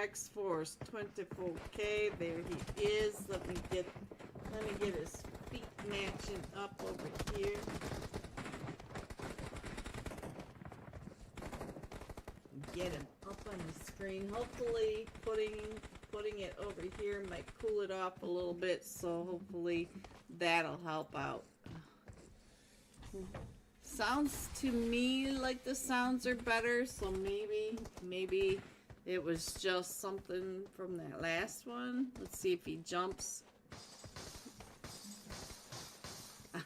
X-Force 24K. There he is. Let me get his feet matching up over here. Get him up on the screen. Hopefully putting it over here might cool it off a little bit, so hopefully that'll help out. Sounds to me like the sounds are better, so maybe it was just something from that last one. Let's see if he jumps.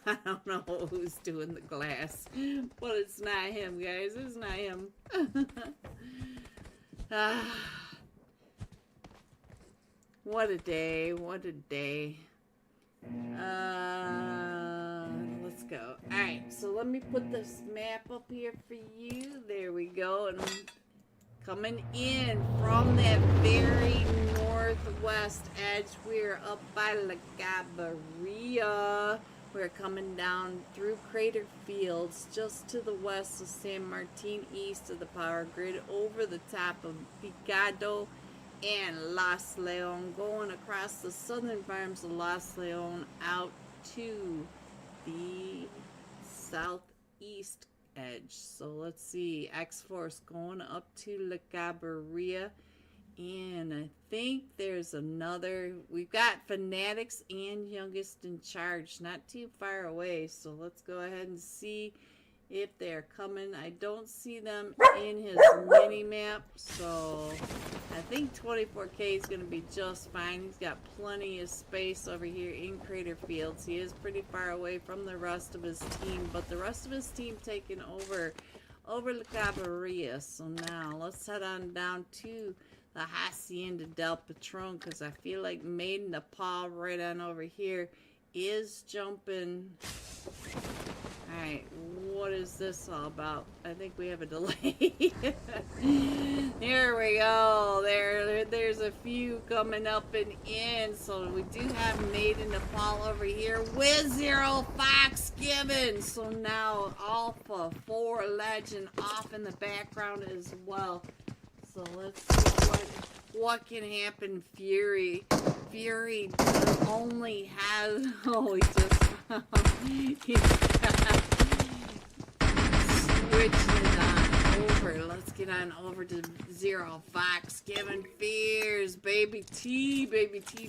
I don't know who's doing the glass, but it's not him, guys. It's not him. What a day. What a day. Let's go. Alright, so let me put this map up here for you. There we go. And coming in from that very northwest edge, we're up by La Gabarria. We're coming down through Crater Fields, just to the west of San Martin, east of the power grid, over the top of Picado and Los Leon, going across the southern farms of Los Leon out to the southeast edge. So let's see, X-Force going up to La Gabarria. And I think there's another. We've got Fanatics and Youngest in Charge, not too far away. So let's go ahead and see if they're coming. I don't see them in his mini map, so I think 24K is going to be just fine. He's got plenty of space over here in Crater Fields. He is pretty far away from the rest of his team, but the rest of his team taking over La Gabarria. So now let's head on down to the Hacienda del Patron, because I feel like Maiden Nepal right on over here is jumping. Alright, what is this all about? I think we have a delay. Here we go. There's a few coming up and in. So we do have Maiden Nepal over here with Zero Fox Given. So now Alpha 4 Legend off in the background as well. So let's see what can happen. Fury only has, oh, he's switching it on over. Let's get on over to Zero Fox Given Fears. Baby T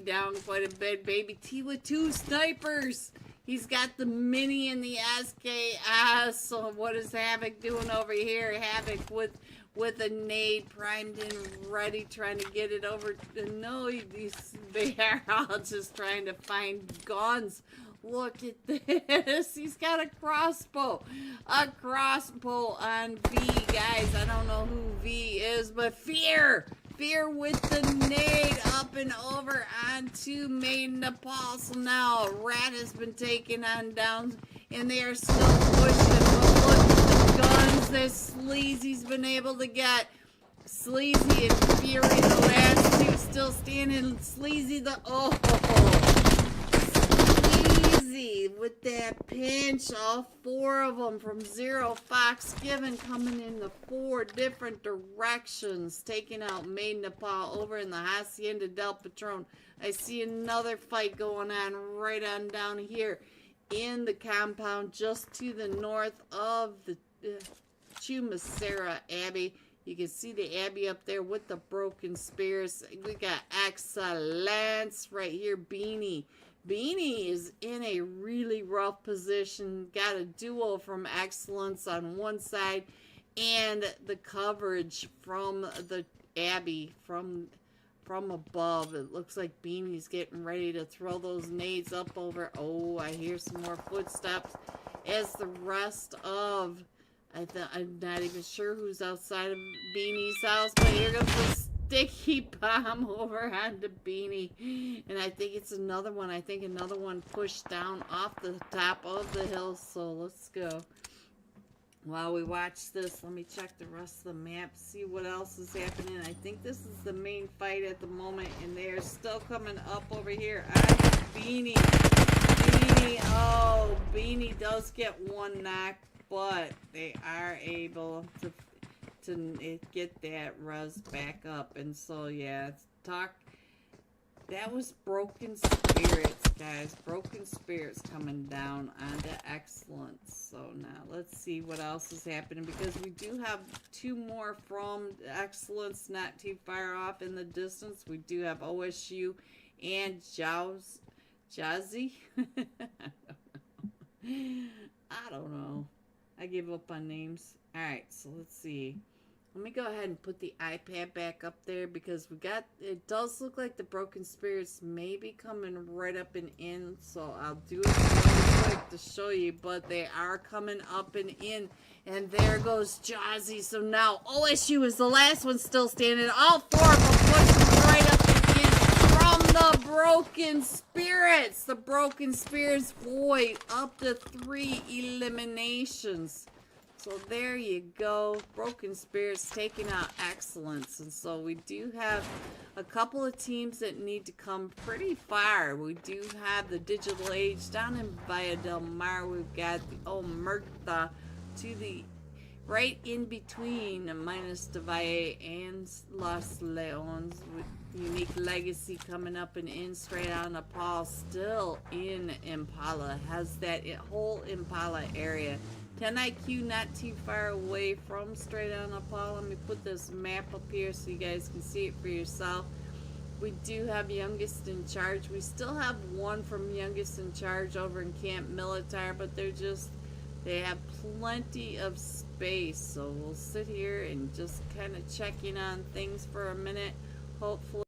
down quite a bit. Baby T with 2 snipers. He's got the mini and the SKS. So what is Havoc doing over here? Havoc with a nade primed and ready, trying to get it over. No, they are all just trying to find guns. Look at this. He's got a crossbow. A crossbow on V, guys. I don't know who V is, but Fear with the nade up and over onto Maiden Nepal. So now Rat has been taken on down, and they are still pushing. But look at the guns that Sleazy's been able to get. Sleazy and Fury, the last two still standing. Sleazy, Sleazy with that pinch, all 4 of them from Zero Fox Given coming in the 4 different directions, taking out Maiden Nepal over in the Hacienda del Patron. I see another fight going on right on down here in the compound just to the north of the Chumacera Abbey. You can see the Abbey up there with the broken spears. We got Excellence right here. Beanie is in a really rough position. Got a duo from Excellence on one side, and the coverage from the Abbey from above. It looks like Beanie's getting ready to throw those nades up over. Oh, I hear some more footsteps as the rest of, I'm not even sure who's outside of Beanie's house, but here goes the sticky bomb over onto Beanie. And I think it's another one. I think another one pushed down off the top of the hill. So let's go. While we watch this, let me check the rest of the map, see what else is happening. I think this is the main fight at the moment, and they're still coming up over here. Beanie, oh, Beanie does get one knock, but they are able to to get that res back up. And so, yeah, that was Broken Spirits, guys. Broken Spirits coming down onto Excellence. So now let's see what else is happening, because we do have 2 more from Excellence not too far off in the distance. We do have OSU and Jazzy. I don't know. I give up on names. Alright, so let's see. Let me go ahead and put the iPad back up there, because it does look like the Broken Spirits may be coming right up and in. So I'll do it really quick to show you, but they are coming up and in. And there goes Jazzy. So now OSU is the last one still standing. All 4 of them pushing right up and in from the Broken Spirits. The Broken Spirits, boy, up to 3 eliminations. So there you go. Broken Spirits taking out Excellence. And so we do have a couple of teams that need to come pretty far. We do have the Digital Age down in Villa del Mar. We've got the Omerta to the right in between, minus the Valle and Los Leones, with Unique Legacy coming up and in straight on the Paul. Still in Impala. Has that whole Impala area. 10 IQ not too far away from straight on Paul. Let me put this map up here so you guys can see it for yourself. We do have Youngest in Charge. We still have 1 from Youngest in Charge over in Camp Militar, but they have plenty of space. So we'll sit here and just kind of check in on things for a minute. Hopefully.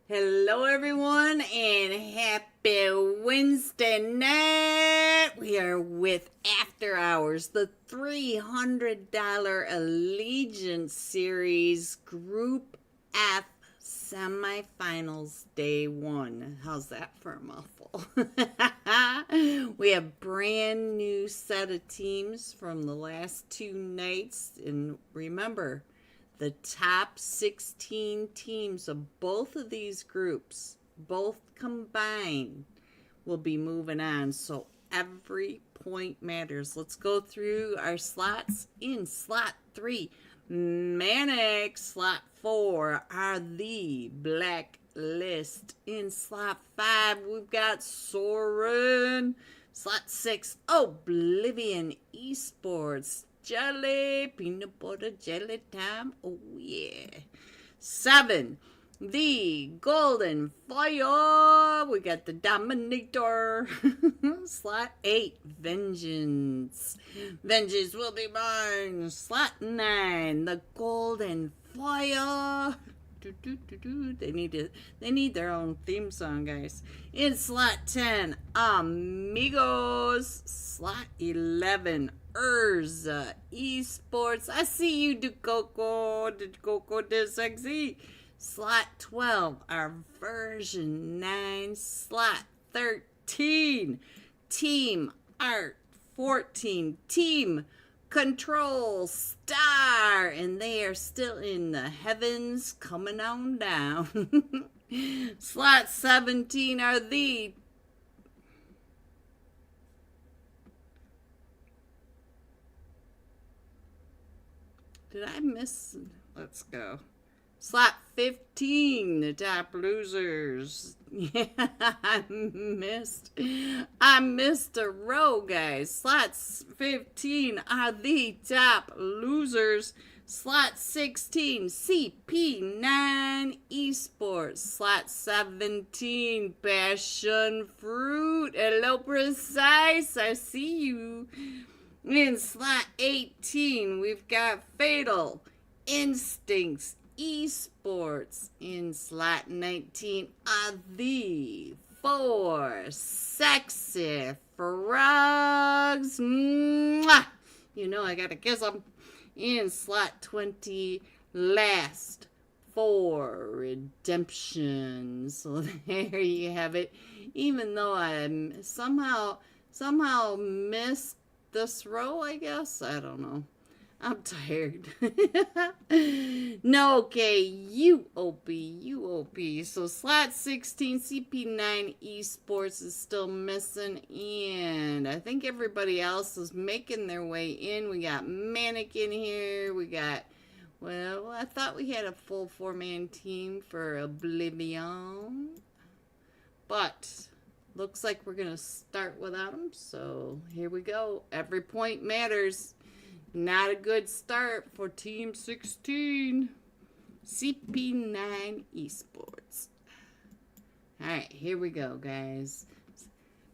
Hello everyone, and happy Wednesday night. We are with After Hours, the $300 Allegiance Series Group F Semifinals Day 1. How's that for a mouthful? We have brand new set of teams from the last 2 nights, and remember, the top 16 teams of both of these groups, both combined, will be moving on. So every point matters. Let's go through our slots. In slot 3, Manic. Slot 4 are the Blacklist. In slot 5, we've got Soren. Slot 6, Oblivion Esports. Jelly, peanut butter jelly time, oh yeah. 7, the Golden Fire. We got the Dominator. Slot 8, Vengeance. Vengeance will be mine. Slot 9, the Golden Fire. They need their own theme song, guys. In slot 10, Amigos. Slot 11, Urza Esports. I see you, Ducoco de Sexy. Slot 12, our version 9. Slot 13, Team Art. 14, Team Control Star, and they are still in the heavens coming on down. Slot 17 are the Did I miss? Let's go. Slot 15, the top losers. Yeah, I missed a row, guys. Slots 15 are the top losers. Slot 16, CP9 Esports. Slot 17, Passion Fruit. Hello, Precise. I see you. In slot 18, we've got Fatal Instincts Esports. In slot 19 are the 4 Sexy Frogs. Mwah! You know I gotta kiss them. In slot 20, last 4 Redemption. So there you have it. Even though I somehow missed this row, I guess. I don't know. I'm tired. No, okay, UOP. So slot 16, CP9 Esports is still missing, and I think everybody else is making their way in. We got Manic in here. We got, well, I thought we had a full 4-man team for Oblivion, but looks like we're going to start without them. So here we go. Every point matters. Not a good start for Team 16. CP9 Esports. Alright, here we go, guys.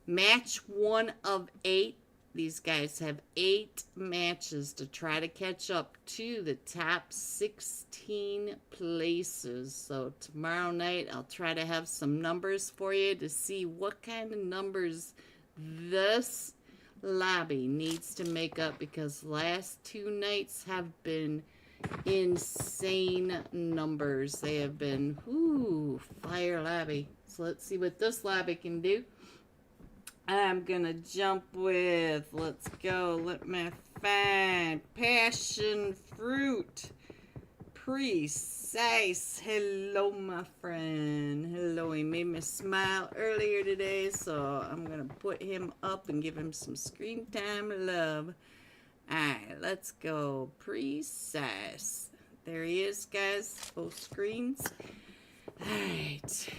Match 1 of 8. These guys have 8 matches to try to catch up to the top 16 places. So tomorrow night, I'll try to have some numbers for you to see what kind of numbers this lobby needs to make up, because last 2 nights have been insane numbers. They have been, ooh, fire lobby. So let's see what this lobby can do. I'm gonna jump with, let's go, let me find passion fruit. Precise. Hello, my friend. Hello. He made me smile earlier today, so I'm going to put him up and give him some screen time love. Alright, let's go. Precise. There he is, guys. Both screens. Alright.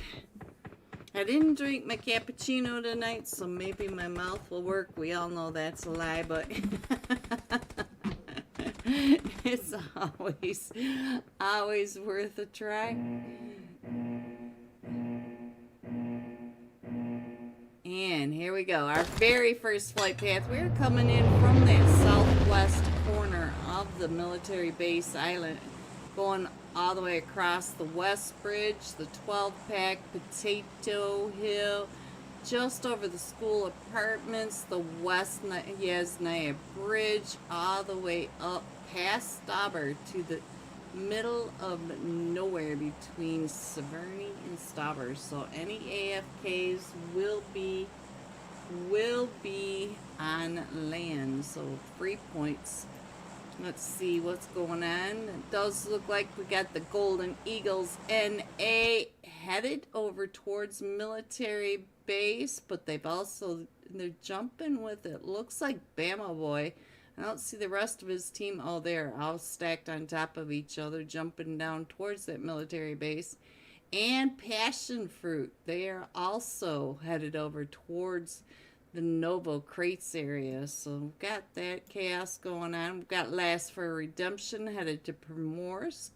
I didn't drink my cappuccino tonight, so maybe my mouth will work. We all know that's a lie, but it's always worth a try. And here we go. Our very first flight path. We're coming in from that southwest corner of the military base island, going all the way across the West Bridge, the 12-pack, Potato Hill, just over the school apartments, the West Yasnaya Bridge, all the way up past Stauber to the middle of nowhere between Severny and Stauber. So any AFKs will be on land. So 3 points. Let's see what's going on. It does look like we got the Golden Eagles NA headed over towards military base, but they're jumping with it. Looks like Bama Boy. I don't see the rest of his team. Oh, they're all stacked on top of each other, jumping down towards that military base. And Passion Fruit, they are also headed over towards the Novo Crates area. So we've got that chaos going on. We've got Last for Redemption headed to Primorsk.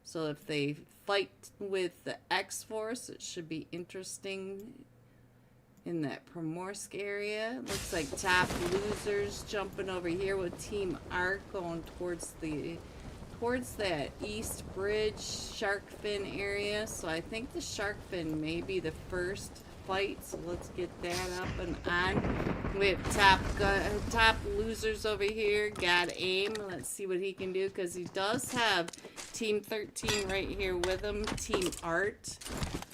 So if they fight with the X-Force, it should be interesting in that Primorsk area. Looks like Top Losers jumping over here with Team Arc going towards that East Bridge Sharkfin area. So I think the Sharkfin may be the first fight. So let's get that up and on. We have Top Losers over here. Got aim. Let's see what he can do, because he does have Team 13 right here with him. Team Art.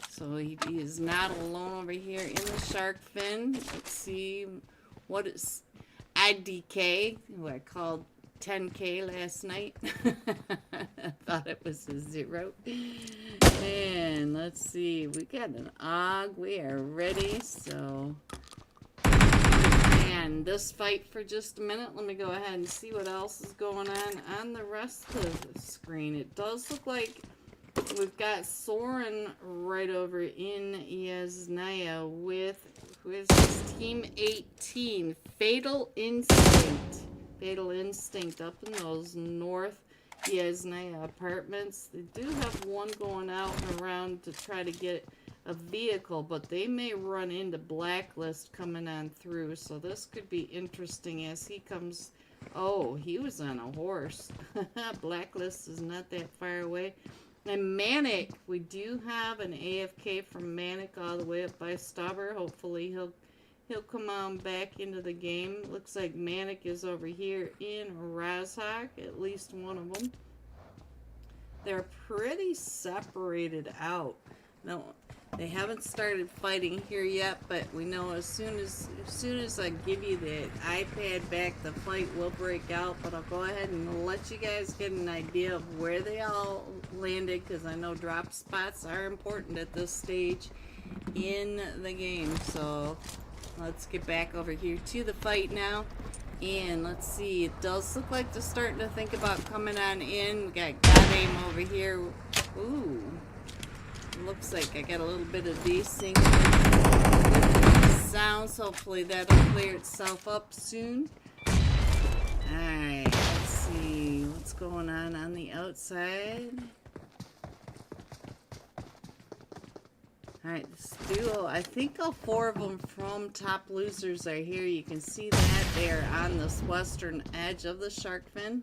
So he is not alone over here in the shark fin. Let's see what is IDK, who I called 10K last night. I thought it was a 0. And let's see, we got an AUG. We are ready. So, and this fight for just a minute. Let me go ahead and see what else is going on the rest of the screen. It does look like we've got Soren right over in Yasnaya with, who is this? Team 18, Fatal Instinct. Fatal Instinct up in those North Yasnaya apartments. They do have one going out and around to try to get a vehicle, but they may run into Blacklist coming on through. So this could be interesting as he comes. Oh, he was on a horse. Blacklist is not that far away. And Manic, we do have an AFK from Manic all the way up by Stauber. Hopefully he'll come on back into the game. Looks like Manic is over here in Razhok, at least one of them. They're pretty separated out. Now, They haven't started fighting here yet, but we know as soon as I give you the iPad back, the fight will break out. But I'll go ahead and let you guys get an idea of where they all landed, because I know drop spots are important at this stage in the game. So let's get back over here to the fight now. And let's see, it does look like they're starting to think about coming on in. We got Goddamn over here. Ooh. Looks like I got a little bit of desync sounds. Hopefully that'll clear itself up soon. Alright, let's see what's going on the outside. Alright, this duo, I think all 4 of them from Top Losers are here. You can see that they're on this western edge of the shark fin.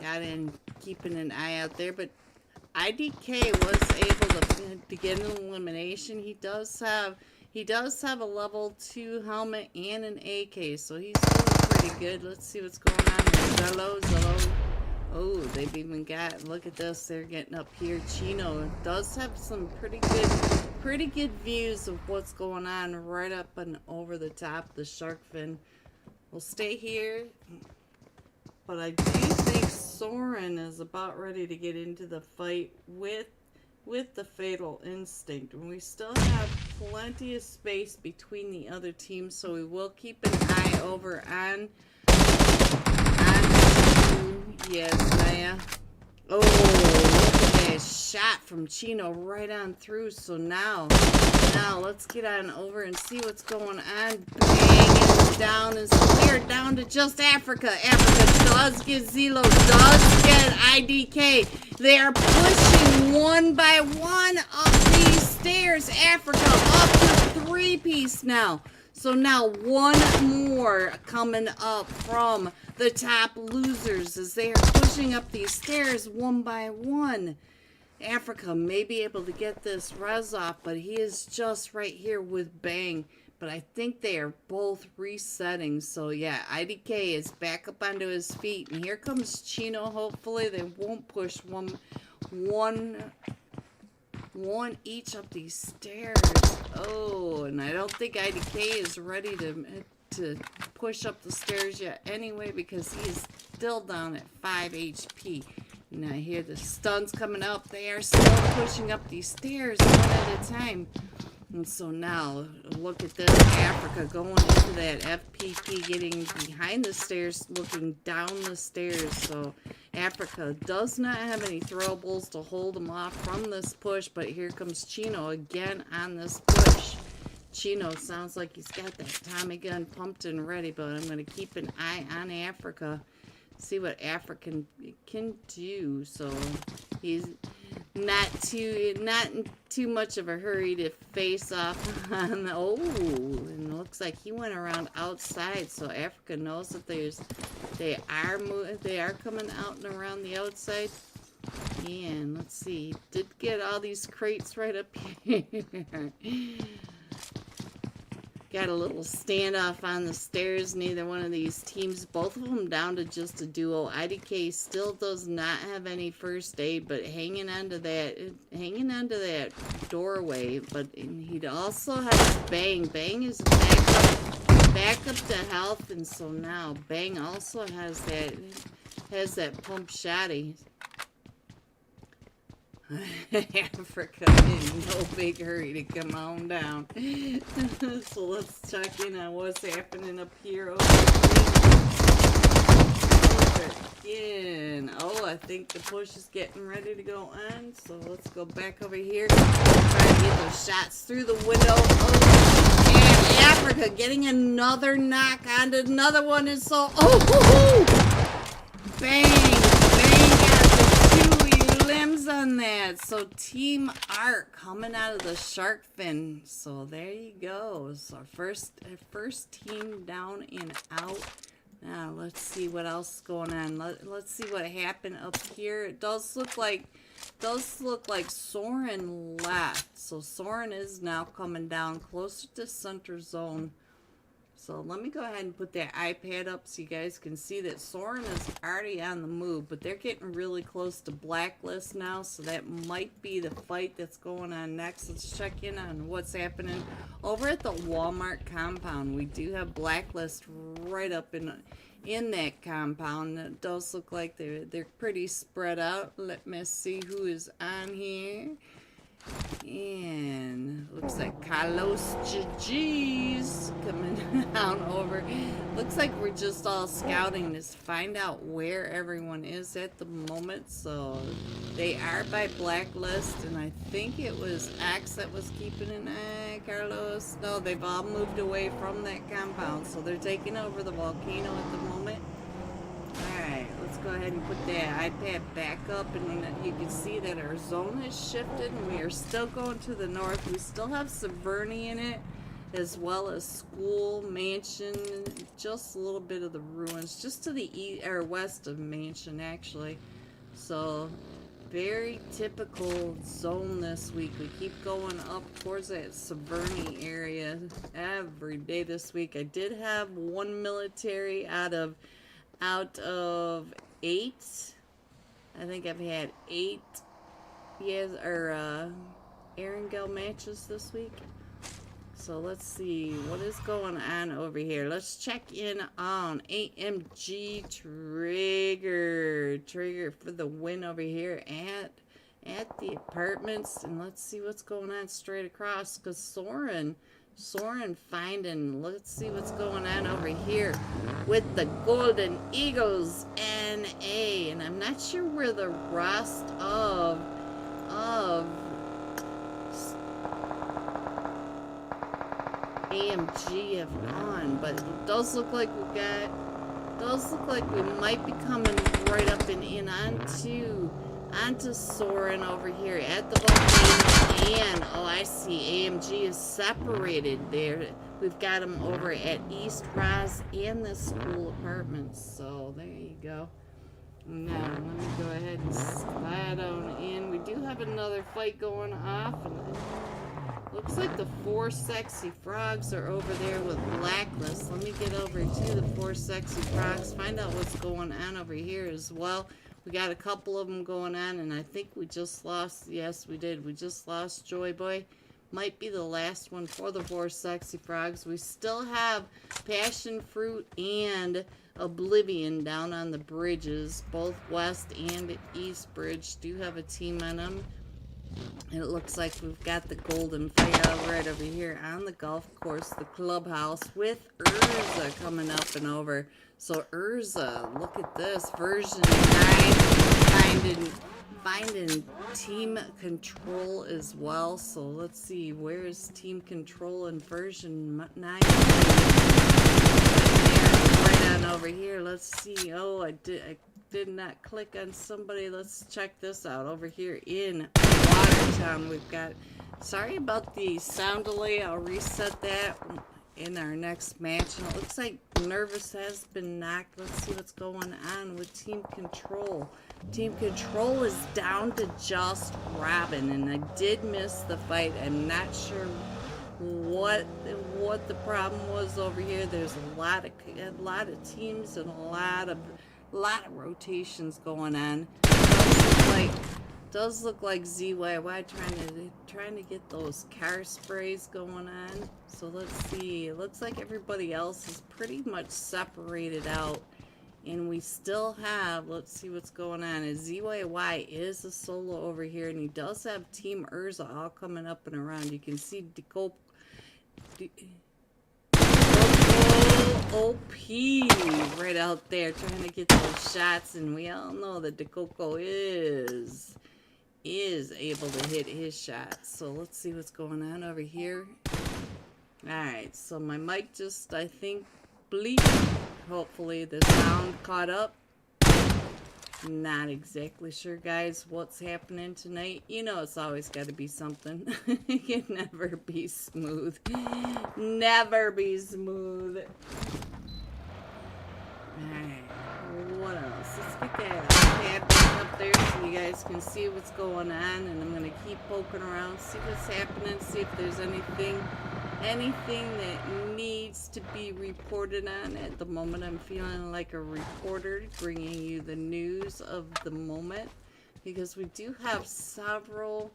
Got in keeping an eye out there, but IDK was able to get an elimination. He does have a level 2 helmet and an AK, so he's doing pretty good. Let's see what's going on with Zello. Oh, they've even got, look at this, they're getting up here. Chino does have some pretty good views of what's going on right up and over the top of the shark fin. We'll stay here, but I do think Soren is about ready to get into the fight with the Fatal Instinct. And we still have plenty of space between the other teams, so we will keep an eye over on yes, Naya. Oh, look at that shot from Chino right on through. So now let's get on over and see what's going on. Bang, down is cleared down to just Africa. Africa does get Zelo, does get IDK. They are pushing one by one up these stairs. Africa up to 3-piece now. So now one more coming up from the Top Losers as they are pushing up these stairs one by one. Africa may be able to get this res off, but he is just right here with Bang. But I think they are both resetting. So yeah, IDK is back up onto his feet. And here comes Chino. Hopefully they won't push one each up these stairs. Oh, and I don't think IDK is ready to push up the stairs yet anyway, because he is still down at 5 HP. Now I hear the stuns coming up. They are still pushing up these stairs one at a time. And so now, look at this, Africa going into that FPP, getting behind the stairs, looking down the stairs. So Africa does not have any throwables to hold them off from this push, but here comes Chino again on this push. Chino sounds like he's got that Tommy gun pumped and ready, but I'm going to keep an eye on Africa, see what Africa can do. So he's not in too much of a hurry to face off on the, oh, and it looks like he went around outside, so Africa knows that they are coming out and around the outside. And let's see, did get all these crates right up here. Got a little standoff on the stairs. Neither one of these teams, both of them down to just a duo. IDK still does not have any first aid, but hanging onto that doorway. But he also has Bang. Bang is back up to health, and so now Bang also has that pump shotty. Africa in no big hurry to come on down. So let's check in on what's happening up here. Again. Oh, I think the push is getting ready to go on. So let's go back over here. Try to get those shots through the window. Oh, and Africa getting another knock onto another one. And so, bang. Limbs on that. So Team Art coming out of the shark fin. So there you go. So first team down and out. Now let's see what else is going on. Let's see what happened up here. It does look like Soren left. So Soren is now coming down closer to center zone. So let me go ahead and put that iPad up so you guys can see that Soren is already on the move, but they're getting really close to Blacklist now, so that might be the fight that's going on next. Let's check in on what's happening over at the Walmart compound. We do have Blacklist right up in that compound. It does look like they're pretty spread out. Let me see who is on here. And looks like Carlos GG's coming down over. Looks like we're just all scouting to find out where everyone is at the moment. So they are by Blacklist, and I think it was Axe that was keeping an eye. Carlos, no, they've all moved away from that compound, so they're taking over the volcano at the moment. Alright, let's go ahead and put that iPad back up, and you can see that our zone has shifted, and we are still going to the north. We still have Severny in it, as well as School, Mansion, just a little bit of the ruins, just to the east or west of Mansion, actually. So, very typical zone this week. We keep going up towards that Severny area every day this week. I did have one military out of 8. I think I've had 8 Erangel matches this week. So let's see what is going on over here. Let's check in on AMG Trigger for the win over here at the apartments, and let's see what's going on straight across, because Soren finding, let's see what's going on over here with the Golden Eagles NA, and I'm not sure where the rest of AMG have gone, but it does look like we might be coming right up and in onto Soren over here at the volcano. And oh, I see AMG is separated there. We've got them over at East Rise and the school apartments. So there you go. Now let me go ahead and slide on in. We do have another fight going off, and looks like the 4 sexy frogs are over there with Blacklist. Let me get over to the 4 sexy frogs, find out what's going on over here as well. We got a couple of them going on, and I think we just lost, yes we did, we just lost Joy Boy. Might be the last one for the 4 sexy frogs. We still have Passion Fruit and Oblivion down on the bridges. Both West and East Bridge do have a team on them. And it looks like we've got the Golden Fire right over here on the golf course, the clubhouse, with Urza coming up and over. So Urza, look at this, version 9, finding team control as well. So let's see, where is team control in version 9? Right on over here. Let's see. Oh, I did not click on somebody. Let's check this out over here in Watertown. We've got, sorry about the sound delay, I'll reset that in our next match. And it looks like Nervous has been knocked. Let's see what's going on with team control. Team control is down to just Robin, and I did miss the fight. I'm not sure what the problem was over here. There's a lot of teams and a lot of rotations going on. Does look like ZYY trying to get those car sprays going on. So let's see. It looks like everybody else is pretty much separated out, and we still have, let's see what's going on. ZYY is a solo over here, and he does have Team Urza all coming up and around. You can see Decope OP right out there trying to get those shots, and we all know that DeCoco is able to hit his shots. So let's see what's going on over here. Alright, so my mic just, I think, bleeped. Hopefully the sound caught up. Not exactly sure, guys, what's happening tonight. You know, it's always got to be something. It can never be smooth. Never be smooth. Alright, what else? Let's get that tab back up there so you guys can see what's going on. And I'm going to keep poking around, see what's happening, see if there's anything anything that needs to be reported on. At the moment, I'm feeling like a reporter bringing you the news of the moment, because we do have several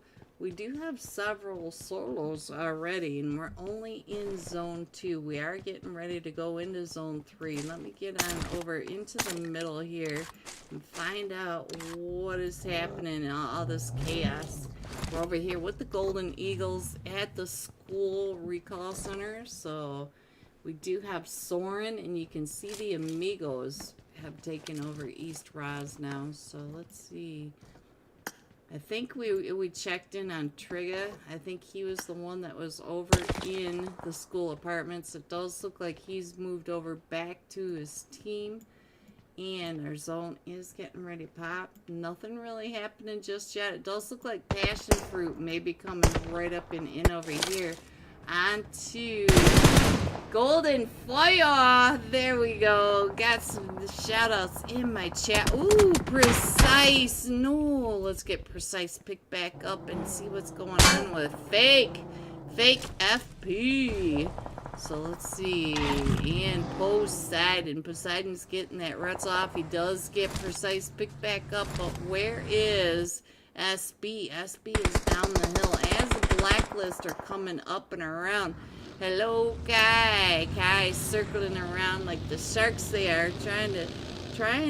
solos already, and we're only in zone 2. We are getting ready to go into zone 3. Let me get on over into the middle here and find out what is happening in all this chaos. We're over here with the Golden Eagles at the school recall center. So we do have Soren, and you can see the Amigos have taken over East Roz now. So let's see. I think we checked in on Trigga. I think he was the one that was over in the school apartments. It does look like he's moved over back to his team. And our zone is getting ready to pop. Nothing really happening just yet. It does look like passion fruit may be coming right up and in over here. On to Golden Fire. There we go. Got some shout outs in my chat. Ooh, Precise. No, let's get Precise picked back up and see what's going on with Fake FP. So let's see. And Poseidon. Poseidon's getting that ruts off. He does get Precise picked back up. But where is SB? SB is down the hill as the Blacklist are coming up and around. Hello, Kai. Kai circling around like the sharks they are, trying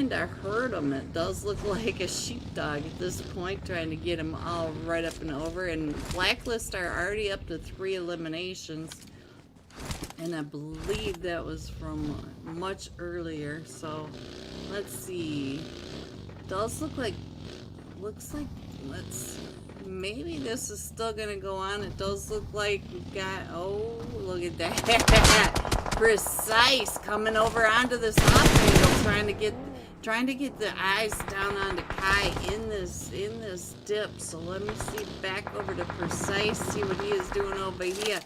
to hurt them. It does look like a sheepdog at this point, trying to get them all right up and over. And Blacklist are already up to 3 eliminations. And I believe that was from much earlier. So let's see. Does look like, maybe this is still gonna go on. It does look like we've got, oh, look at that. Precise coming over onto this off angle, trying to get the eyes down onto Kai in this dip. So let me see back over to Precise, see what he is doing over here.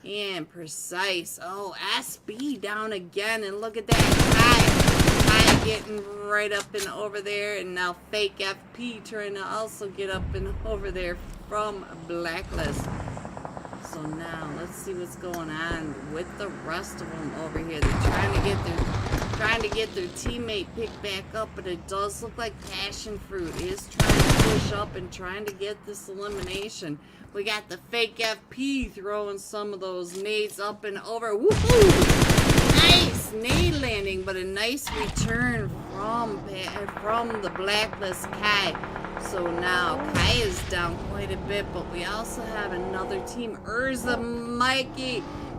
And Precise. Oh, SB down again. And look at that. Kai getting right up and over there. And now Fake FP trying to also get up and over there from Blacklist. So now let's see what's going on with the rest of them over here. They're trying to get their teammate picked back up, but it does look like Passion Fruit is trying to push up and trying to get this elimination. We got the Fake FP throwing some of those nades up and over. Woohoo! Nice nade landing, but a nice return from the Blacklist Kai. So now Kai is down quite a bit, but we also have another team. Urza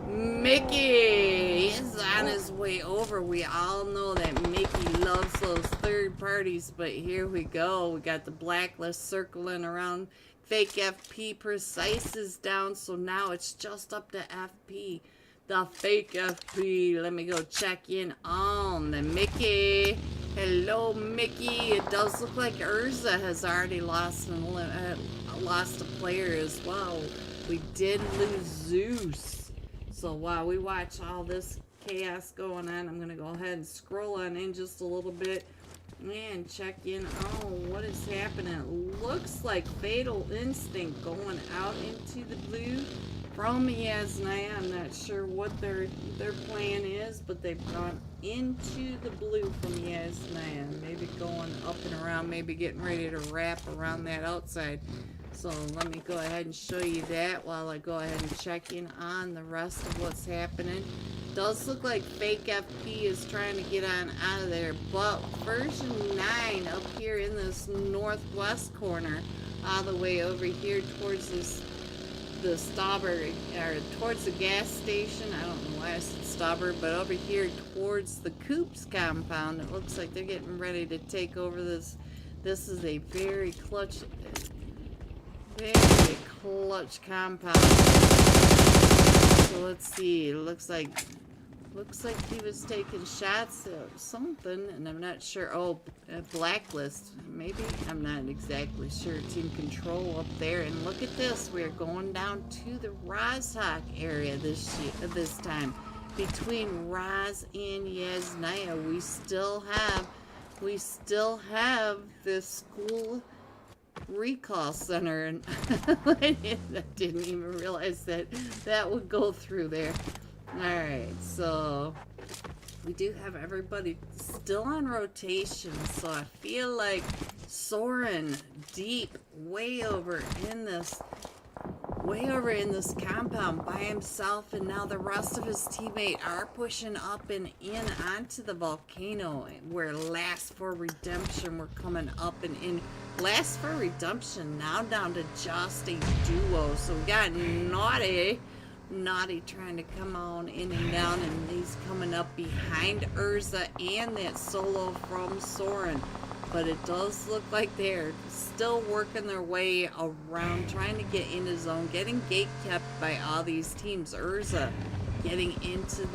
Mickey is on his way over. We all know that Mickey loves those third parties, but here we go. We got the Blacklist circling around. Fake FP. Precise is down, so now it's just up to FP. The Fake FP. Let me go check in on the Mickey. Hello, Mickey. It does look like Urza has already lost a player as well. We did lose Zeus. So while we watch all this chaos going on, I'm going to go ahead and scroll on in just a little bit and check in on what is happening. It looks like Fatal Instinct going out into the blue from Yasnaya. I'm not sure what their plan is, but they've gone into the blue from Yasnaya. Maybe going up and around, maybe getting ready to wrap around that outside. So let me go ahead and show you that while I go ahead and check in on the rest of what's happening. Does look like Fake FP is trying to get on out of there, but version 9 up here in this northwest corner, all the way over here towards the Stauber, or towards the gas station. I don't know why I said Stauber, but over here towards the Coops compound, it looks like they're getting ready to take over this. This is a very clutch compound. So let's see. It looks like he was taking shots at something, and I'm not sure. Oh, Blacklist, maybe? I'm not exactly sure. Team Control up there, and look at this. We're going down to the Rozhok area this time. Between Roz and Yasnaya, we still have this school recall center, and I didn't even realize that that would go through there. Alright, so we do have everybody still on rotation, so I feel like Soren deep way over in this compound by himself, and now the rest of his teammate are pushing up and in onto the volcano, where Last for Redemption were coming up and in. Last for Redemption now down to just a duo, so we got Naughty trying to come on in and down, and he's coming up behind Urza and that solo from Soren. But it does look like they're still working their way around, trying to get into zone, getting gate kept by all these teams. Urza getting into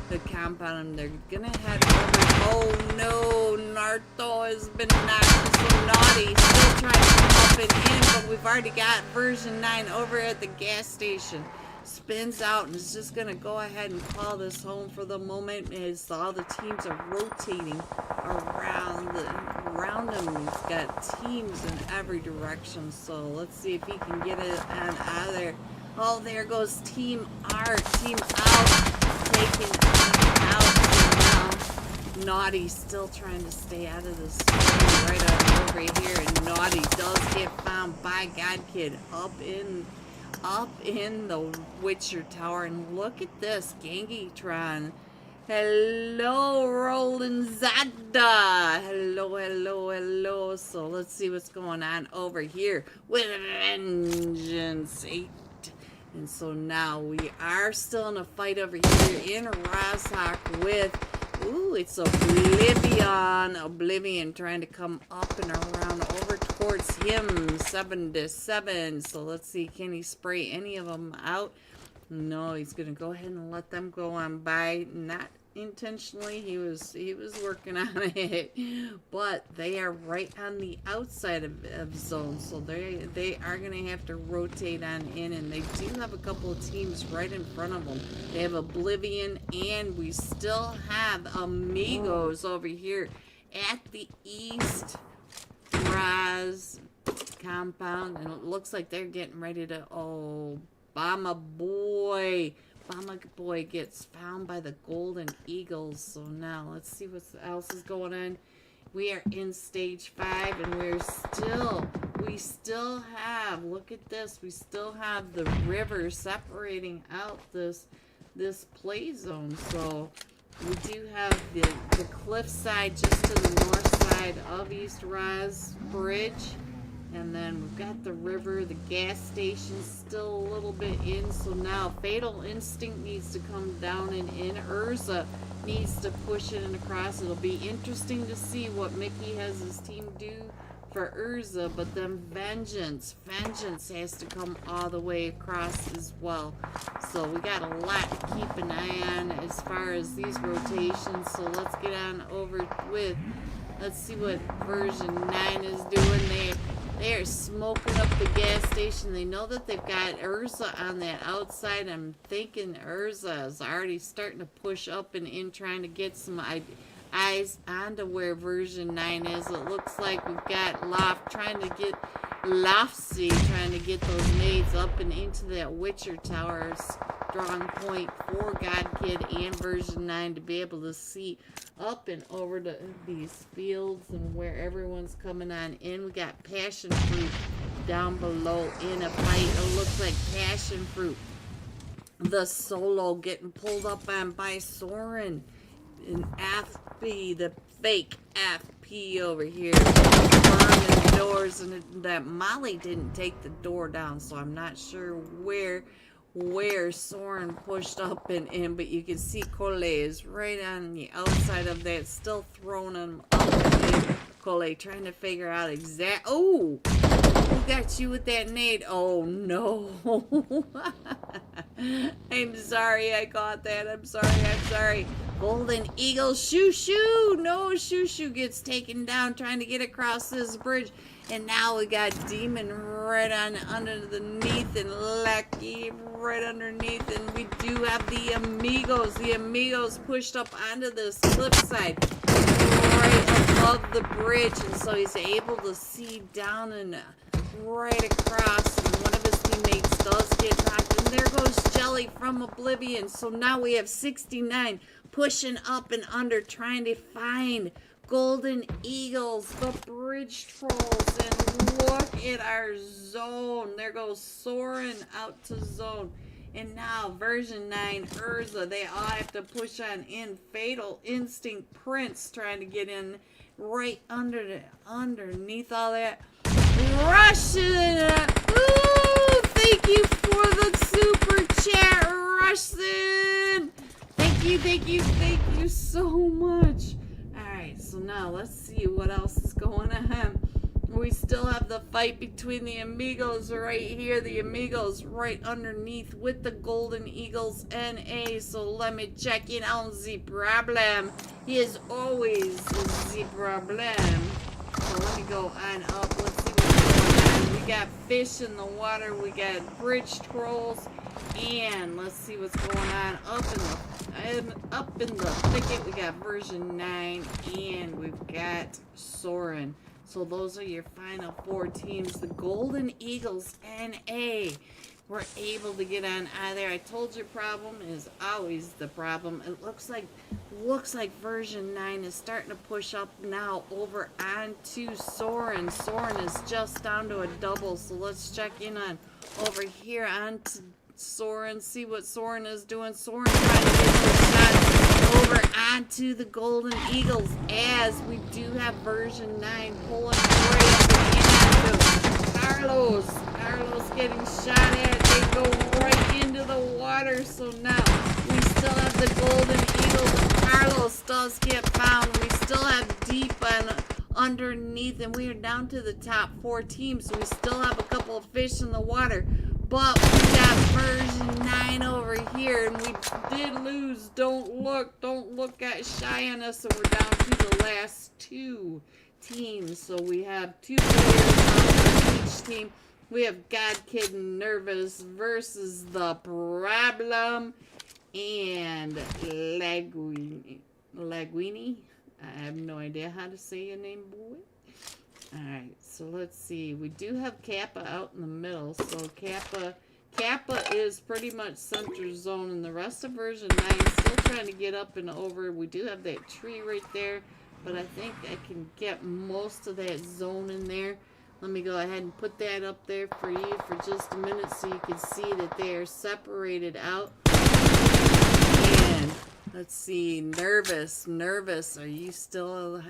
the compound, and they're gonna head over. Oh no, Narto has been knocked. So Naughty still trying to come up and in, but we've already got version 9 over at the gas station. Spins out and is just going to go ahead and call this home for the moment, as all the teams are rotating around him. He's got teams in every direction, so let's see if he can get it on out of there. Oh, there goes Team R. Team out. Taking out. And now Naughty still trying to stay out of this right on over here, and Naughty does get found by God Kid up in the Witcher Tower. And look at this, Gangitron. Hello, Roland Zada. Hello. So let's see what's going on over here with Vengeance 8. And so now we are still in a fight over here in Rozhok with, it's Oblivion trying to come up and around over towards him, 7-7. So let's see, can he spray any of them out? No, he's gonna go ahead and let them go on by. Not intentionally, he was working on it, but they are right on the outside of zone, so they are gonna have to rotate on in, and they do have a couple of teams right in front of them. They have Oblivion, and we still have Amigos over here at the East Raz compound, and it looks like they're getting ready to, Bama Boy gets found by the Golden Eagles. So now let's see what else is going on. We are in stage 5, and we still have, look at this, we still have the river separating out this play zone. So we do have the cliff side just to the north side of East Raz Bridge. And then we've got the river, the gas station still a little bit in. So now Fatal Instinct needs to come down and in. Urza needs to push it and across. It'll be interesting to see what Mickey has his team do for Urza. But then Vengeance has to come all the way across as well. So we got a lot to keep an eye on as far as these rotations. So let's get on over with, let's see what version 9 is doing. They are smoking up the gas station. They know that they've got Urza on that outside. I'm thinking Urza is already starting to push up and in, trying to get some eyes onto where version 9 is. It looks like we've got Loftsy trying to get those nades up and into that Witcher Tower. Strong point for God Kid and version 9 to be able to see up and over to these fields and where everyone's coming on in. We got Passion Fruit down below in a fight. It looks like Passion Fruit, the solo, getting pulled up on by Soren and FP, the fake FP over here, burning doors, and that Molly didn't take the door down, so I'm not sure where Soren pushed up and in, but you can see Cole is right on the outside of that, still throwing him up. Cole trying to figure out who got you with that nade? Oh no. I'm sorry I caught that. I'm sorry. Golden Eagle, Shoo. No, Shoo gets taken down trying to get across this bridge. And now we got Demon right on underneath, and Lucky right underneath, and we do have the Amigos. The Amigos pushed up onto this cliffside right above the bridge, and so he's able to see down and right across, and one of his teammates does get knocked, and there goes Jelly from Oblivion. So now we have 69 pushing up and under, trying to find Golden Eagles, the Bridge Trolls, and look at our zone. There goes Soren out to zone. And now, version 9, Urza, they all have to push on in. Fatal Instinct Prince trying to get in right underneath all that. Russian! Ooh, thank you for the super chat, Russian! Thank you so much. Alright, so now let's see what else is going on. We still have the fight between the Amigos right here. The Amigos right underneath with the Golden Eagles NA. So let me check in on the problem. He is always the problem. So let me go on up. Let's see what's going on. We got fish in the water. We got bridge trolls. And let's see what's going on up in the thicket. We got version 9. And we've got Soren. So those are your final 4 teams. The Golden Eagles NA were able to get on out of there. I told you problem is always the problem. It looks like version 9 is starting to push up now over onto Soren. Soren is just down to a double. So let's check in on over here onto Soren. See what Soren is doing. Soren trying to get the shot over onto the Golden Eagles, as we do have version 9 pulling right up into Carlos. Carlos getting shot at. They go right into the water. So now we still have the Golden Eagles. Carlos does get found. We still have deep on underneath, and we are down to the top 4 teams. So we still have a couple of fish in the water. But we got version 9 over here, and we did lose. Don't look at shy on us, and we're down to the last 2 teams. So we have 2 players on each team. We have God Kid and Nervous versus the Problem and Laguini. I have no idea how to say your name, boy. Alright, so let's see. We do have Kappa out in the middle. So Kappa is pretty much center zone, and the rest of version 9 is still trying to get up and over. We do have that tree right there, but I think I can get most of that zone in there. Let me go ahead and put that up there for you for just a minute so you can see that they are separated out. And let's see, Nervous, are you still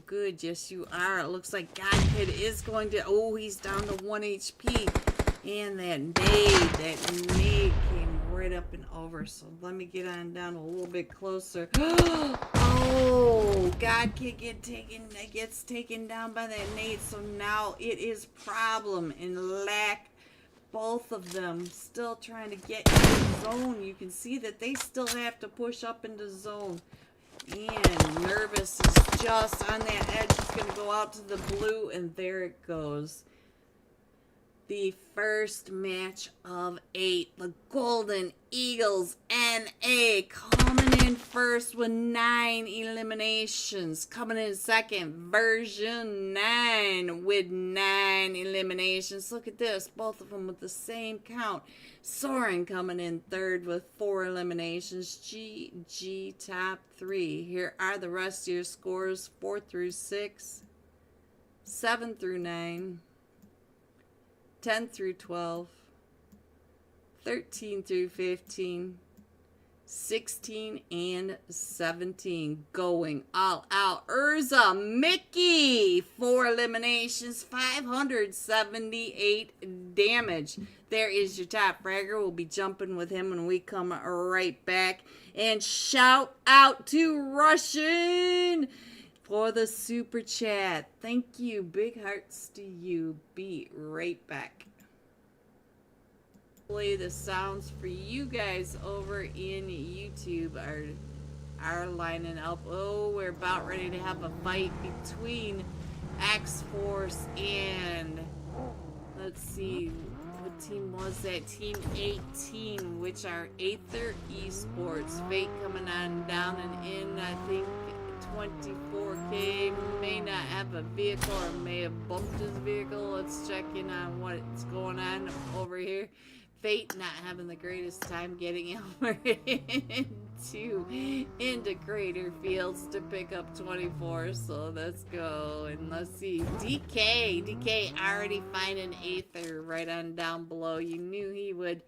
good? Yes, you are. It looks like God Kid is going to, oh, he's down to 1 HP. And that nade came right up and over. So let me get on down a little bit closer. Oh, God Kid gets taken down by that nade. So now it is Problem and Lack. Both of them still trying to get into zone. You can see that they still have to push up into zone. And Nervous is just on that edge. He's going to go out to the blue, and there it goes. The first match of 8. The Golden Eagles NA coming in first with 9 eliminations. Coming in second, version 9 with 9 eliminations. Look at this. Both of them with the same count. Soren coming in third with 4 eliminations. GG top 3. Here are the rest of your scores. 4 through 6. 7 through 9. 10 through 12, 13 through 15, 16 and 17. Going all out. Urza Mickey, 4 eliminations, 578 damage. There is your top fragger. We'll be jumping with him when we come right back. And shout out to Russian for the super chat. Thank you. Big hearts to you. Be right back. Play the sounds for you guys over in YouTube are lining up. Oh, we're about ready to have a fight between X-Force and, let's see, what team was that? Team 18, which are Aether Esports. Fate coming on down and in, I think, 24K may not have a vehicle or may have bumped his vehicle. Let's check in on what's going on over here. Fate not having the greatest time getting over into Crater Fields to pick up 24. So let's go and let's see. DK already finding Aether right on down below. You knew he would.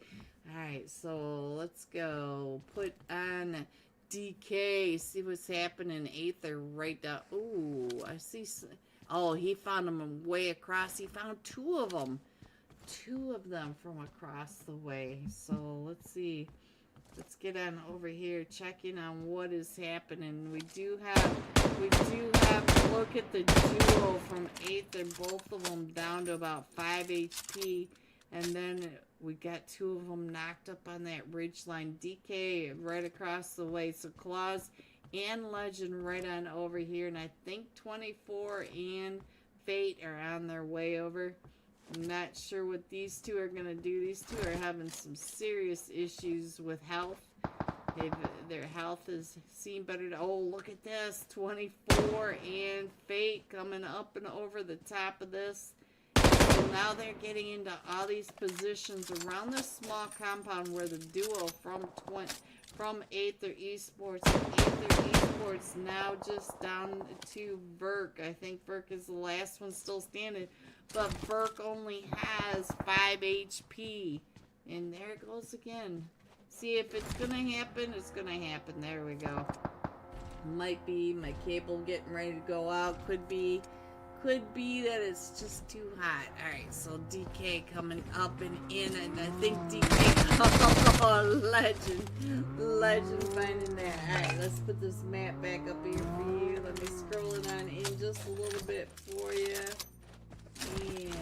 Alright, so let's go. Put on DK. See what's happening. Aether right down. Ooh, I see. Oh, he found them way across. He found two of them. Two of them from across the way. So let's see. Let's get on over here, checking on what is happening. We do have look at the duo from Aether, both of them down to about 5 HP. And then we got two of them knocked up on that ridge line. DK right across the way. So Claus and Legend right on over here. And I think 24 and Fate are on their way over. I'm not sure what these two are going to do. These two are having some serious issues with health. Their health is seen better. Oh, look at this. 24 and Fate coming up and over the top of this. So now they're getting into all these positions around this small compound where the duo from Aether Esports and Aether Esports now just down to Verk. I think Verk is the last one still standing. But Verk only has 5 HP. And there it goes again. See, if it's going to happen, it's going to happen. There we go. Might be my cable getting ready to go out. Could be that it's just too hot. Alright, so DK coming up and in. And I think DK... Oh, Legend finding that. Alright, let's put this map back up here for you. Let me scroll it on in just a little bit for you. And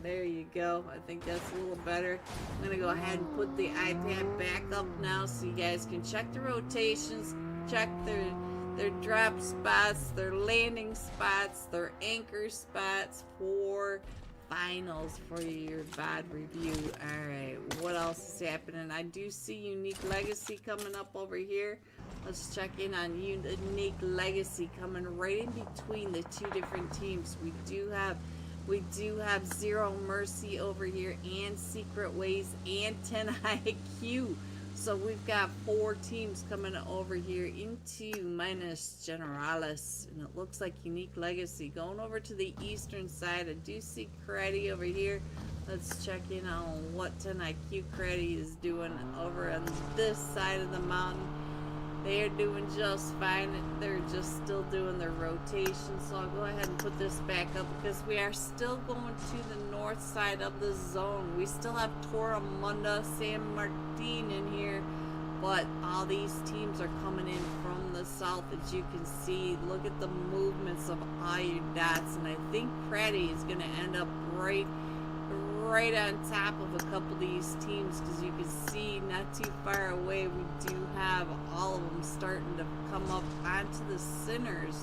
there you go. I think that's a little better. I'm going to go ahead and put the iPad back up now so you guys can check the rotations, check their drop spots, their landing spots, their anchor spots for finals for your VOD review. Alright, what else is happening? I do see Unique Legacy coming up over here. Let's check in on Unique Legacy coming right in between the two different teams. We do have Zero Mercy over here and Secret Ways and 10 IQ. So we've got 4 teams coming over here into minus Generalis. And it looks like Unique Legacy going over to the eastern side. I do see Creddy over here. Let's check in on what 10 IQ Creddy is doing over on this side of the mountain. They are doing just fine. They're just still doing their rotation. So I'll go ahead and put this back up because we are still going to the north side of the zone. We still have Torremunda, San Martin in here. But all these teams are coming in from the south, as you can see. Look at the movements of all your dots. And I think Craddy is going to end up right on top of a couple of these teams, because you can see not too far away we do have all of them starting to come up onto the Sinners.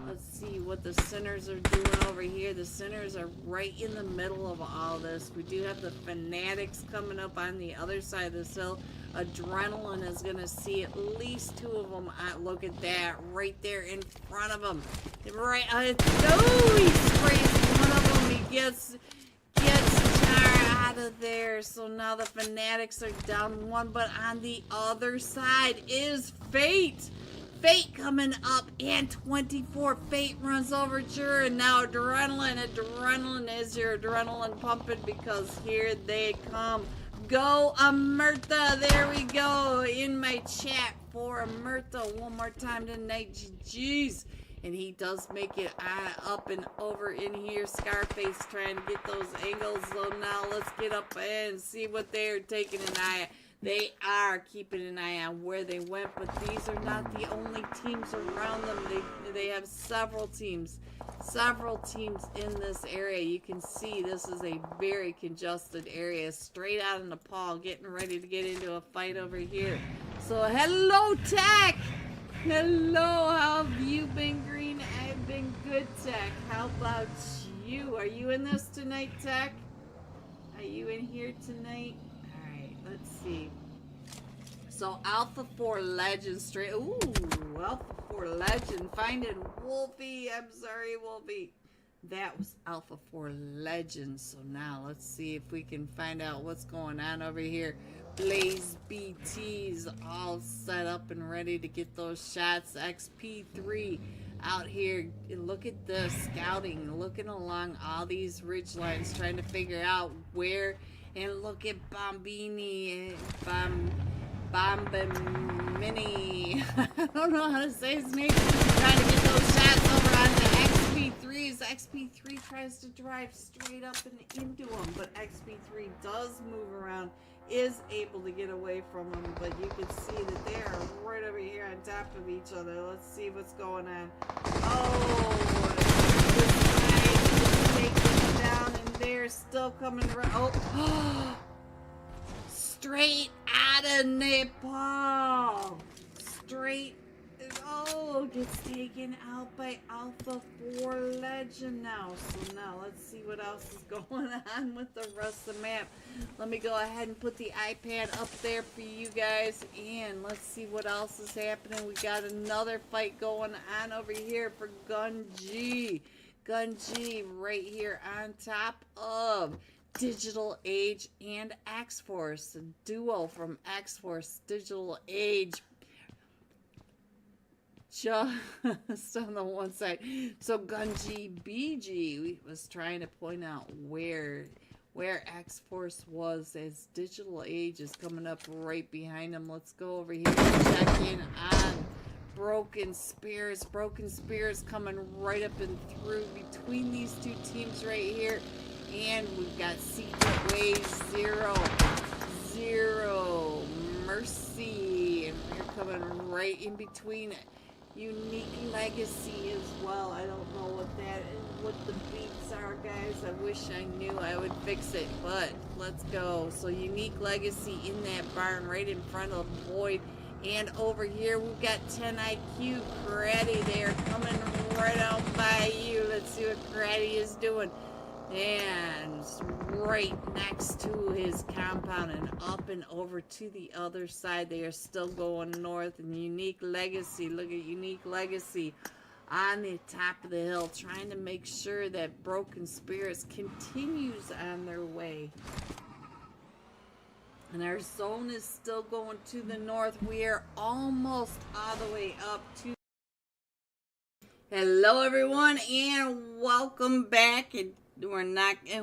Let's see what the Sinners are doing over here. The Sinners are right in the middle of all this. We do have the Fanatics coming up on the other side of this hill. Adrenaline is going to see at least 2 of them. Look at that right there in front of him. Right, he sprays one of them. He gets Tara out of there. So now the Fanatics are down 1, but on the other side is Fate. Fate coming up, and 24. Fate runs over Jura, and now Adrenaline is your adrenaline pumping, because here they come. Go Amerta, there we go, in my chat for Amerta one more time tonight. GG's. And he does make it up and over in here. Scarface trying to get those angles. So now let's get up and see what they're taking an eye at. They are keeping an eye on where they went, but these are not the only teams around them. They have several teams in this area. You can see this is a very congested area. Straight out of Nepal, getting ready to get into a fight over here. So hello, Tech! Hello, how have you been, Green? I've been good, Tech. How about you? Are you in this tonight, Tech? Are you in here tonight? Alright, let's see. So Alpha 4 Legend straight. Ooh, Alpha 4 Legend. Finding Wolfie. I'm sorry, Wolfie. That was Alpha 4 Legend. So now let's see if we can find out what's going on over here. Blaze BT's all set up and ready to get those shots. XP3 out here. Look at the scouting, looking along all these ridge lines, trying to figure out where. And look at Bombini, Bombamini. I don't know how to say his name. Trying to get those shots over on the XP3s. XP3 tries to drive straight up and into him, but XP3 does move around, is able to get away from him, but you can see that they are right over here on top of each other. Let's see what's going on. Oh, this guy is taking him down, and they're still coming right. Oh, straight out of Nepal. Straight. Oh, gets taken out by Alpha 4 Legend now. So now let's see what else is going on with the rest of the map. Let me go ahead and put the iPad up there for you guys. And let's see what else is happening. We got another fight going on over here for Gunji. Gunji right here on top of Digital Age and X-Force. A duo from X-Force, Digital Age. Just on the one side. So Gunji BG was trying to point out where X-Force was, as Digital Age is coming up right behind him. Let's go over here and check in on Broken Spears. Broken Spears coming right up and through between these two teams right here. And we've got Secret Ways 0 Mercy. And we're coming right in between Unique Legacy as well. I don't know what the beats are, guys. I wish I knew. I would fix it, but let's go. So Unique Legacy in that barn right in front of Void. And over here we've got 10 IQ Karate. They are coming right out by you. Let's see what Karate is doing. And right next to his compound and up and over to the other side. They are still going north. And Unique Legacy, look at Unique Legacy on the top of the hill, trying to make sure that Broken Spirits continues on their way. And our zone is still going to the north. We are almost all the way up to. Hello everyone and welcome back. And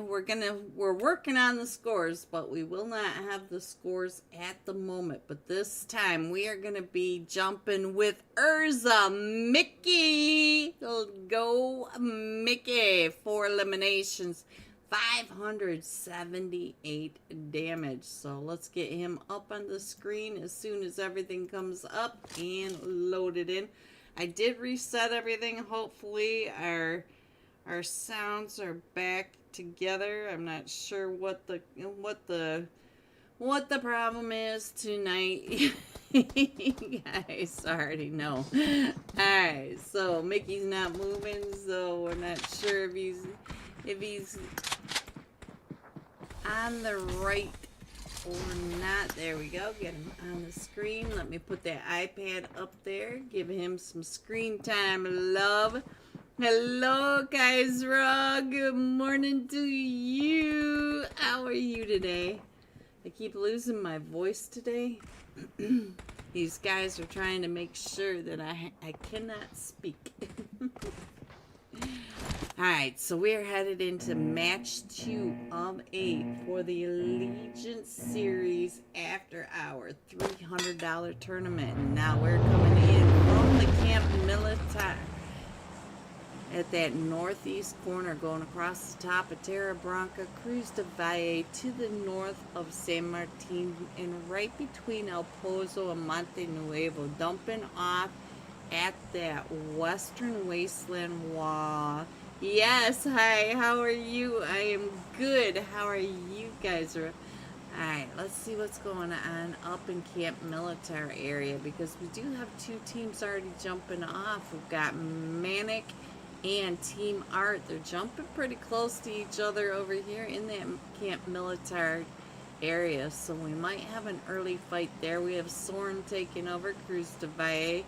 we're working on the scores, but we will not have the scores at the moment. But this time we are gonna be jumping with Urza Mickey. Go Mickey, 4 eliminations, 578 damage. So let's get him up on the screen as soon as everything comes up and load it in. I did reset everything. Hopefully our sounds are back together. I'm not sure what the problem is tonight. Guys already know. Alright, so Mickey's not moving, so we're not sure if he's on the right or not. There we go. Get him on the screen. Let me put that iPad up there. Give him some screen time, love. Hello, guys. Good morning to you. How are you today? I keep losing my voice today. These guys are trying to make sure that I cannot speak. Alright, so we're headed into match 2 of 8 for the Allegiance Series After Hour $300 tournament. And now we're coming in from the Camp Militar at that northeast corner, going across the top of Terra Branca, Cruz de Valle to the north of San Martin, and right between El Pozo and Monte Nuevo, dumping off at that western wasteland wall. Yes, hi, how are you? I am good. How are you guys? Alright, let's see what's going on up in Camp Militar area, because we do have 2 teams already jumping off. We've got Manic and Team Art. They're jumping pretty close to each other over here in that Camp Militar area, so we might have an early fight there. We have Soren taking over, Cruz de Valle.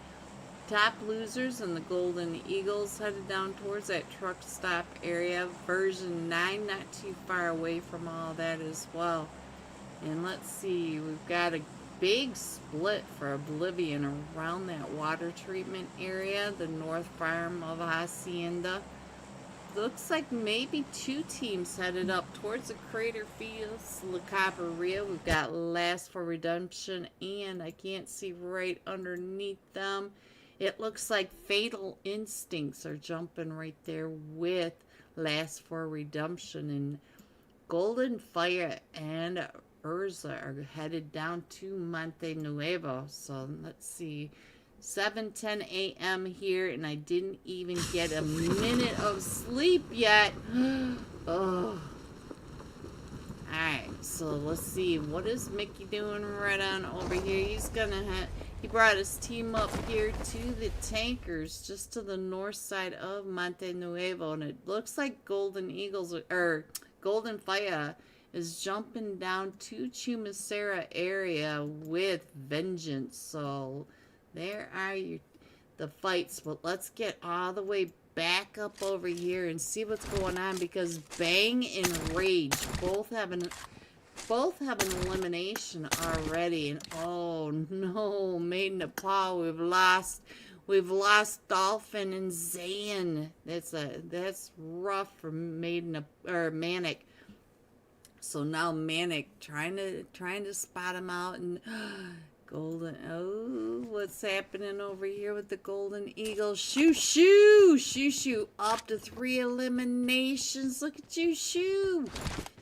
Top losers and the Golden Eagles headed down towards that truck stop area. Version 9, not too far away from all that as well. And let's see, we've got a big split for Oblivion around that water treatment area, the North Farm of Hacienda. Looks like maybe two teams headed up towards the Crater Fields, La Cabarilla. We've got Last for Redemption, and I can't see right underneath them. It looks like Fatal Instincts are jumping right there with Last for Redemption. And Golden Fire and Urza are headed down to Monte Nuevo. So let's see. 7:10 a.m. here, and I didn't even get a minute of sleep yet. Oh. Alright, so let's see. What is Mickey doing right on over here? He's gonna he brought his team up here to the tankers, just to the north side of Monte Nuevo, and it looks like Golden Eagles, or Golden Fire, is jumping down to Chumacera area with vengeance. So there are the fights, but let's get all the way back up over here and see what's going on, because Bang and Rage both have an elimination already. And oh no, Maiden of Paul, we've lost Dolphin and Zayn. That's rough for Maiden or Manic. So now Manic trying to spot him out, and Golden, oh, what's happening over here with the Golden Eagle? Shoo, shoo, shoo, shoo, up to 3 eliminations. Look at you, shoo,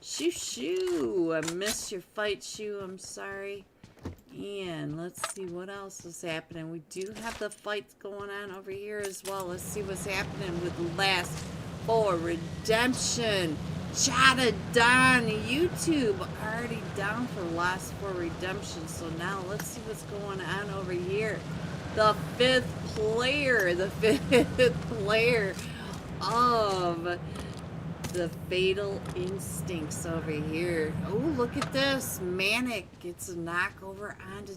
shoo, shoo. I missed your fight, shoo, I'm sorry. And let's see what else is happening. We do have the fights going on over here as well. Let's see what's happening with Last for Redemption. Chata Don YouTube already down for Last for Redemption. So now let's see what's going on over here. The fifth player of the Fatal Instincts over here. Oh, look at this. Manic gets a knock over onto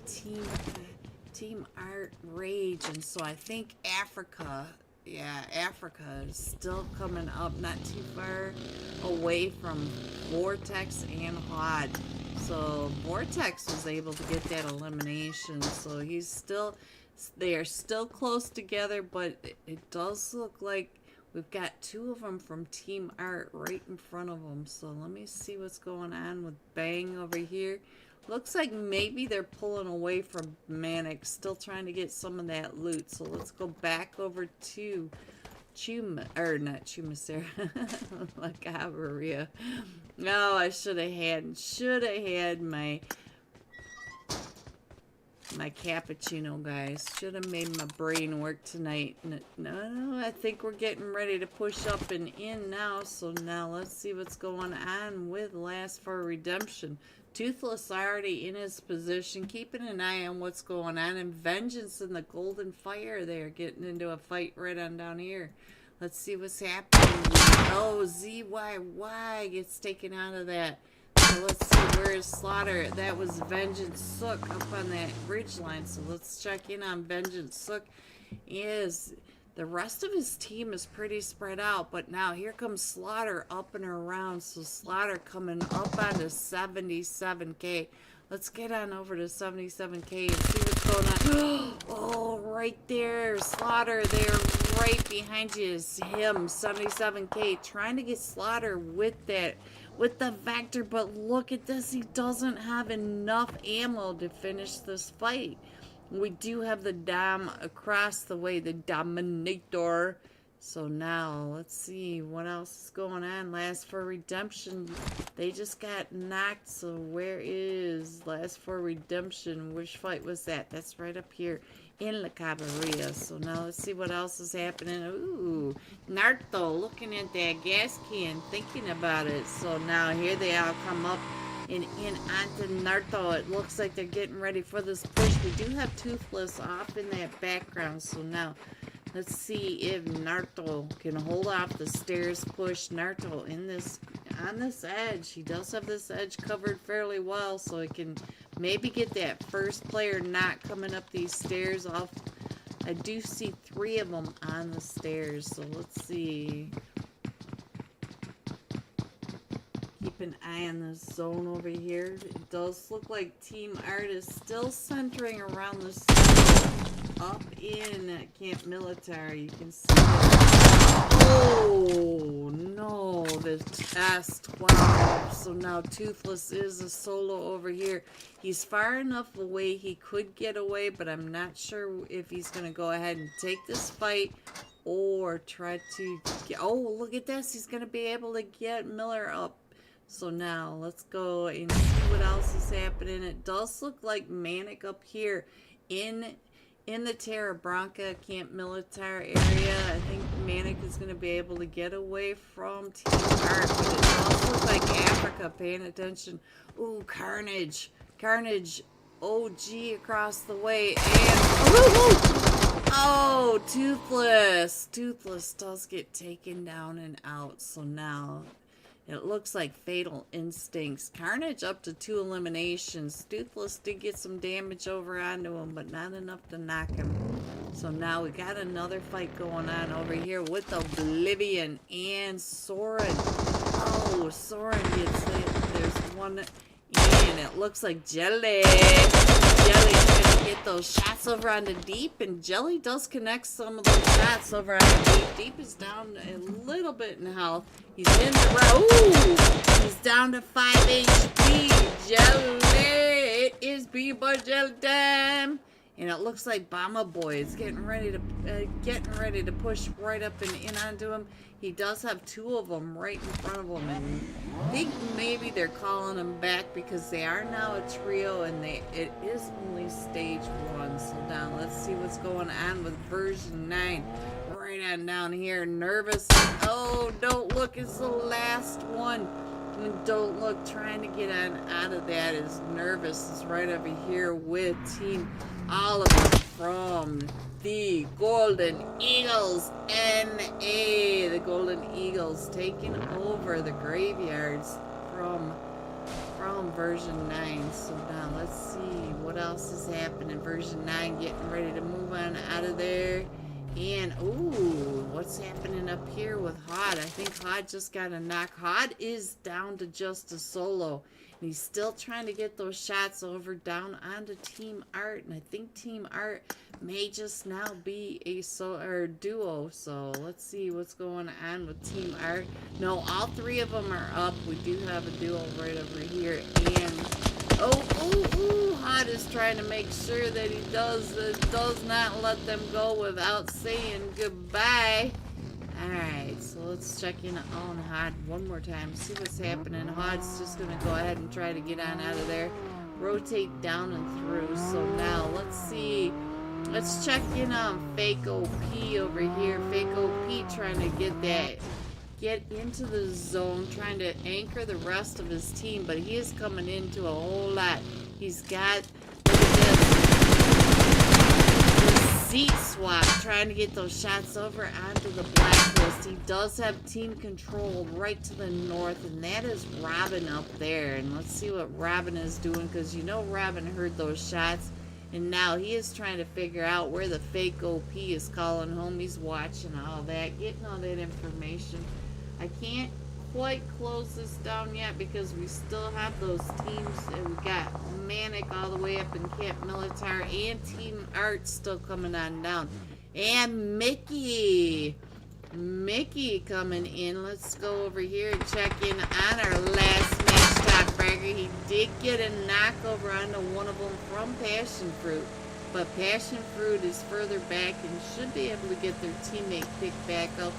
Team Art Rage. And so I think Africa, yeah, Africa is still coming up, not too far away from Vortex and Hod. So Vortex was able to get that elimination. So they are still close together, but it does look like we've got 2 of them from Team Art right in front of them. So let me see what's going on with Bang over here. Looks like maybe they're pulling away from Manic, still trying to get some of that loot. So let's go back over to not Chumacera, La Cabarilla. No, I should have had my cappuccino, guys. Should have made my brain work tonight. No, I think we're getting ready to push up and in now. So now let's see what's going on with Last for Redemption. Toothless already in his position, keeping an eye on what's going on. And Vengeance and the Golden Fire, they are getting into a fight right on down here. Let's see what's happening. Oh, ZYY gets taken out of that. So let's see, where is Slaughter? That was Vengeance Sook up on that ridge line. So let's check in on Vengeance Sook. The rest of his team is pretty spread out, but now here comes Slaughter up and around. So Slaughter coming up onto 77K. Let's get on over to 77K and see what's going on. Oh, right there. Slaughter, they're right behind you is him, 77K, trying to get Slaughter with the Vector, but look at this. He doesn't have enough ammo to finish this fight. We do have the Dom across the way, the Dominator. So now, let's see what else is going on. Last for Redemption, they just got knocked. So where is Last for Redemption? Which fight was that? That's right up here in La Cabarilla. So now let's see what else is happening. Ooh, Narto looking at that gas can, thinking about it. So now here they all come up and in onto Narto. It looks like they're getting ready for this push. We do have Toothless off in that background. So now Let's see if Naruto can hold off the stairs push. Naruto on this edge. He does have this edge covered fairly well, so he can maybe get that first player not coming up these stairs off. I do see 3 of them on the stairs, so let's see. Keep an eye on this zone over here. It does look like Team Art is still centering around the zone up in Camp Military. You can see that. Oh no, the S12. So now Toothless is a solo over here. He's far enough away he could get away, but I'm not sure if he's going to go ahead and take this fight or try to get, oh, look at this. He's going to be able to get Miller up. So now let's go and see what else is happening. It does look like Manic up here in the Terra Branca Camp Military area. I think Manic is going to be able to get away from Team Art, but it does look like Africa paying attention. Ooh, Carnage. Carnage OG across the way. And oh, Toothless. Toothless does get taken down and out. So now it looks like Fatal Instincts. Carnage up to 2 eliminations. Toothless did get some damage over onto him, but not enough to knock him. So now we got another fight going on over here with Oblivion and Soren. Oh, Soren gets it. There's one, and it looks like Jelly. Jelly's gonna get those shots over onto Deep, and Jelly does connect some of those shots over onto Deep. Deep is down a little bit in health. He's in the row. Ooh! He's down to 5 HP. Jelly! It is Bebo Jelly time! And it looks like Bomba Boy is getting ready to push right up and in onto him. He does have 2 of them right in front of him, and I think maybe they're calling him back because they are now a trio, and it is only stage 1. So now let's see what's going on with version 9. Right on down here, Nervous. Oh, don't look, it's the last one. And don't look, trying to get on out of that is Nervous. Is right over here with Team Oliver from the Golden Eagles NA. The Golden Eagles taking over the graveyards from version 9. So now let's see what else is happening. Version 9 getting ready to move on out of there. And, ooh, what's happening up here with Hod? I think Hod just got a knock. Hod is down to just a solo. And he's still trying to get those shots over down onto Team Art. And I think Team Art may just now be a duo. So let's see what's going on with Team Art. No, all 3 of them are up. We do have a duo right over here. And Hod is trying to make sure that he does not let them go without saying goodbye. Alright, so let's check in on Hod one more time, see what's happening. Hod's just going to go ahead and try to get on out of there. Rotate down and through. So now, let's see. Let's check in on Fake OP over here. Fake OP trying to get into the zone, trying to anchor the rest of his team, but he is coming into a whole lot. He's got, look at this seat swap, trying to get those shots over onto the blacklist. He does have team control right to the north, and that is Robin up there. And let's see what Robin is doing, because you know Robin heard those shots, and now he is trying to figure out where the fake OP is calling home. He's watching all that, getting all that information. I can't quite close this down yet because we still have those teams, and we got Manic all the way up in Camp Military and Team Art still coming on down. And Mickey coming in. Let's go over here and check in on our last match tiebreaker. He did get a knock over onto one of them from Passion Fruit, but Passion Fruit is further back and should be able to get their teammate picked back up.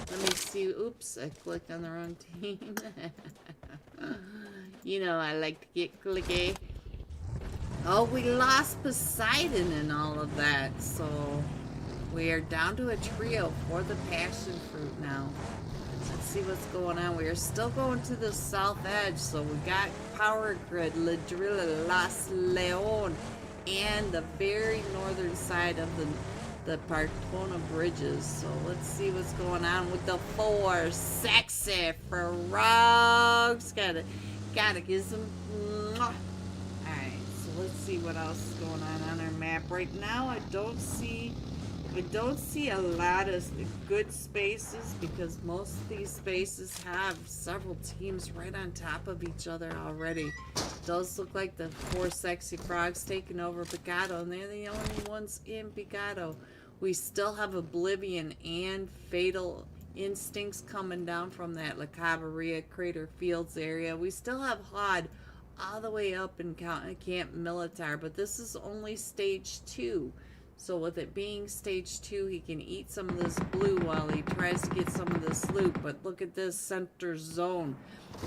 Let me see. Oops, I clicked on the wrong team. You know, I like to get clicky. Oh, we lost Poseidon and all of that. So, we are down to a trio for the Passion Fruit now. Let's see what's going on. We are still going to the south edge. So, we got Power Grid, Ladrilla, Las Leon, and the very northern side of the Partona bridges. So let's see what's going on with the 4 sexy frogs. Gotta give some. Alright, so let's see what else is going on our map. Right now I don't see a lot of good spaces because most of these spaces have several teams right on top of each other already. It does look like the 4 sexy frogs taking over Picado, and they're the only ones in Picado. We still have Oblivion and Fatal Instincts coming down from that La Cabarilla Crater Fields area. We still have HOD all the way up in Camp Militar, but this is only stage 2. So with it being stage 2, he can eat some of this blue while he tries to get some of this loot. But look at this center zone.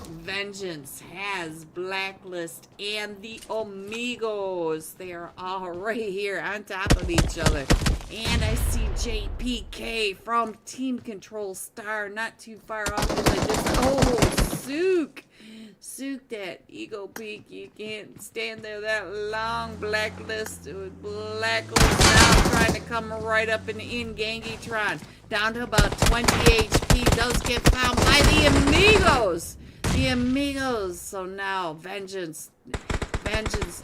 Vengeance has Blacklist and the Amigos. They are all right here on top of each other. And I see JPK from Team Control Star not too far off. As I just, oh, Sook, that Ego Peak. You can't stand there that long. Blacklist now trying to come right up and in Gangitron. Down to about 20 HP. Does get found by the Amigos. The Amigos. So now Vengeance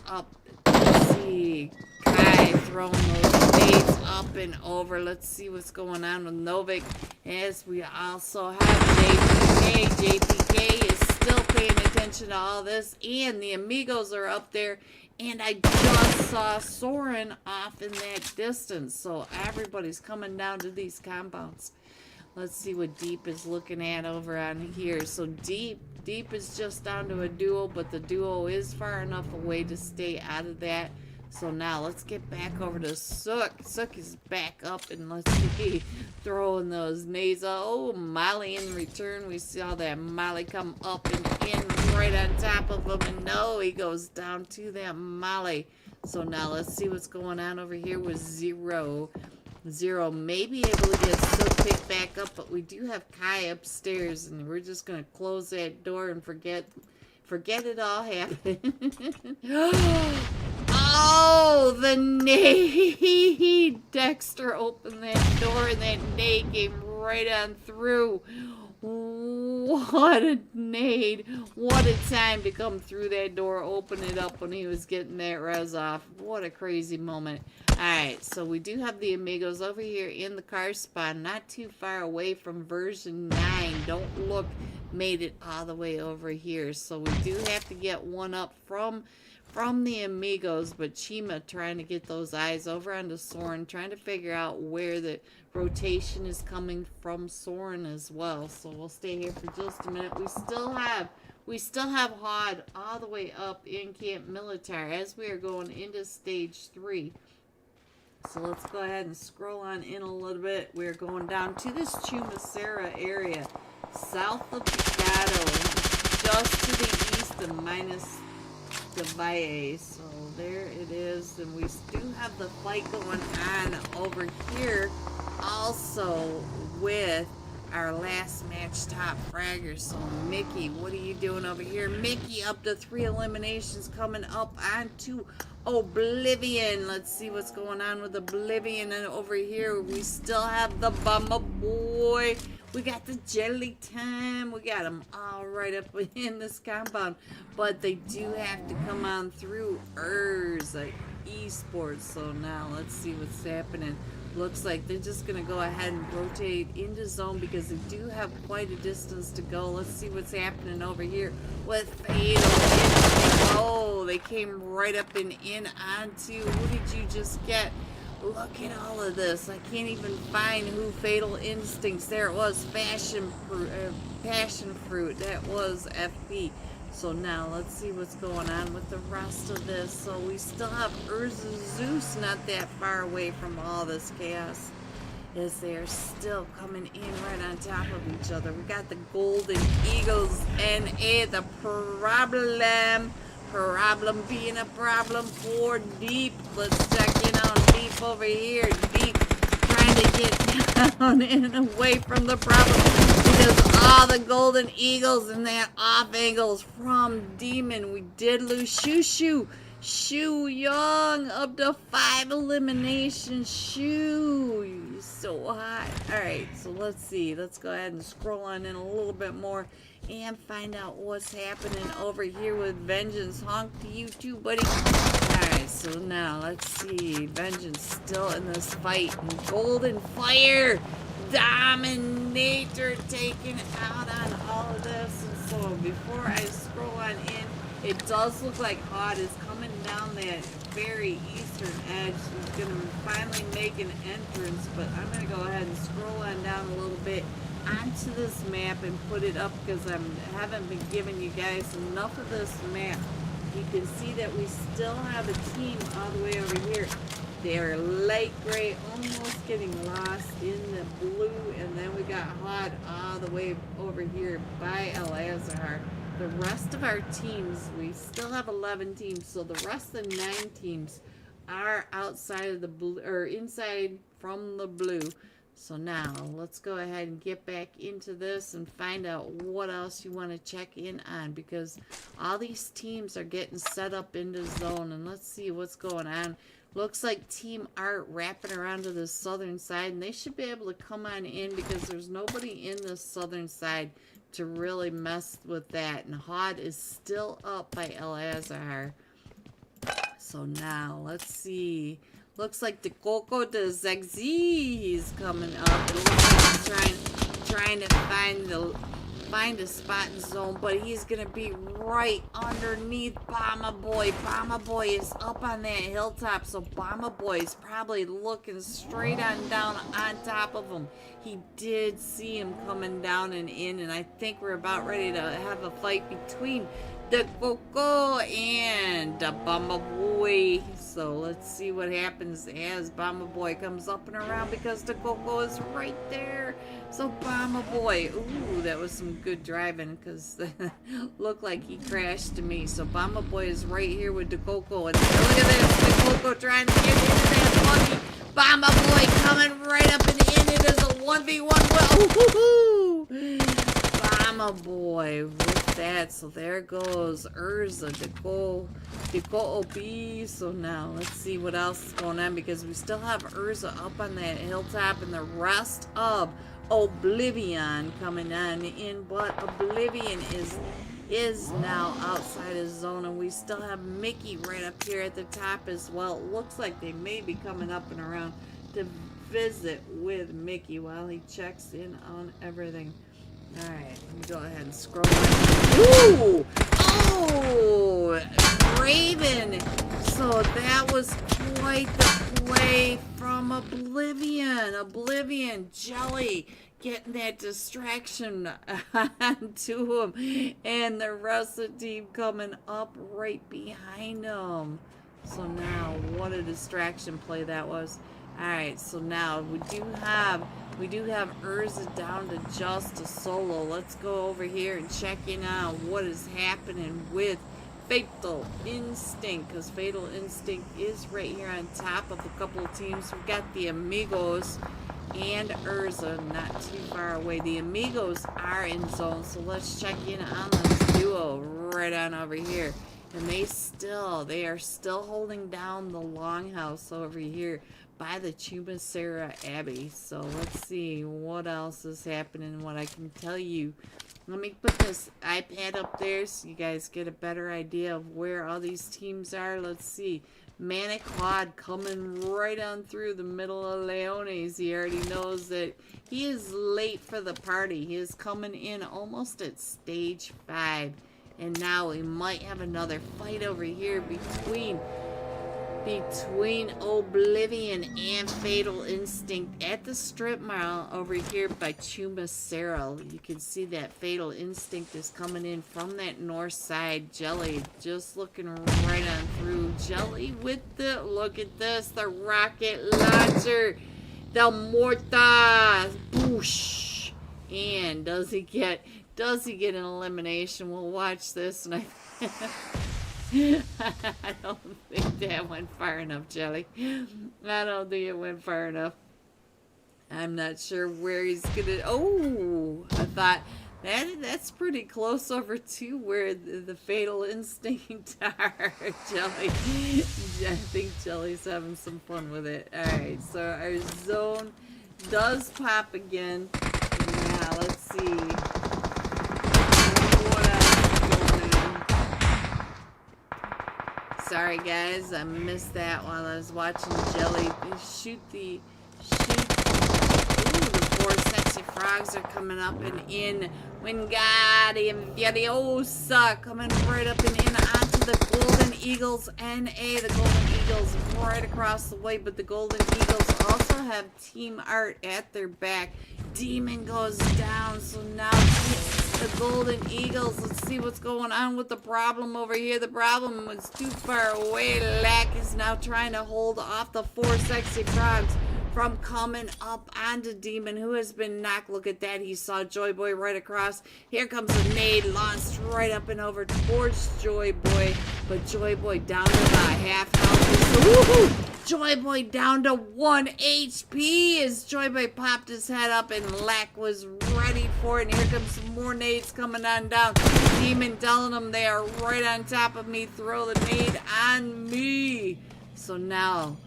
up. Let's see. Kai throwing those nades up and over. Let's see what's going on with Novik. As we also have JPK. JPK is still paying attention to all this. And the Amigos are up there. And I just saw Soren off in that distance. So everybody's coming down to these compounds. Let's see what Deep is looking at over on here. So Deep is just down to a duo, but the duo is far enough away to stay out of that. So now let's get back over to Sook. Sook is back up, and let's see, throwing those nades. Oh, Molly in return. We saw that Molly come up and in right on top of him, and no, he goes down to that Molly. So now let's see what's going on over here with Zero. Zero may be able to get Sook picked back up, but we do have Kai upstairs, and we're just going to close that door and forget it all happened. Oh, the nade! Dexter opened that door and that nade came right on through. What a nade. What a time to come through that door, open it up when he was getting that res off. What a crazy moment. Alright, so we do have the Amigos over here in the car spawn, not too far away from version 9. Don't look, made it all the way over here. So we do have to get one up from the Amigos, but Chima trying to get those eyes over onto Soren, trying to figure out where the rotation is coming from Soren as well. So we'll stay here for just a minute. We still have HOD all the way up in Camp Militar as we are going into stage 3. So let's go ahead and scroll on in a little bit. We're going down to this Chumacera area, south of Picado, just to the east of minus the Valle. So there it is, and we do have the fight going on over here also with our last match top fragger. So Mickey, what are you doing over here? Mickey up to 3 eliminations, coming up onto Oblivion. Let's see what's going on with Oblivion. And over here we still have the Bummer Boy. We got the Jelly Time. We got them all right up in this compound. But they do have to come on through Esports. So now let's see what's happening. Looks like they're just going to go ahead and rotate into zone because they do have quite a distance to go. Let's see what's happening over here with Fatal. Oh, they came right up and in onto. Who did you just get? Look at all of this. I can't even find who Fatal Instincts. There it was. Passion Fruit. That was FP. So now let's see what's going on with the rest of this. So we still have Urza Zeus not that far away from all this chaos, as they're still coming in right on top of each other. We got the Golden Eagles and the problem being a problem for Deep. Let's check in on Deep over here. Deep trying to get down and away from the problem because all the Golden Eagles and that off angles from Demon. We did lose Shushu. Shu Young up to 5 eliminations. Shu, you're so hot. Alright, so let's see. Let's go ahead and scroll on in a little bit more and find out what's happening over here with Vengeance. Honk to you too, buddy. Alright, so now let's see. Vengeance still in this fight. And Golden Fire Dominator taking out on all of this. And so before I scroll on in, it does look like Hod is coming down that very eastern edge. He's going to finally make an entrance, but I'm going to go ahead and scroll on down a little bit onto this map and put it up because I haven't been giving you guys enough of this map. You can see that we still have a team all the way over here. They're light gray, almost getting lost in the blue, and then we got Hod all the way over here by El Azhar. The rest of our teams, we still have 11 teams, so the rest of the 9 teams are outside of the blue, or inside from the blue. So now, let's go ahead and get back into this and find out what else you want to check in on, because all these teams are getting set up into zone, and let's see what's going on. Looks like Team Art wrapping around to the southern side, and they should be able to come on in because there's nobody in the southern side to really mess with that. And Hod is still up by El Azhar. So now, let's see. Looks like the Coco de Zegzi is coming up. It looks like he's trying to find a spot in zone, but he's gonna be right underneath Bomba Boy. Bomba Boy is up on that hilltop, so Bomba Boy is probably looking straight on down on top of him. He did see him coming down and in, and I think we're about ready to have a fight between the Coco and the Bomba Boy. So let's see what happens as Bomba Boy comes up and around, because the Coco is right there. So Bomba Boy, ooh, that was some good driving, because looked like he crashed to me. So Bomba Boy is right here with the Coco, and look at this, the Coco trying to get into that buggy. Bomba Boy coming right up and in. It is a 1v1. Woo-hoo-hoo! Bomba Boy with that. So there goes Urza to go OB. So now let's see what else is going on, because we still have Urza up on that hilltop and the rest of Oblivion coming on in, but Oblivion is now outside of zone, and we still have Mickey right up here at the top as well. It looks like they may be coming up and around to visit with Mickey while he checks in on everything. Alright, let me go ahead and scroll on. Ooh! Oh! Raven! So that was quite the play from Oblivion. Oblivion, Jelly, getting that distraction onto him. And the rest of the team coming up right behind him. So now, what a distraction play that was. Alright, so now we do have Urza down to just a solo. Let's go over here and check in on what is happening with Fatal Instinct, because Fatal Instinct is right here on top of a couple of teams. We've got the Amigos and Urza not too far away. The Amigos are in zone, so let's check in on this duo right on over here. And they are still holding down the longhouse over here by the Chumacera Abbey. So let's see what else is happening, what I can tell you. Let me put this iPad up there so you guys get a better idea of where all these teams are. Let's see. Manic Quad coming right on through the middle of Leones. He already knows that he is late for the party. He is coming in almost at stage 5. And now we might have another fight over here between Oblivion and Fatal Instinct at the strip mall over here by Chumacera. You can see that Fatal Instinct is coming in from that north side. Jelly just looking right on through. Jelly with the, look at this, the rocket launcher, the Morta, boosh. And does he get an elimination? We'll watch this, and I don't think that went far enough, Jelly. I don't think it went far enough. I'm not sure where he's gonna. Oh, I thought That's pretty close over to where the fatal instinct are. Jelly. I think Jelly's having some fun with it. Alright, so our zone does pop again. Now, let's see. What else is going on? Sorry, guys. I missed that while I was watching Jelly shoot the... Ooh, the 4 sexy frogs are coming up and in. Wingardium Leviosa coming right up and in onto the Golden Eagles NA. The Golden Eagles right across the way, but the Golden Eagles also have Team Art at their back. Demon goes down, so now the Golden Eagles, let's see what's going on with the problem over here. The problem was too far away. Lack is now trying to hold off the 4 sexy frogs from coming up onto Demon, who has been knocked. Look at that. He saw Joy Boy right across. Here comes a nade launched right up and over towards Joy Boy. But Joy Boy down to about half health. Joy Boy down to 1 HP as Joy Boy popped his head up and Lack was ready for it. And here comes some more nades coming on down. Demon telling them they are right on top of me. Throw the nade on me. So now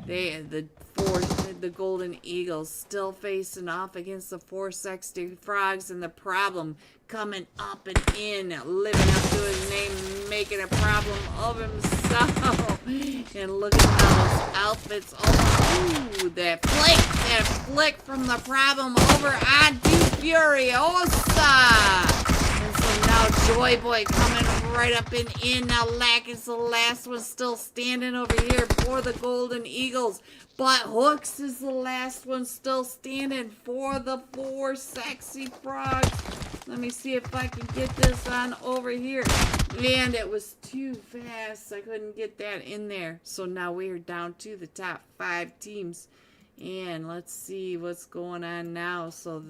the Golden Eagles still facing off against the 4 sexy frogs, and the problem coming up and in, living up to his name, making a problem of himself. And look at those outfits. Oh, ooh, that flick from the problem over onto Furiosa. And so now Joy Boy coming right up and in. Now Lack is the last one still standing over here for the Golden Eagles. But Hooks is the last one still standing for the 4 sexy frogs. Let me see if I can get this on over here. And it was too fast. I couldn't get that in there. So now we are down to the top 5 teams. And let's see what's going on now. So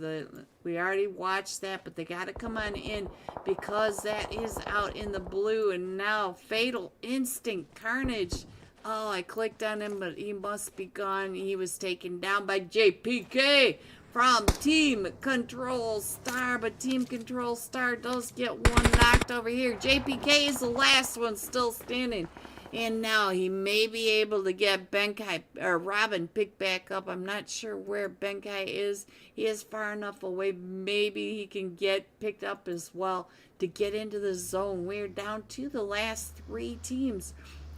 we already watched that, but they got to come on in because that is out in the blue. And now Fatal Instinct Carnage. Oh, I clicked on him, but he must be gone. He was taken down by JPK from Team Control Star. But Team Control Star does get one knocked over here. JPK is the last one still standing. And now he may be able to get Benkai or Robin picked back up. I'm not sure where Benkai is. He is far enough away. Maybe he can get picked up as well to get into the zone. We're down to the last 3 teams.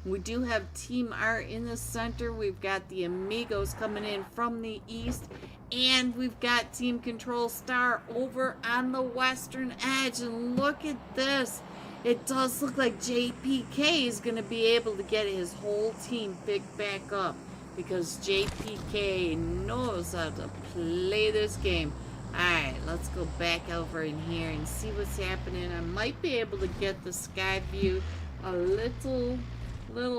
We do have Team Art in the center. We've got the Amigos coming in from the east. And we've got Team Control Star over on the western edge. And look at this. It does look like JPK is going to be able to get his whole team picked back up. Because JPK knows how to play this game. Alright, let's go back over in here and see what's happening. I might be able to get the sky view a little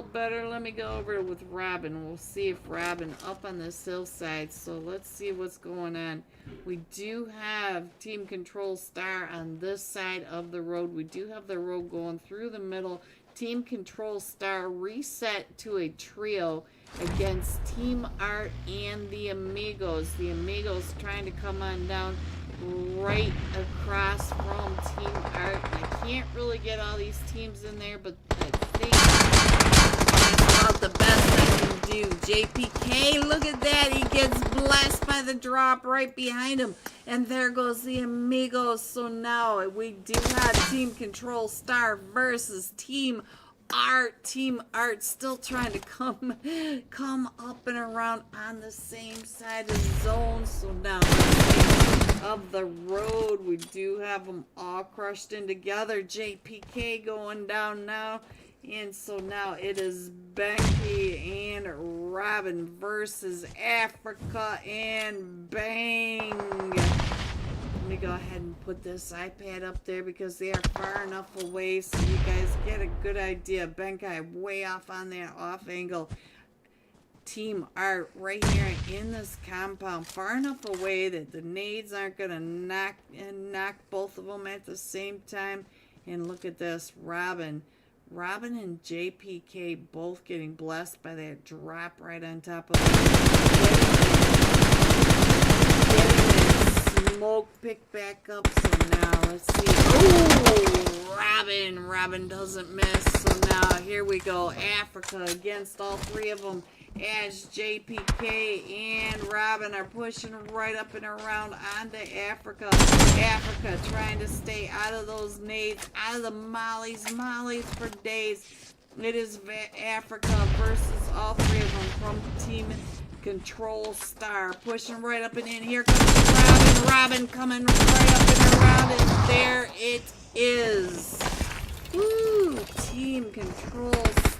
better. Let me go over with Robin. We'll see if Robin up on this hillside. So let's see what's going on. We do have Team Control Star on this side of the road. We do have the road going through the middle. Team Control Star reset to a trio against Team Art and the Amigos. The Amigos trying to come on down right across from Team Art. I can't really get all these teams in there, but I think that's about the best I can do. JPK, look at that. He gets blessed by the drop right behind him. And there goes the Amigos. So now we do have Team Control Star versus Team Art. Team Art still trying to come up and around on the same side of the zone. So now of the road, we do have them all crushed in together. JPK going down now. And so now it is Becky and Robin versus Africa, and bang! Let me go ahead and put this iPad up there because they are far enough away so you guys get a good idea. Benkai way off on that off angle. Team Art right here in this compound, far enough away that the nades aren't going to knock both of them at the same time. And look at this, Robin and JPK both getting blessed by that drop right on top of them. Getting smoke picked back up. So now let's see. Oh, Robin doesn't miss. So now here we go. Africa against all three of them. As JPK and Robin are pushing right up and around onto Africa. Africa trying to stay out of those nades, out of the mollies for days. It is Africa versus all three of them from Team Control Star. Pushing right up and in. Here comes Robin coming right up and around it. There it is. Woo! Team Control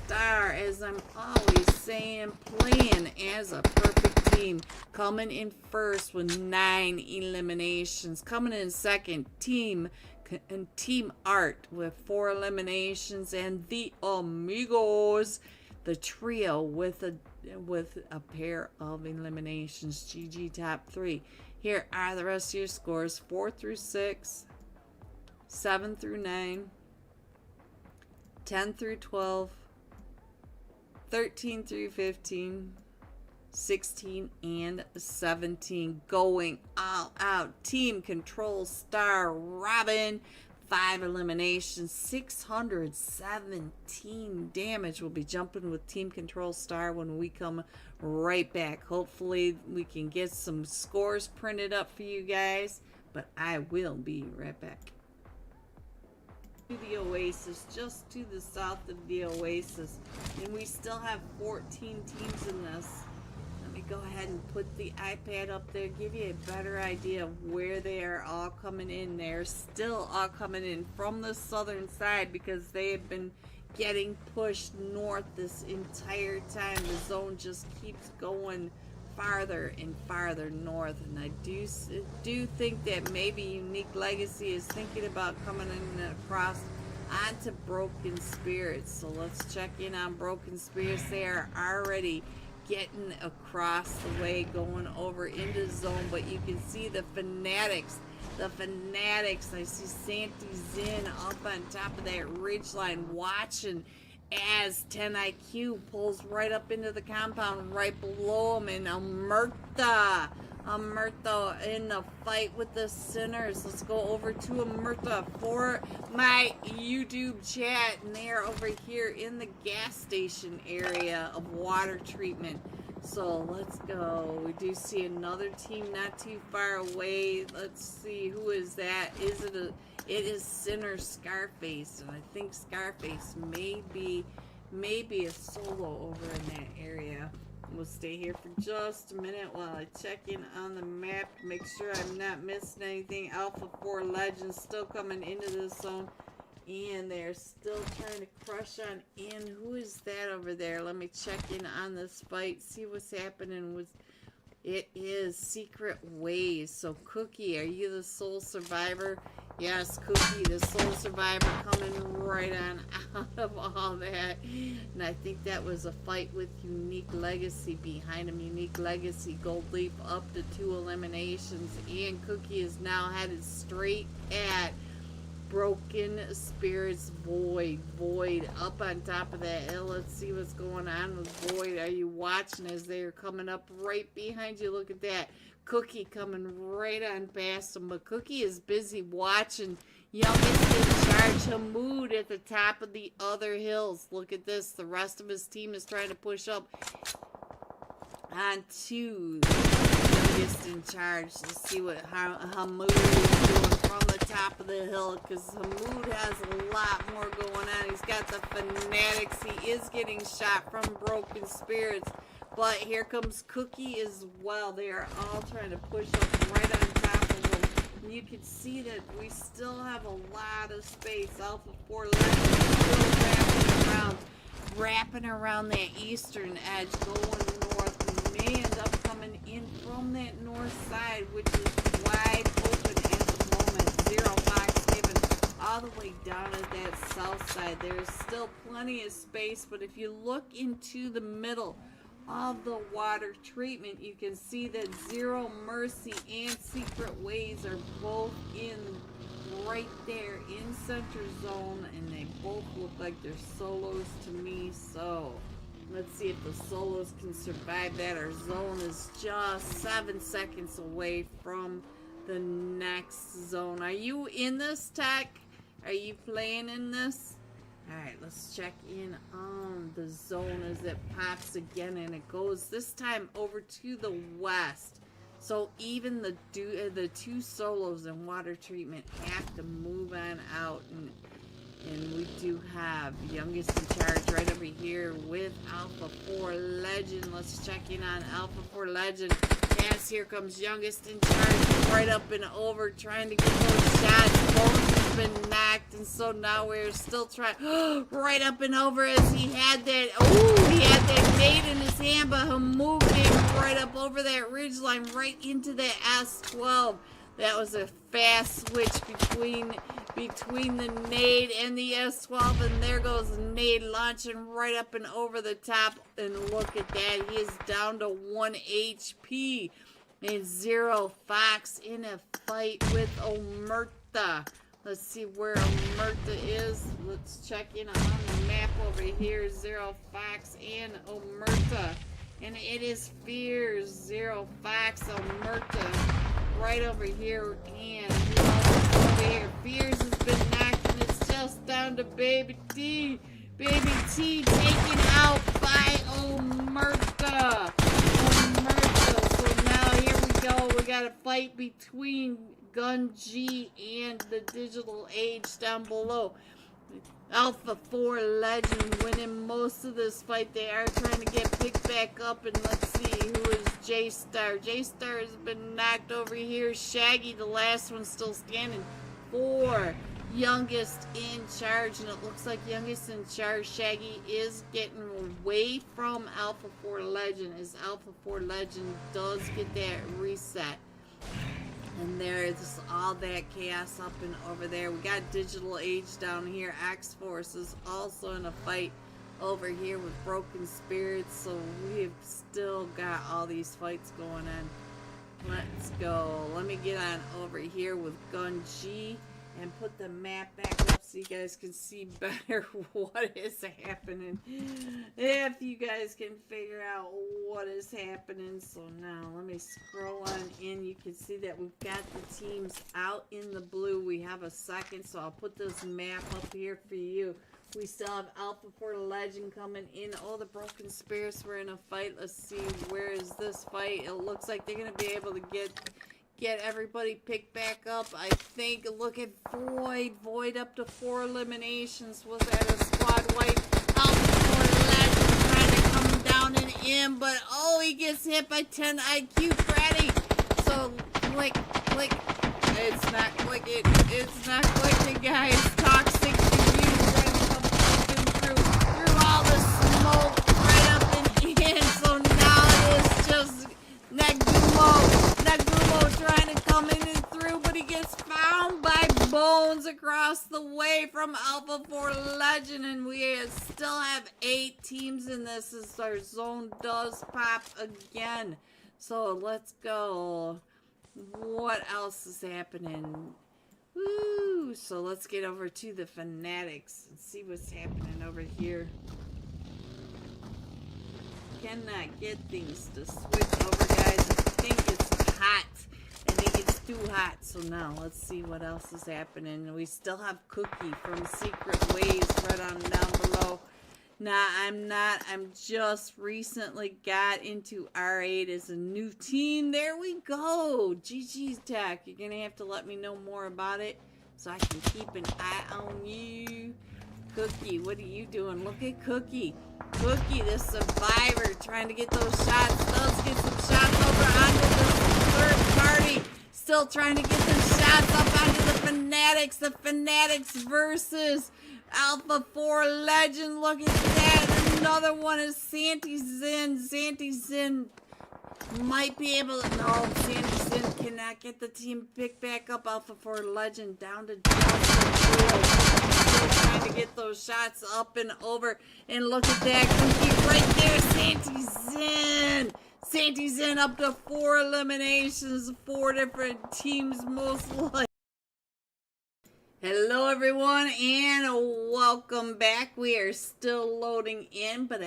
Star, as I'm always saying, playing as a perfect team. Coming in first with 9 eliminations. Coming in second, Team Art with 4 eliminations, and the Amigos, the trio with a pair of eliminations. GG top 3. Here are the rest of your scores: 4 through 6, 7 through 9, 10 through 12, 13 through 15, 16 and 17. Going all out. Team Control Star Robin, 5 eliminations, 617 damage. We'll be jumping with Team Control Star when we come right back. Hopefully we can get some scores printed up for you guys, but I will be right back. The Oasis, just to the south of the Oasis, and we still have 14 teams in this. Let me go ahead and put the iPad up there, give you a better idea of where they are all coming in. They're still all coming in from the southern side because they have been getting pushed north this entire time. The zone just keeps going farther and farther north, and I do think that maybe Unique Legacy is thinking about coming in across onto Broken Spirits. So let's check in on Broken Spirits. They are already getting across the way, going over into zone, but you can see the Fanatics. I see Santi Zin up on top of that ridge line watching as 10IQ pulls right up into the compound right below him, and Amerta in the fight with the Sinners. Let's go over to Amerta for my YouTube chat, and they are over here in the gas station area of water treatment. So let's go. We do see another team not too far away. Let's see, who is that? It is Sinner Scarface, and I think Scarface may be a solo over in that area. We'll stay here for just a minute while I check in on the map, make sure I'm not missing anything. Alpha 4 Legends still coming into this zone, and they're still trying to crush on in. Who is that over there? Let me check in on this fight, see what's happening with. It is Secret Ways. So Cookie, are you the sole survivor? Yes, Cookie, the sole survivor, coming right on out of all that. And I think that was a fight with Unique Legacy behind him. Unique Legacy, Gold Leaf up to 2 eliminations. And Cookie is now headed straight at Broken Spirits Void. Void up on top of that hill. Let's see what's going on with Void. Are you watching as they're coming up right behind you? Look at that. Cookie coming right on past him, but Cookie is busy watching Youngest in Charge Hamoud at the top of the other hills. Look at this. The rest of his team is trying to push up onto Youngest in Charge. Let's see what Hamoud is doing from the top of the hill, because Hamoud has a lot more going on. He's got the Fanatics. He is getting shot from Broken Spirits. But here comes Cookie as well. They are all trying to push up right on top of them. And you can see that we still have a lot of space. Alpha 4 Legends still wrapping around that eastern edge, going north. We may end up coming in from that north side, which is wide open at the moment. 0 Fox given all the way down at that south side. There's still plenty of space, but if you look into the middle of the water treatment, you can see that Zero Mercy and Secret Ways are both in right there in center zone, and they both look like they're solos to me. So let's see if the solos can survive that. Our zone is just 7 seconds away from the next zone. Are you in this, Tech? Are you playing in this? Alright, let's check in on the zone as it pops again, and it goes this time over to the west. So even the two solos in water treatment have to move on out, and we do have Youngest in Charge right over here with Alpha 4 Legend. Let's check in on Alpha 4 Legend. Yes, here comes Youngest in Charge right up and over, trying to get those shots. Bones has been knocked, and so now we're still trying. Right up and over as he had that. Oh, he had that nade in his hand, but he moved it right up over that ridgeline, right into the S12. That was a fast switch between the nade and the S12, and there goes the nade launching right up and over the top, and look at that. He is down to 1 HP, and Zero Fox in a fight with Omerta. Let's see where Omerta is. Let's check in on the map over here. Zero Fox and Omerta, and it is Fears, Zero Fox, Omerta. Right over here, and over here, Fears has been knocked, and it's just down to Baby T. Baby T taken out by Omerta. So now here we go. We got a fight between Gun G and the Digital Age down below. Alpha 4 Legend winning most of this fight. They are trying to get picked back up, and let's see who is J-Star. J-Star has been knocked over here. Shaggy, the last one, still standing for Youngest in Charge, and it looks like Youngest in Charge, Shaggy, is getting away from Alpha 4 Legend as Alpha 4 Legend does get that reset. And there's all that chaos up and over there. We got Digital Age down here. X-Force is also in a fight over here with Broken Spirits. So we've still got all these fights going on. Let's go. Let me get on over here with Gun G and put the map back up so you guys can see better what is happening. If you guys can figure out what is happening. So now let me scroll on in. You can see that we've got the teams out in the blue. We have a second, so I'll put this map up here for you. We still have Alpha 4 Legend coming in. Oh, the Broken Spirits were in a fight. Let's see, where is this fight? It looks like they're going to be able to get everybody picked back up. I think, look at Void. Void up to 4 eliminations. Was that a squad wipe? Alpha 4 Legend trying to come down and in, but oh, he gets hit by 10 IQ Freddy. So, click. It's not clicking. It's not clicking, guys. Toxic review trying to come through all the smoke right up and in. So now it's just Nagumo trying to come in and through, but he gets found by Bones across the way from Alpha 4 Legend, and we still have 8 teams in this as our zone does pop again. So let's go. What else is happening? Woo! So let's get over to the Fanatics and see what's happening over here. Cannot get things to switch over, guys. I think it's hot. I think it's too hot. So now let's see what else is happening. We still have Cookie from Secret Ways right on down below. Nah, I'm not. I'm just recently got into R8 as a new team. There we go. GG's Tech. You're going to have to let me know more about it so I can keep an eye on you. Cookie, what are you doing? Look at Cookie. Cookie, the survivor, trying to get those shots. Does get some shots over onto the third party. Still trying to get some shots up onto the Fanatics. The Fanatics versus Alpha 4 Legend. Look at that. Another one is Santi Zen. Santi Zen might be able to. No, Santi Zen cannot get the team picked back up. Alpha 4 Legend down to still trying to get those shots up and over. And look at that Cookie right there. Santi Zen. Santi Zen up to 4 eliminations. 4 different teams most likely. Hello everyone and welcome back. We are still loading in, but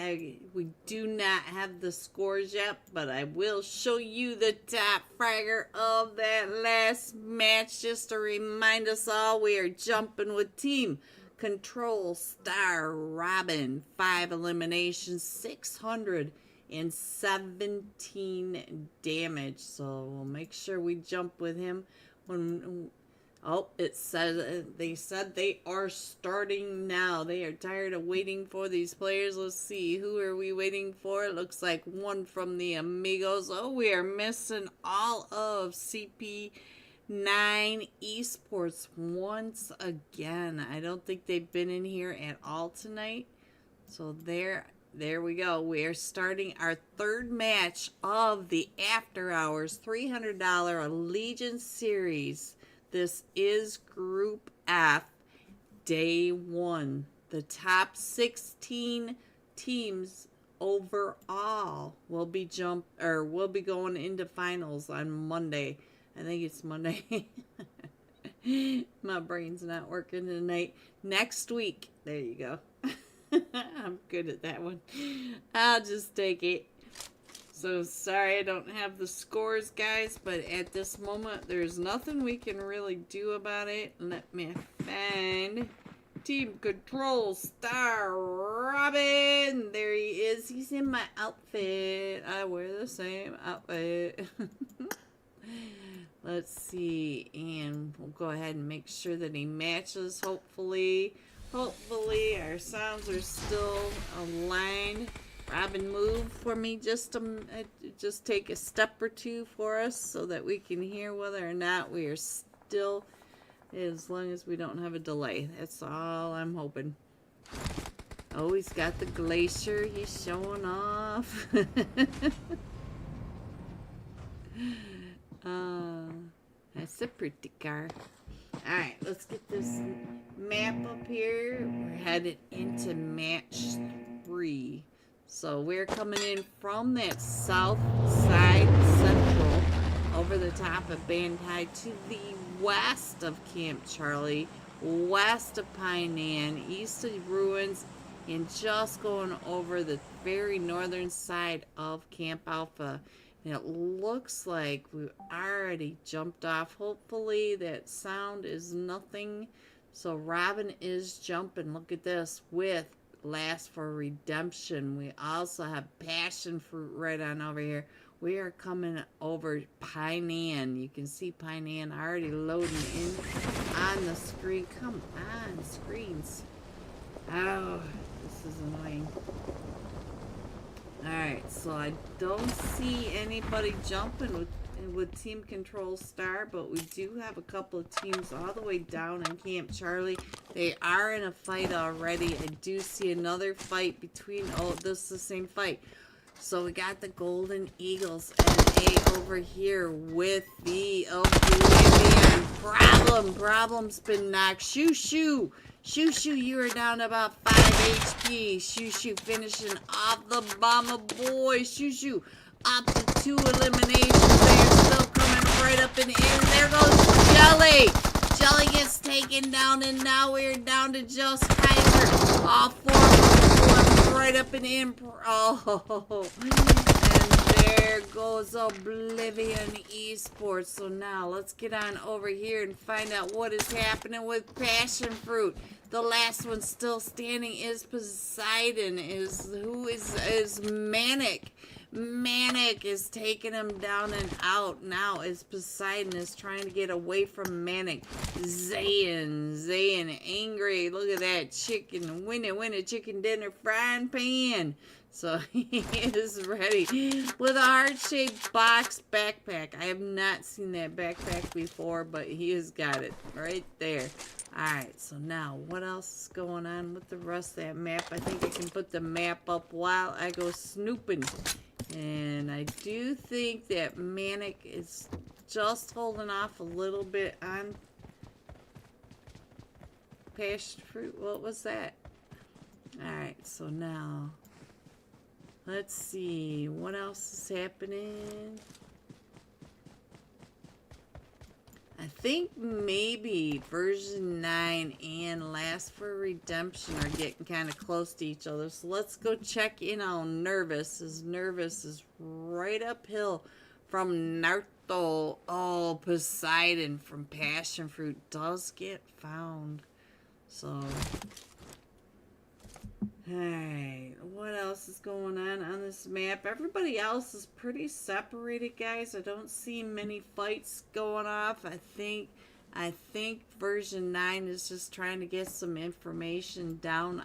we do not have the scores yet, but I will show you the top fragger of that last match just to remind us all we are jumping with Team Control Star Robin. 5 eliminations, 617 damage, so we'll make sure we jump with him when... Oh, it says they said they are starting now. They are tired of waiting for these players. Let's see, who are we waiting for? It looks like one from the Amigos. Oh, we are missing all of CP9 Esports once again. I don't think they've been in here at all tonight. So there we go. We are starting our third match of the After Hours $300 Allegiance Series. This is Group F, Day 1. The top 16 teams overall will be going into finals on Monday. I think it's Monday. My brain's not working tonight. Next week. There you go. I'm good at that one. I'll just take it. So sorry I don't have the scores, guys, but at this moment there's nothing we can really do about it. Let me find Team Control Star Robin. There he is. He's in my outfit. I wear the same outfit. Let's see, and we'll go ahead and make sure that he matches. Hopefully our sounds are still aligned. Robin, move for me just take a step or two for us so that we can hear whether or not we are still, as long as we don't have a delay. That's all I'm hoping. Oh, he's got the glacier. He's showing off. That's a pretty car. Alright, let's get this map up here. We're headed into match 3. So we're coming in from that south side central over the top of Bantai to the west of Camp Charlie, west of Painan, east of Ruins, and just going over the very northern side of Camp Alpha. And it looks like we already jumped off. Hopefully that sound is nothing. So Robin is jumping. Look at this with Last for Redemption. We also have Passion Fruit right on over here. We are coming over Painan. You can see Painan already loading in on the screen. Come on, screens. Oh, this is annoying. Alright, so I don't see anybody jumping with Team Control Star, but we do have a couple of teams all the way down in Camp Charlie. They are in a fight already. I do see another fight between, oh, this is the same fight. So we got the Golden Eagles NA over here with the Oblivion. Problem's been knocked. Shoo, you are down to about 5 HP. Shoo, finishing off the bomber boy. Shoo, up to 2 eliminations. They're still coming right up in the air. There goes Jelly. Jelly gets taken down, and now we're down to just Kaiser. All 4 of right up in the air. Oh, and there goes Oblivion Esports. So now let's get on over here and find out what is happening with Passion Fruit. The last one still standing is Poseidon. Is Manic. Manic is taking him down and out now as Poseidon is trying to get away from Manic. Zayn angry. Look at that chicken. Win a chicken dinner frying pan. So he is ready with a heart-shaped box backpack. I have not seen that backpack before, but he has got it right there. Alright, so now what else is going on with the rest of that map? I think I can put the map up while I go snooping. And I do think that Manic is just holding off a little bit on Passion Fruit. What was that? Alright, so now let's see what else is happening. I think maybe version 9 and Last for Redemption are getting kind of close to each other. So let's go check in on Nervous. As Nervous is right uphill from Naruto. Oh, Poseidon from Passion Fruit does get found. So, alright, what else is going on this map? Everybody else is pretty separated, guys. I don't see many fights going off. I think version 9 is just trying to get some information down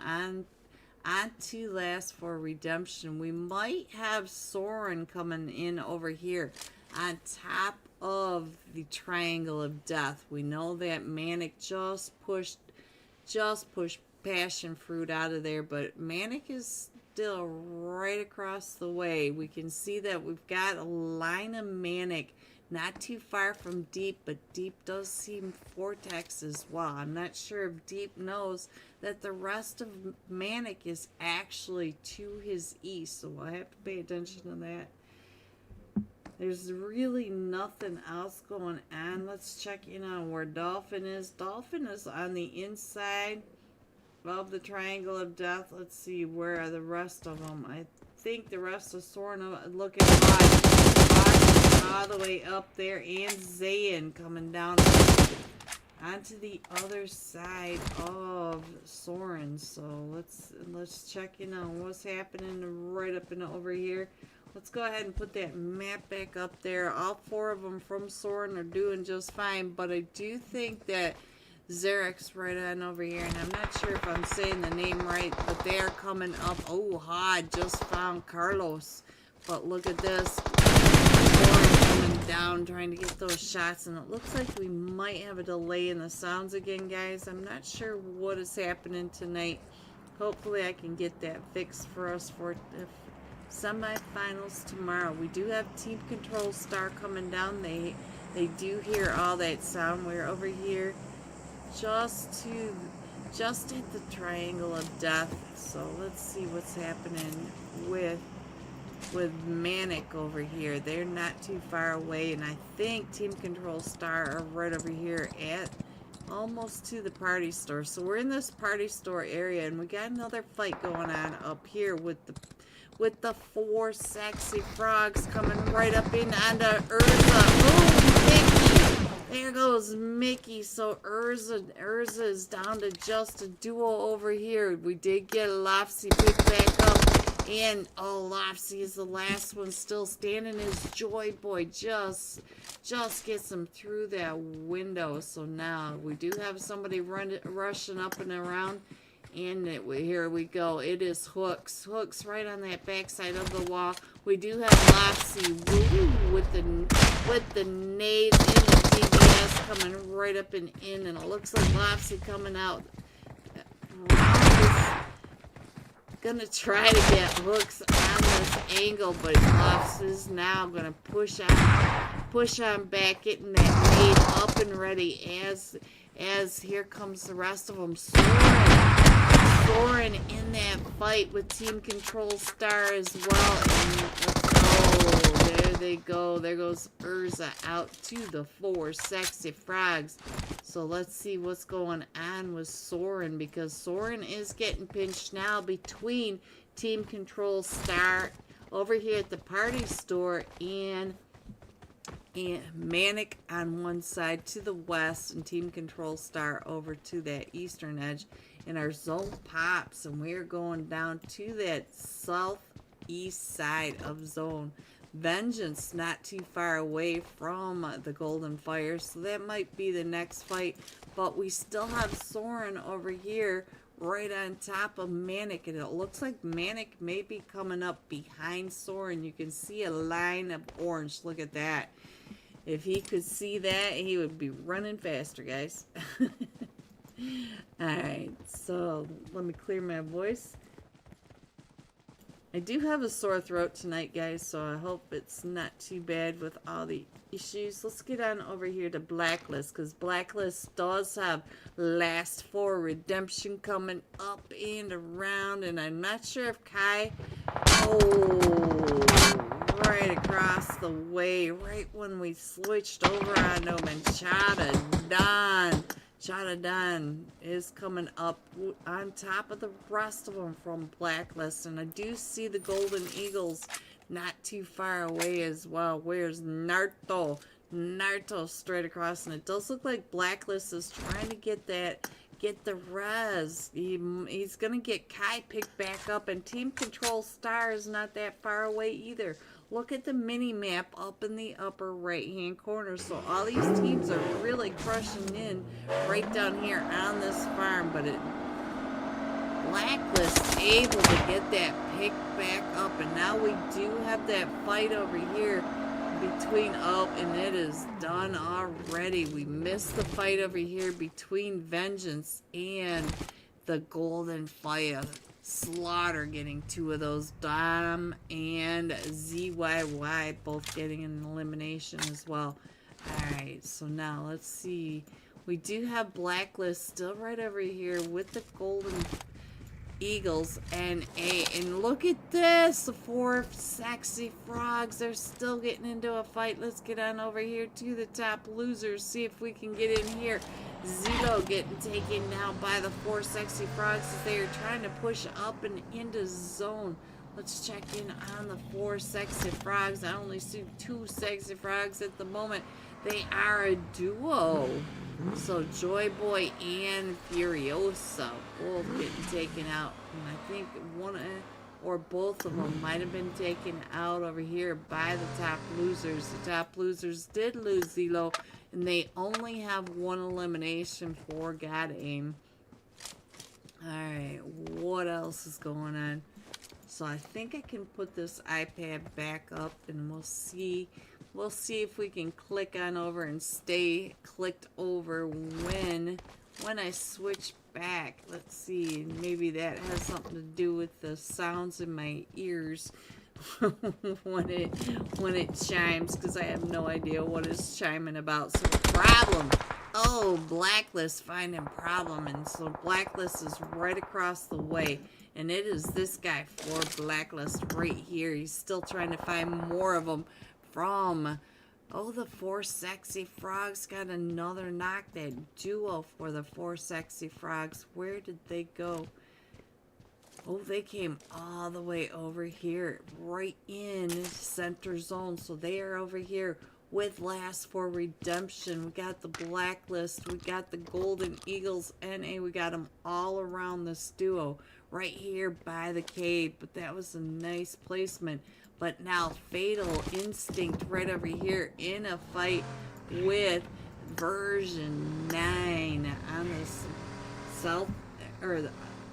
onto Last for Redemption. We might have Soren coming in over here on top of the Triangle of Death. We know that Manic just pushed Passion Fruit out of there, but Manic is still right across the way. We can see that we've got a line of Manic not too far from Deep, but Deep does seem Vortex as well. I'm not sure if Deep knows that the rest of Manic is actually to his east, so we'll have to pay attention to that. There's really nothing else going on. Let's check in on where Dolphin is. Dolphin is on the inside of the Triangle of Death. Let's see, where are the rest of them? I think the rest of Soren looking like all the way up there, and Zayn coming down onto the other side of Soren. So let's check in on what's happening right up and over here. Let's go ahead and put that map back up there. All 4 of them from Soren are doing just fine, but I do think that Xerx's right on over here, and I'm not sure if I'm saying the name right, but they are coming up. Oh, Hod just found Carlos, but look at this. Soren coming down, trying to get those shots, and it looks like we might have a delay in the sounds again, guys. I'm not sure what is happening tonight. Hopefully I can get that fixed for us for semifinals tomorrow. We do have Team Control Star coming down. They do hear all that sound. We're over here just at the Triangle of Death. So let's see what's happening with Manic over here. They're not too far away, and I think Team Control Star are right over here at almost to the party store. So we're in this party store area, and we got another fight going on up here with the 4 sexy frogs coming right up in onto Urza. Oh, Mickey! There goes Mickey. So Urza is down to just a duo over here. We did get Lopsy picked back up, and oh, Lopsy is the last one still standing. His Joy Boy just gets him through that window. So now we do have somebody rushing up and around. And here we go. It is Hooks. Hooks right on that backside of the wall. We do have Lopsy with the nades and the DBS coming right up and in. And it looks like Lopsy coming out. Gonna try to get Hooks on this angle, but Lopsy's now gonna push on back, getting that nade up and ready as here comes the rest of them. Soren in that fight with Team Control Star as well. And there they go. There goes Urza out to the 4 sexy frogs. So let's see what's going on with Soren, because Soren is getting pinched now between Team Control Star over here at the party store and Manic on one side to the west, and Team Control Star over to that eastern edge. And our zone pops, and we're going down to that southeast side of zone. Vengeance not too far away from the Golden Fire, so that might be the next fight. But we still have Soren over here right on top of Manic, and it looks like Manic may be coming up behind Soren. You can see a line of orange. Look at that. If he could see that, he would be running faster, guys. Alright, so let me clear my voice. I do have a sore throat tonight, guys, so I hope it's not too bad with all the issues. Let's get on over here to Blacklist, because Blacklist does have Last for Redemption coming up and around, and I'm not sure if Kai... Oh, right across the way, right when we switched over on them, and Showdown is coming up on top of the rest of them from Blacklist, and I do see the Golden Eagles not too far away as well. Where's Naruto? Naruto straight across, and it does look like Blacklist is trying to get the res. He's gonna get Kai picked back up, and Team Control Star is not that far away either. Look at the mini map up in the upper right hand corner. So all these teams are really crushing in right down here on this farm, but Blacklist able to get that pick back up, and now we do have that fight over here between, oh, and it is done already. We missed the fight over here between Vengeance and the Golden Fire. Slaughter getting 2 of those. Dom and ZYY both getting an elimination as well. Alright, so now let's see. We do have Blacklist still right over here with the Golden Eagles and look at this, the 4 sexy frogs. They're still getting into a fight. Let's get on over here to the top losers, see if we can get in here. Zelo getting taken down by the 4 sexy frogs as they are trying to push up and into zone. Let's check in on the 4 sexy frogs. I only see 2 sexy frogs at the moment. They are a duo. So Joy Boy and Furiosa both getting taken out. And I think one or both of them might have been taken out over here by the top losers. The top losers did lose Zelo, and they only have 1 elimination for God Aim. Alright, what else is going on? So I think I can put this iPad back up, and we'll see if we can click on over and stay clicked over when I switch back. Let's see, maybe that has something to do with the sounds in my ears when it chimes, because I have no idea what it's chiming about. So problem. Oh, Blacklist finding problem, and so Blacklist is right across the way. And it is this guy for Blacklist right here. He's still trying to find more of them from... Oh, the 4 sexy frogs got another knock. That duo for the 4 sexy frogs. Where did they go? Oh, they came all the way over here. Right in center zone. So they are over here with Last for Redemption. We got the Blacklist. We got the Golden Eagles NA. We got them all around this duo. Right here by the cave. But that was a nice placement. But now Fatal Instinct right over here in a fight with version 9 on this south or the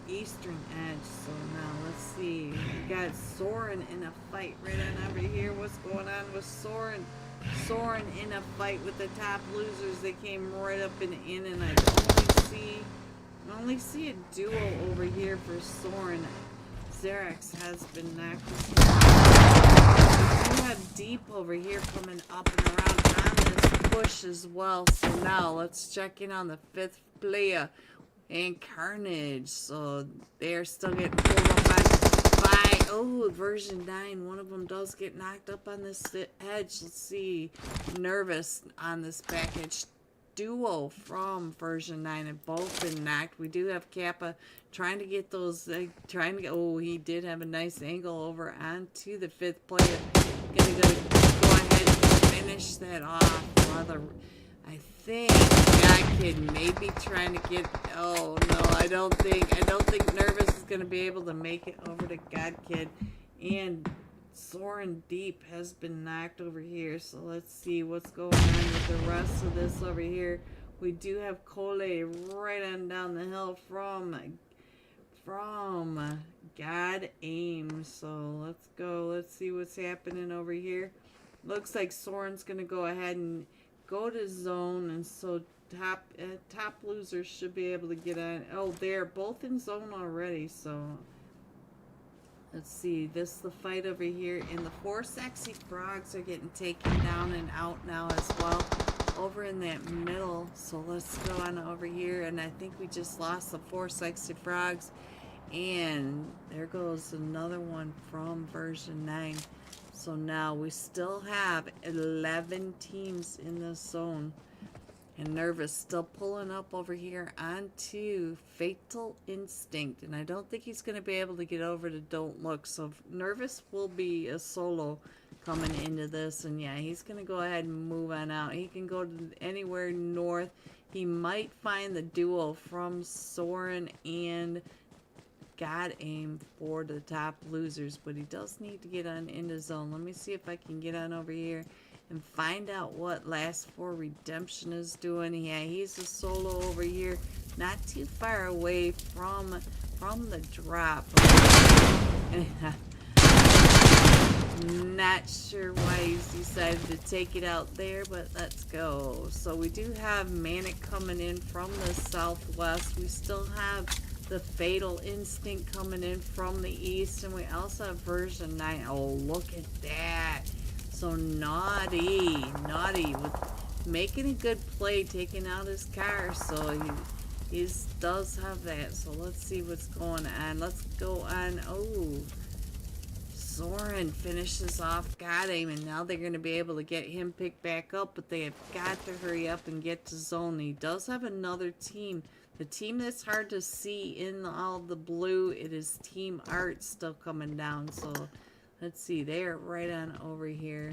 eastern edge. So now let's see. We got Soren in a fight right on over here. What's going on with Soren? Soren in a fight with the top losers. They came right up and in, and I only see a duo over here for Soren. Xerax has been knocked. We have Deep over here coming up and around on this push as well. So now let's check in on the 5th player and Carnage. So they're still getting pulled up by oh, version 9. One of them does get knocked up on this edge. Let's see. Nervous on this package. Duo from version 9 have both been knocked. We do have Kappa trying to get those, oh, he did have a nice angle over onto the 5th player. Gonna go ahead and finish that off. I think God Kid may be trying to get, oh no, I don't think Nervous is gonna be able to make it over to God Kid. And Soren Deep has been knocked over here, so let's see what's going on with the rest of this over here. We do have Cole right on down the hill from God Aim. So let's go. Let's see what's happening over here. Looks like Soren's gonna go ahead and go to zone, and so top losers should be able to get on. Oh, they're both in zone already, so. Let's see, this is the fight over here, and the 4 sexy frogs are getting taken down and out now as well, over in that middle. So let's go on over here, and I think we just lost the 4 sexy frogs, and there goes another one from version 9. So now we still have 11 teams in this zone. And Nervous still pulling up over here onto Fatal Instinct. And I don't think he's going to be able to get over to Don't Look. So Nervous will be a solo coming into this. And yeah, he's going to go ahead and move on out. He can go to anywhere north. He might find the duo from Soren and God Aim for the top losers. But he does need to get on into zone. Let me see if I can get on over here and find out what Last for Redemption is doing. Yeah, he's a solo over here, not too far away from the drop. Not sure why he's decided to take it out there, but let's go. So we do have Manic coming in from the southwest. We still have the Fatal Instinct coming in from the east, and we also have version 9. Oh, look at that. So Naughty with making a good play, taking out his car. So he does have that. So let's see what's going on. Let's go on. Oh, Soren finishes off God Aim, and now they're going to be able to get him picked back up, but they have got to hurry up and get to zone. He does have another team. The team that's hard to see in all the blue, it is Team Art still coming down. So let's see, they're right on over here.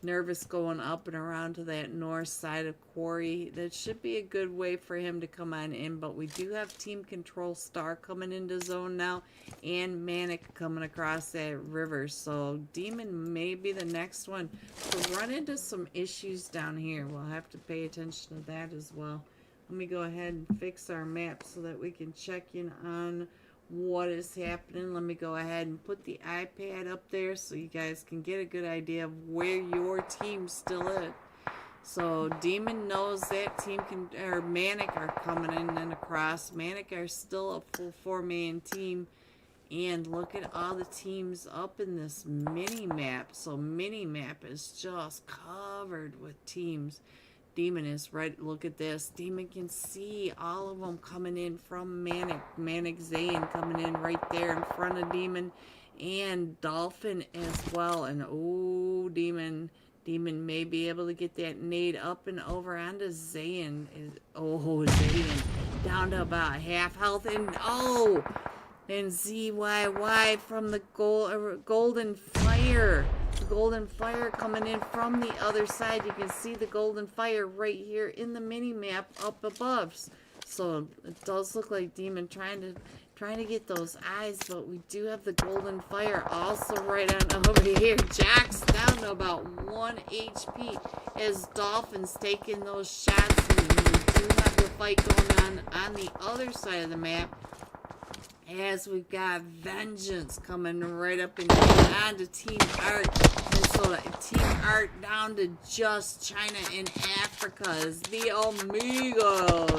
Nervous going up and around to that north side of Quarry. That should be a good way for him to come on in, but we do have Team Control Star coming into zone now, and Manic coming across that river. So Demon may be the next one to run into some issues down here. We'll have to pay attention to that as well. Let me go ahead and fix our map so that we can check in on what is happening. Let me go ahead and put the iPad up there so you guys can get a good idea of where your team's still at. So Demon knows that Team Manic are coming in and across. Manic are still a full 4-man team. And look at all the teams up in this mini map. So mini map is just covered with teams. Demon is right. Look at this. Demon can see all of them coming in from Manic. Manic Zayn coming in right there in front of Demon, and Dolphin as well. And oh, Demon may be able to get that nade up and over onto Zayn. Oh, Zayn down to about half health, and oh, and ZYY from the Golden Fire. Golden Fire coming in from the other side. You can see the Golden Fire right here in the mini map up above. So it does look like Demon trying to get those eyes, but we do have the Golden Fire also right on over here. Jack's down to about 1 HP as Dolphin's taking those shots, and we do have the fight going on the other side of the map, as we've got Vengeance coming right up and on to Team Art. And so Team Art down to just China and Africa is the Amigos.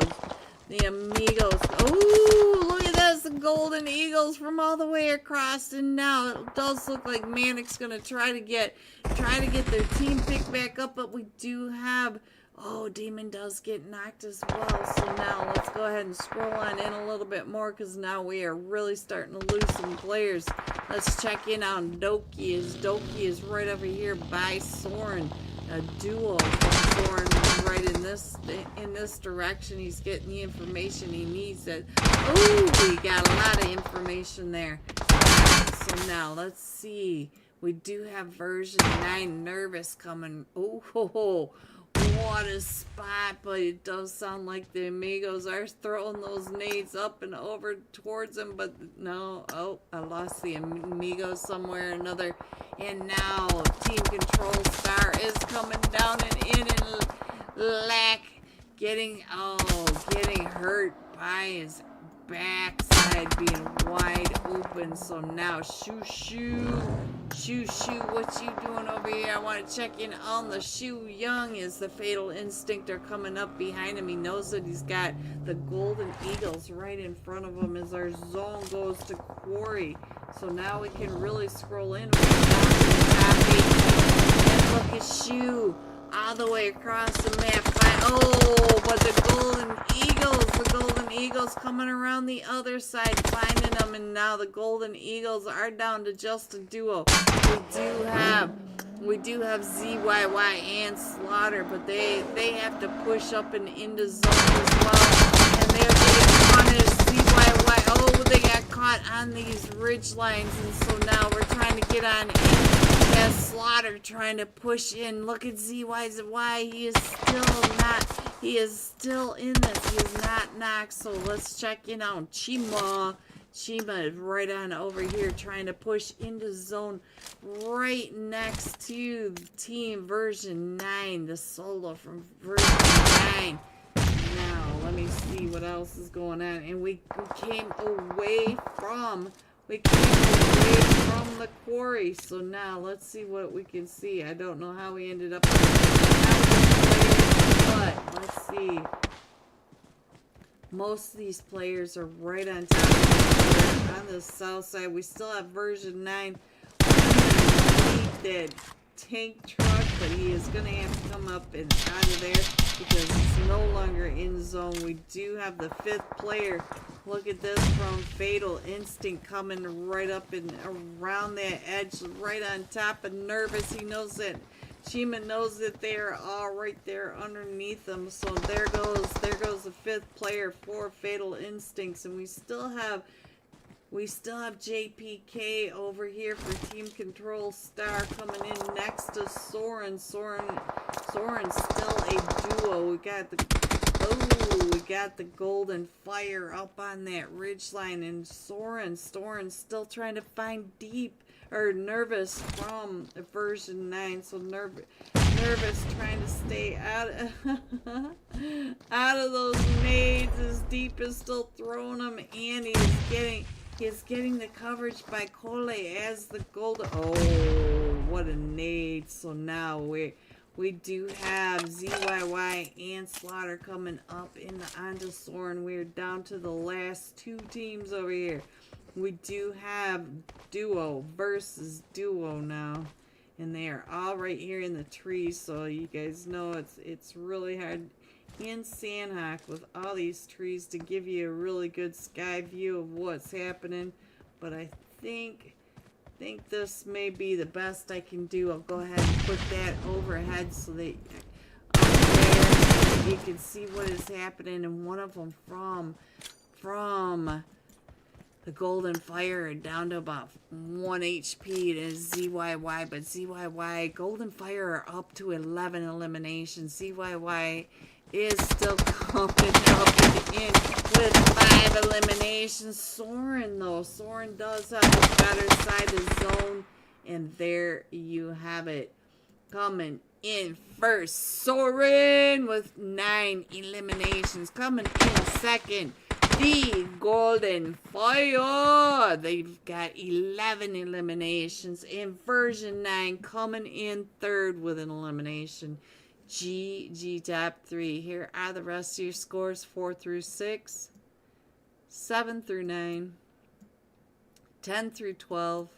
The Amigos. Oh, look at this. The Golden Eagles from all the way across. And now it does look like Manic's going to try to get their team picked back up. But we do have... Oh, Demon does get knocked as well. So now let's go ahead and scroll on in a little bit more, because now we are really starting to lose some players. Let's check in on Doki. Doki is right over here by Soren. A duo from Soren right in this direction. He's getting the information he needs. Oh, we got a lot of information there. So now let's see. We do have version 9 Nervous coming. Oh, ho, ho. What a spot, but it does sound like the Amigos are throwing those nades up and over towards them, but no. Oh, I lost the Amigos somewhere or another. And now Team Control Star is coming down and in, and Lack getting hurt by his backside being wide open. So now Shoo, what you doing over here? I want to check in on the Shu Young as the Fatal Instinct are coming up behind him. He knows that he's got the Golden Eagles right in front of him as our zone goes to Quarry. So now we can really scroll in. And look at Shu all the way across the map. Oh, but the Golden Eagles coming around the other side, finding them, and now the Golden Eagles are down to just a duo. We do have ZYY and Slaughter, but they have to push up and into zone as well, and they're getting punished. ZYY, oh, they got caught on these ridge lines, and so now we're trying to get on in. As Slaughter trying to push in. Look at ZYY. He is still in this. He is not knocked. So let's check in on Chima. Chima is right on over here trying to push into zone right next to team version 9. The solo from version 9. Now, let me see what else is going on. And we came away from the quarry. So now let's see what we can see. I don't know how we ended up but let's see. Most of these players are right on top of on the south side. We still have version 9 that tank truck, but he is going to have to come up and out of there because it's no longer in zone. We do have the 5th player. Look at this from Fatal Instinct coming right up and around that edge, right on top of Nervous. He knows that Chima knows that they are all right there underneath him. So there goes the 5th player for Fatal Instincts, and we still have JPK over here for Team Control Star coming in next to Soren. Soren's still a duo. We got the Golden Fire up on that ridge line, and Soren's still trying to find Nervous from version 9. So Nervous trying to stay out of those nades. As Deep is still throwing them, and he's getting the coverage by Cole as the Golden. Oh, what a nade. So now we do have ZYY and Slaughter coming up onto Soren. We're down to the last 2 teams over here. We do have duo versus duo now, and they are all right here in the trees. So you guys know it's really hard in Sandhawk with all these trees to give you a really good sky view of what's happening. But I think this may be the best I can do. I'll go ahead and put that overhead so that up there you can see what is happening. And one of them from the Golden Fire down to about 1 HP. It is ZYY, but ZYY, Golden Fire are up to 11 eliminations. ZYY is still coming up in with 5 eliminations. Soren, though, Soren does have the better side of the zone, and there you have it. Coming in first, Soren with 9 eliminations. Coming in second, the Golden Fire. They've got 11 eliminations. In version 9, coming in third with an elimination. GG top 3. Here are the rest of your scores: 4 through 6, 7 through 9, 10 through 12,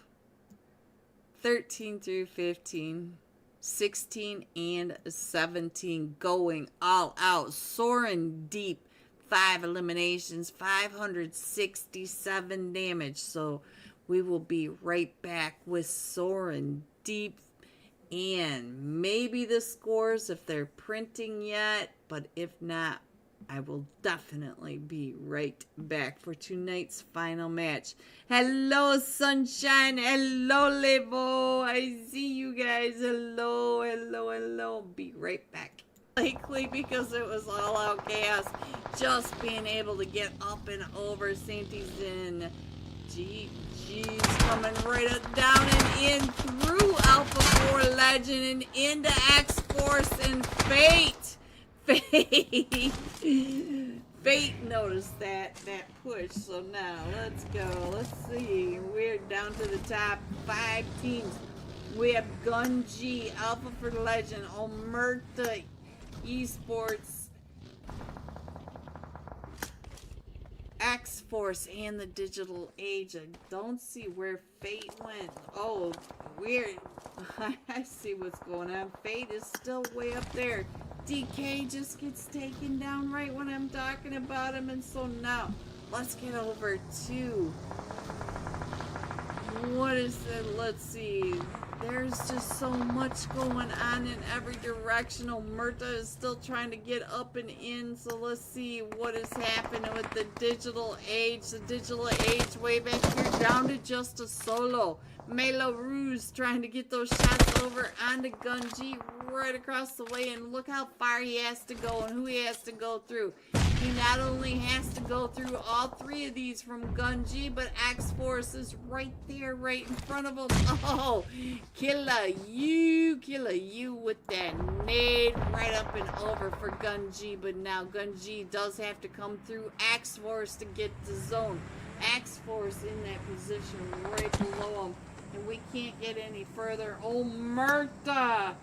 13 through 15, 16 and 17. Going all out. Soaring Deep, 5 eliminations, 567 damage. So we will be right back with Soaring Deep and maybe the scores if they're printing yet, but if not, I will definitely be right back for tonight's final match. Hello, Sunshine. Hello, Levo. I see you guys. Hello, hello, hello. Be right back. Likely because it was all out chaos. Just being able to get up and over Santi's in. GG's coming right up, down and in through Alpha 4 Legend and into X-Force and Fate. Fate noticed that push. So now let's go. Let's see. We're down to the top 5 teams. We have Gun G, Alpha for Legend, Omerta Esports, X-Force, and the Digital Age. I don't see where Fate went. Oh, weird. I see what's going on. Fate is still way up there. DK just gets taken down right when I'm talking about him. And so now, let's get over to... What is it? Let's see. There's just so much going on in every direction. Omerta is still trying to get up and in. So let's see what is happening with the digital age. The digital age way back here down to just a solo. Mela Ruse trying to get those shots over onto Gunji right across the way. And look how far he has to go and who he has to go through. He not only has to go through all three of these from Gunji, but X-Force is right there, right in front of him. Oh, killer you with that nade right up and over for Gunji. But now Gunji does have to come through X-Force to get the zone. X-Force in that position right below him. And we can't get any further. Omerta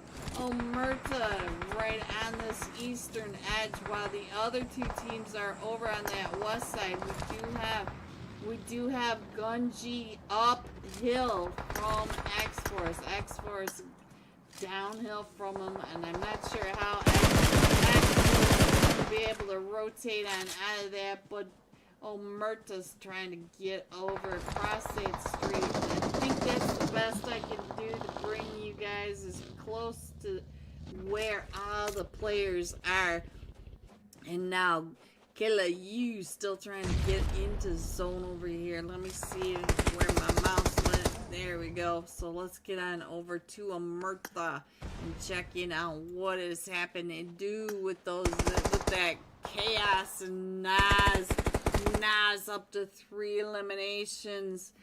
right on this eastern edge while the other two teams are over on that west side. We do have Gunji uphill from X-Force. X-Force downhill from him, and I'm not sure how X-Force will be able to rotate on out of that, but Omerta's trying to get over across that street. I think that's the best I can do to bring you guys as close to where all the players are. And now, Killer you still trying to get into zone over here. Let me see where my mouse went. There we go. So let's get on over to Omerta and check in on what is happening with that chaos and Nas up to 3 eliminations.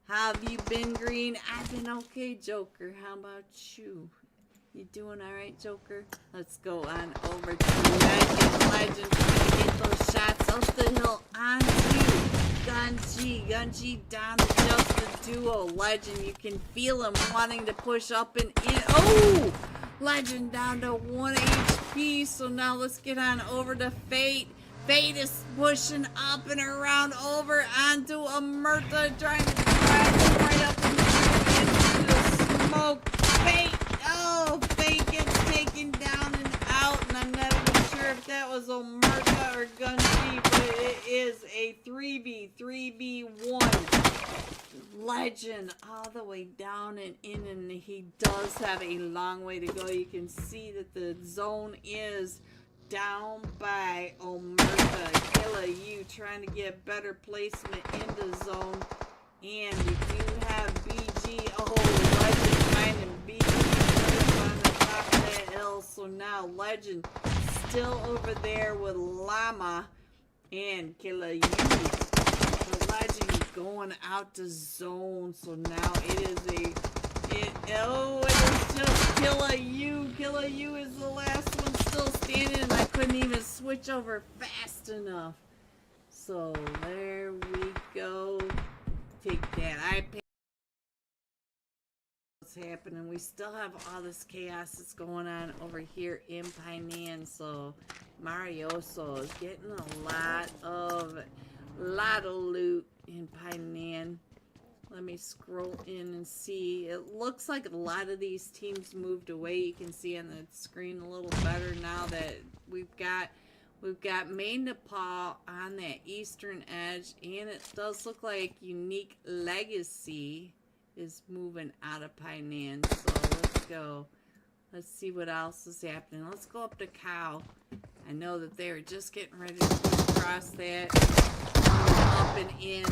How have you been, Green? I've been okay, Joker. How about you? You doing alright, Joker? Let's go on over to Legend. Trying to get those shots up the hill onto Gunji down to just the duo. Legend, you can feel him wanting to push up and in. Oh! Legend down to 1 HP. So now let's get on over to Fate. Fate is pushing up and around over onto Omerta, trying to drive him right up into the smoke. Fate gets taken down and out, and I'm not even sure if that was Omerta or Gunji, but it is a 3v1. Legend all the way down and in, and he does have a long way to go. You can see that the zone is down by Omerta. Killer you trying to get better placement into zone. And we do have BG. Oh, Legend finding BG on the top of that hill. So now Legend still over there with Llama and Killer you. The Legend going out to zone. So now it is it is just Killer you. Killer you is the last one still standing, and I couldn't even switch over fast enough. So there we go. Take that. What's happening? We still have all this chaos that's going on over here in Painan. So Marioso is getting a lot of loot in Painan. Let me scroll in and see. It looks like a lot of these teams moved away. You can see on the screen a little better now that we've got Main Nepal on that eastern edge, and it does look like Unique Legacy is moving out of Painan. So let's go. Let's see what else is happening. Let's go up to Cow. I know that they were just getting ready to cross that. Up and in.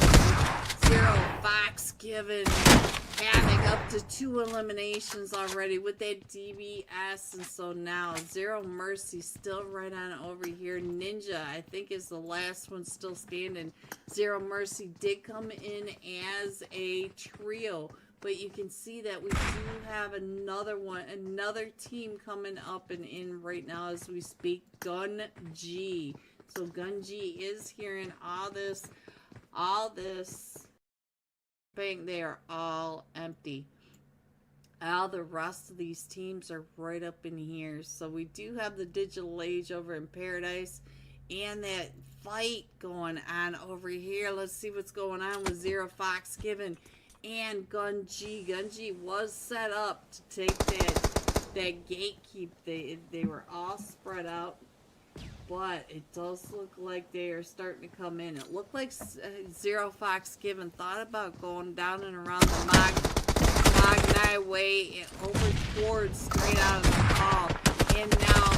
Zero Fox giving Havoc up to 2 eliminations already with that DBS. And so now Zero Mercy still right on over here. Ninja, I think, is the last one still standing. Zero Mercy did come in as a trio, but you can see that we do have another team coming up and in right now as we speak. Gunji. So Gunji is hearing all this. Bang, they are all empty. All the rest of these teams are right up in here. So we do have the Digital Age over in Paradise and that fight going on over here. Let's see what's going on with Zero Fox Given and Gunji. Gunji was set up to take that that gatekeep. They were all spread out, but it does look like they are starting to come in. It looked like Zero Fox Given thought about going down and around the Magnai Way and over towards straight out of the hall. And now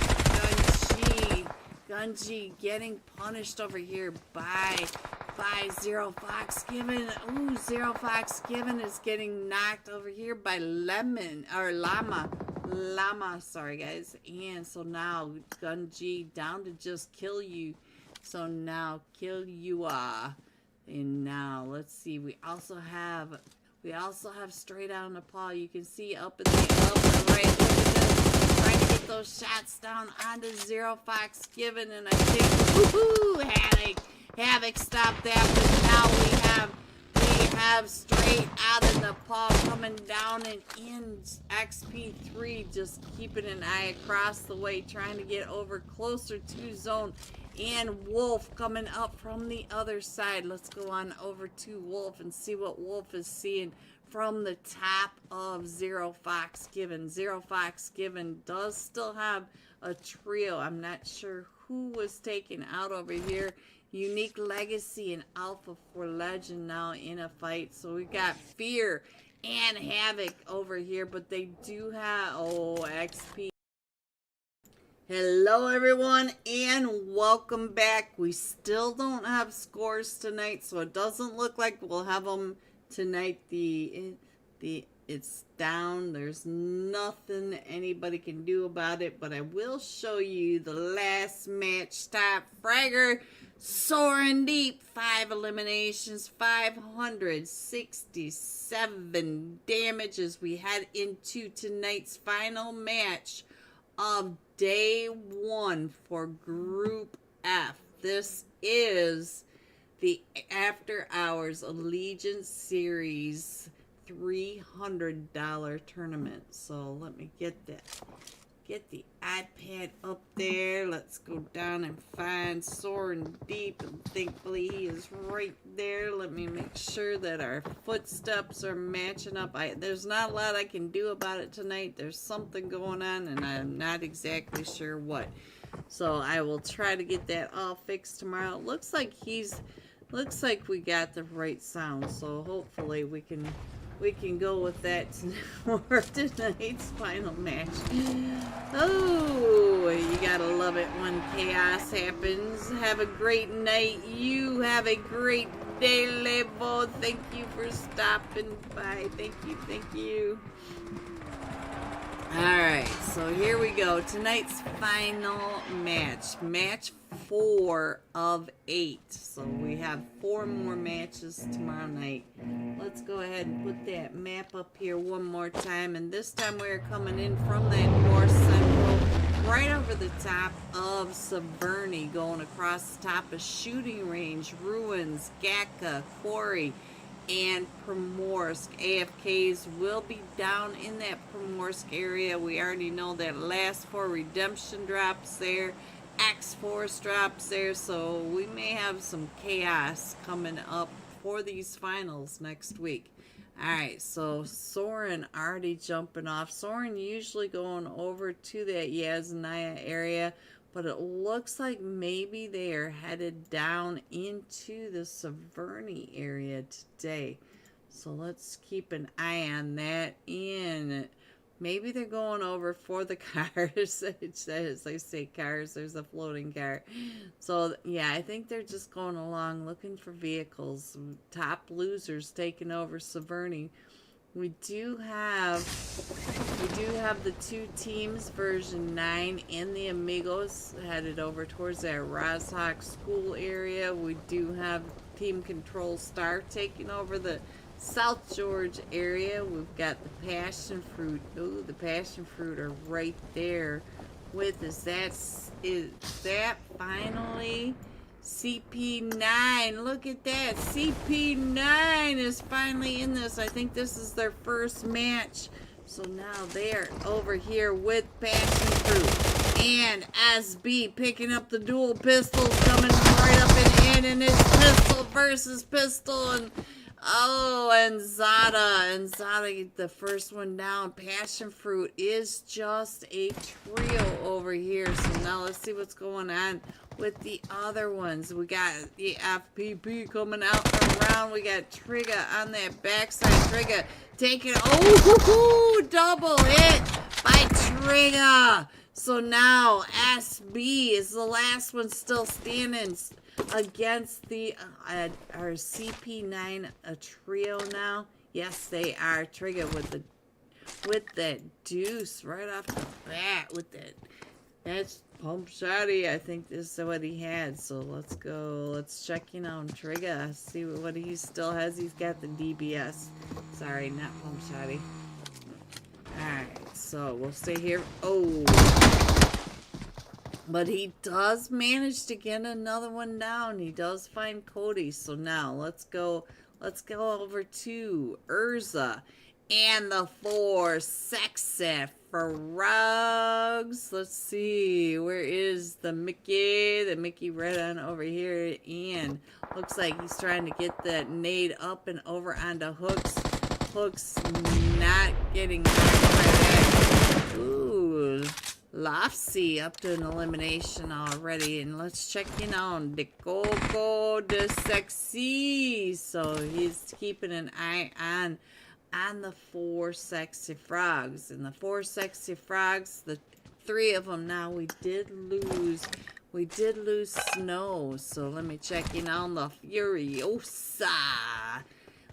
Gunji getting punished over here by Zero Fox Given. Ooh, Zero Fox Given is getting knocked over here by Llama, sorry guys. And so now Gunji down to just kill you. So now kill you and now let's see, we also have straight out in the paw. You can see up in the up right. Look at this. Trying to get those shots down onto Zero Fox Given, and I think woohoo, Havoc stopped that, but now we have straight out in the paw coming down and in XP3, just keeping an eye across the way, trying to get over closer to zone. And Wolf coming up from the other side. Let's go on over to Wolf and see what Wolf is seeing from the top of Zero Fox Given. Zero Fox Given does still have a trio. I'm not sure who was taken out over here. Unique Legacy and Alpha for Legend now in a fight. So we got Fear and Havoc over here, but they do have, XP. Hello everyone and welcome back. We still don't have scores tonight, so it doesn't look like we'll have them tonight. It's down. There's nothing anybody can do about it, but I will show you the last match. Top fragger soaring deep, 5 eliminations, 567 damage as we head into tonight's final match of day 1 for Group F. This is the After Hours Allegiance Series $300 tournament. So let me get the iPad up there. Let's go down and find Soaring Deep, and thankfully he is right there. Let me make sure that our footsteps are matching up. There's not a lot I can do about it tonight. There's something going on and I'm not exactly sure what. So I will try to get that all fixed tomorrow. It looks like we got the right sound, so hopefully we can go with that for tonight's final match. Oh, you gotta love it when chaos happens. Have a great night. You have a great day, Lebo. Thank you for stopping by. Thank you. Alright, so here we go. Tonight's final match. Match 4 of 8. So we have 4 more matches tomorrow night. Let's go ahead and put that map up here one more time. And this time we're coming in from that north central, right over the top of Severny, going across the top of Shooting Range, Ruins, Gacka, Quarry, and Primorsk. AFKs will be down in that Primorsk area. We already know that last 4 redemption drops there, X-Force drops there, so we may have some chaos coming up for these finals next week. Alright, so Soren already jumping off. Soren usually going over to that Yasnaya area, but it looks like maybe they are headed down into the Severny area today. So let's keep an eye on that. And maybe they're going over for the cars. It says, they say cars, there's a floating car. So yeah, I think they're just going along looking for vehicles. Top losers taking over Severny. We do have the 2 teams, version 9 and the Amigos, headed over towards that Rozhok school area. We do have Team Control Star taking over the South George area. We've got the Passion Fruit. Ooh, the Passion Fruit are right there with us. Is that finally CP9? Look at that. CP9 is finally in this. I think this is their first match. So now they're over here with Passion Fruit. And SB picking up the dual pistols, coming right up and in. And it's pistol versus pistol. And Oh, and Zada, the first one down. Passion fruit is just a trio over here. So now let's see what's going on with the other ones. We got the FPP coming out and around. We got Trigger on that backside. Trigger taking, oh, double hit by Trigger. So now SB is the last one still standing against the our CP9, a trio now. Yes, they are. Trigger with that deuce right off the bat with that. That's pump shotty. I think this is what he had. So let's go. Let's check in on Trigger. See what he still has. He's got the DBS. Sorry, not pump shotty. Alright, so we'll stay here. Oh. But he does manage to get another one down. He does find Cody. So now let's go over to Urza and the 4 sexy frogs. Let's see. Where is the Mickey? The Mickey right on over here. And looks like he's trying to get that nade up and over onto Hooks. Hooks not getting by that. Ooh. Lofsy up to an elimination already, and let's check in on the Coco de Sexy. So he's keeping an eye on the 4 sexy frogs, and the 4 sexy frogs, the 3 of them now. We did lose Snow, so let me check in on the Furiosa.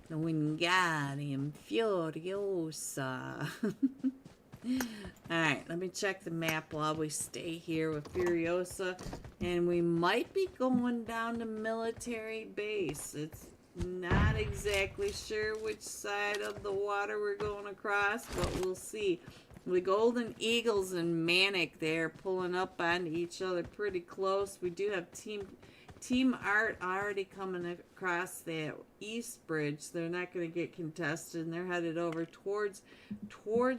The Wingardium Furiosa. Alright, let me check the map while we stay here with Furiosa. And we might be going down to military base. It's not exactly sure which side of the water we're going across, but we'll see. The Golden Eagles and Manic there pulling up on each other pretty close. We do have Team Art already coming across that east bridge. They're not going to get contested, and they're headed over towards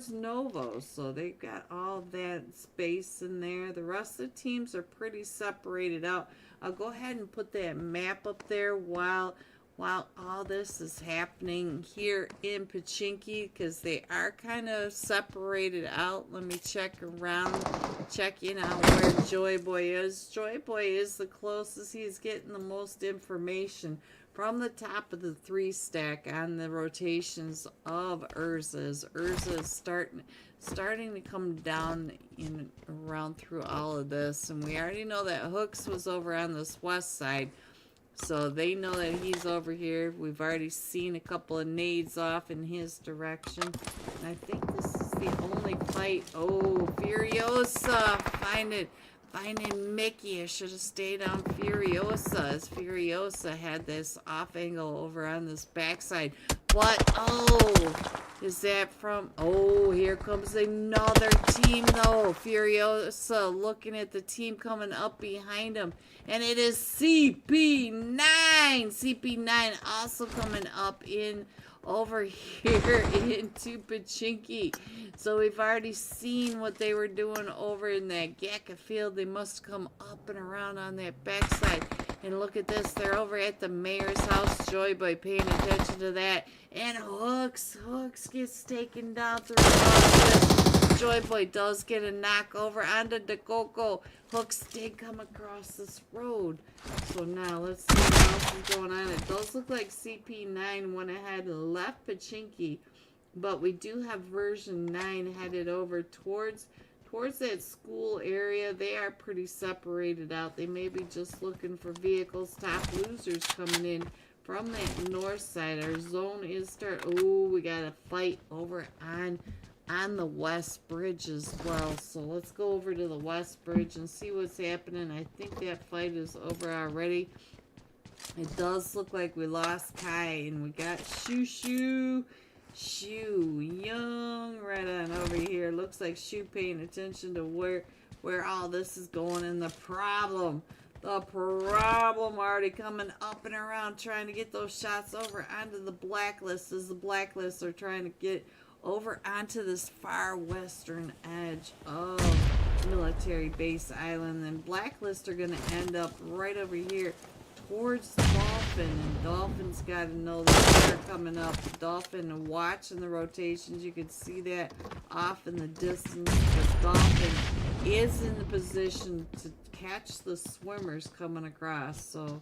Novo. So they've got all of that space in there. The rest of the teams are pretty separated out. I'll go ahead and put that map up there while all this is happening here in Pachinki, because they are kind of separated out. Let me check around, check in on where Joy Boy is. Joy Boy is the closest. He's getting the most information from the top of the 3 stack on the rotations of Urza's. Urza is starting to come down in around through all of this, and we already know that Hooks was over on this west side. So they know that he's over here. We've already seen a couple of nades off in his direction. And I think this is the only fight. Oh, Furiosa. Finding Mickey. I should have stayed on Furiosa, as Furiosa had this off angle over on this backside. But, oh, is that from... Oh, here comes another team, though. Furiosa looking at the team coming up behind him. And it is CP9. CP9 also coming up in over here into Pachinki. So we've already seen what they were doing over in that Gaka field. They must come up and around on that backside. And look at this. They're over at the mayor's house. Joy Boy paying attention to that. And Hooks gets taken down through the Joy Boy does get a knock over onto the Coco. Hooks did come across this road. So now let's see what else is going on. It does look like CP9 went ahead and left Pachinki. But we do have version 9 headed over towards that school area. They are pretty separated out. They may be just looking for vehicles. Top losers coming in from that north side. Our zone is oh, we got a fight over on the west bridge as well. So let's go over to the west bridge and see what's happening. I think that fight is over already. It does look like we lost Kai, and we got Shu Young right on over here. Looks like Shu paying attention to where all this is going. And the problem already coming up and around, trying to get those shots over onto the blacklist, as the blacklists are trying to get over onto this far western edge of Military Base Island. And blacklist are going to end up right over here towards Dolphin, and Dolphin's got to know that they're coming up. Dolphin watching the rotations. You can see that off in the distance. But Dolphin is in the position to catch the swimmers coming across. So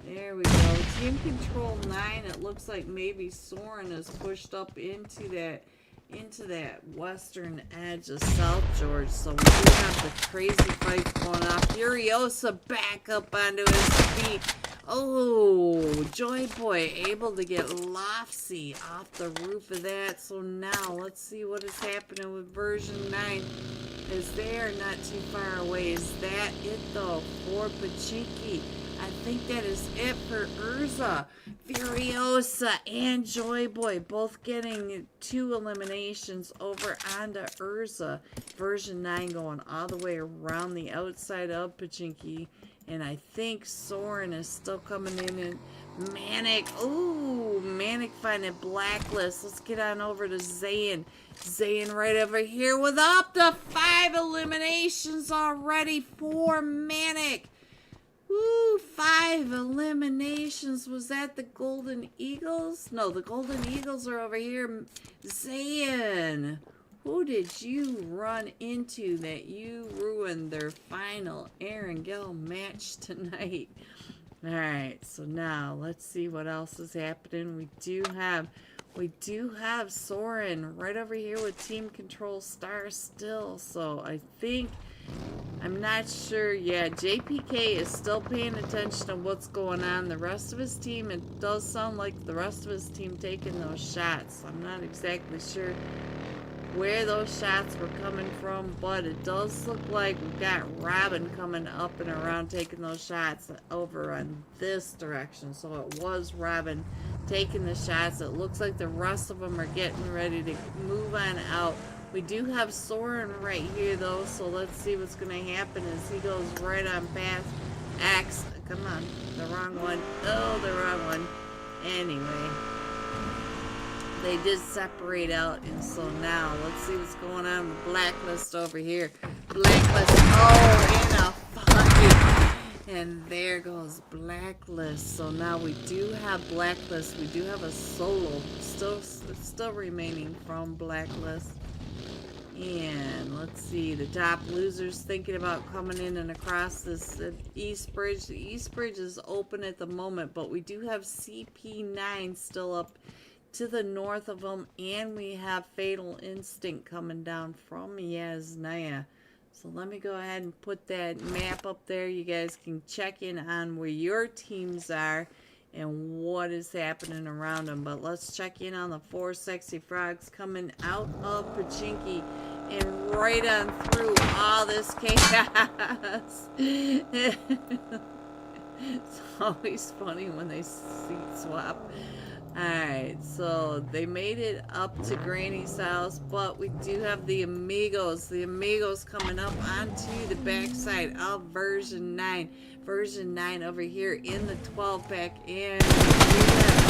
there we go. Team Control 9. It looks like maybe Soren is pushed up into that western edge of South George. So we do have the crazy fights going off. Furiosa back up onto his feet. Oh, Joy Boy able to get Lofsy off the roof of that. So now let's see what is happening with version 9. As they are not too far away. Is that it though for Pachinki? I think that is it for Urza. Furiosa and Joy Boy both getting 2 eliminations over onto Urza. Version 9 going all the way around the outside of Pachinki. And I think Soren is still coming in. And Manic. Ooh, Manic finding Blacklist. Let's get on over to Zayn. Zayn right over here with up to 5 eliminations already for Manic. Woo, 5 eliminations. Was that the Golden Eagles? No, the Golden Eagles are over here. Zayn, who did you run into that you ruined their final Erangel match tonight? Alright, so now let's see what else is happening. We do have Soren right over here with Team Control Star still. So I think, I'm not sure. Yeah, JPK is still paying attention to what's going on. The rest of his team, it does sound like the rest of his team taking those shots. I'm not exactly sure where those shots were coming from, but it does look like we've got Robin coming up and around taking those shots over on this direction. So it was Robin taking the shots. It looks like the rest of them are getting ready to move on out. We do have Soren right here though, so let's see what's going to happen as he goes right on past X. Come on, the wrong one. Oh, the wrong one. Anyway, they did separate out, and so now let's see what's going on with Blacklist over here. Blacklist, oh, in a fight. And there goes Blacklist. So now we do have Blacklist. We do have a solo still remaining from Blacklist. And let's see, the top losers thinking about coming in and across this East Bridge. The East Bridge is open at the moment, but we do have CP9 still up to the north of them, and we have Fatal Instinct coming down from Yasnaya. So let me go ahead and put that map up there. You guys can check in on where your teams are and what is happening around them. But let's check in on the 4 sexy frogs coming out of Pachinki and right on through all this chaos. It's always funny when they seat swap. Alright, so they made it up to Granny's house, but we do have the Amigos. The Amigos coming up onto the backside of version 9. Version 9 over here in the 12-pack. And we have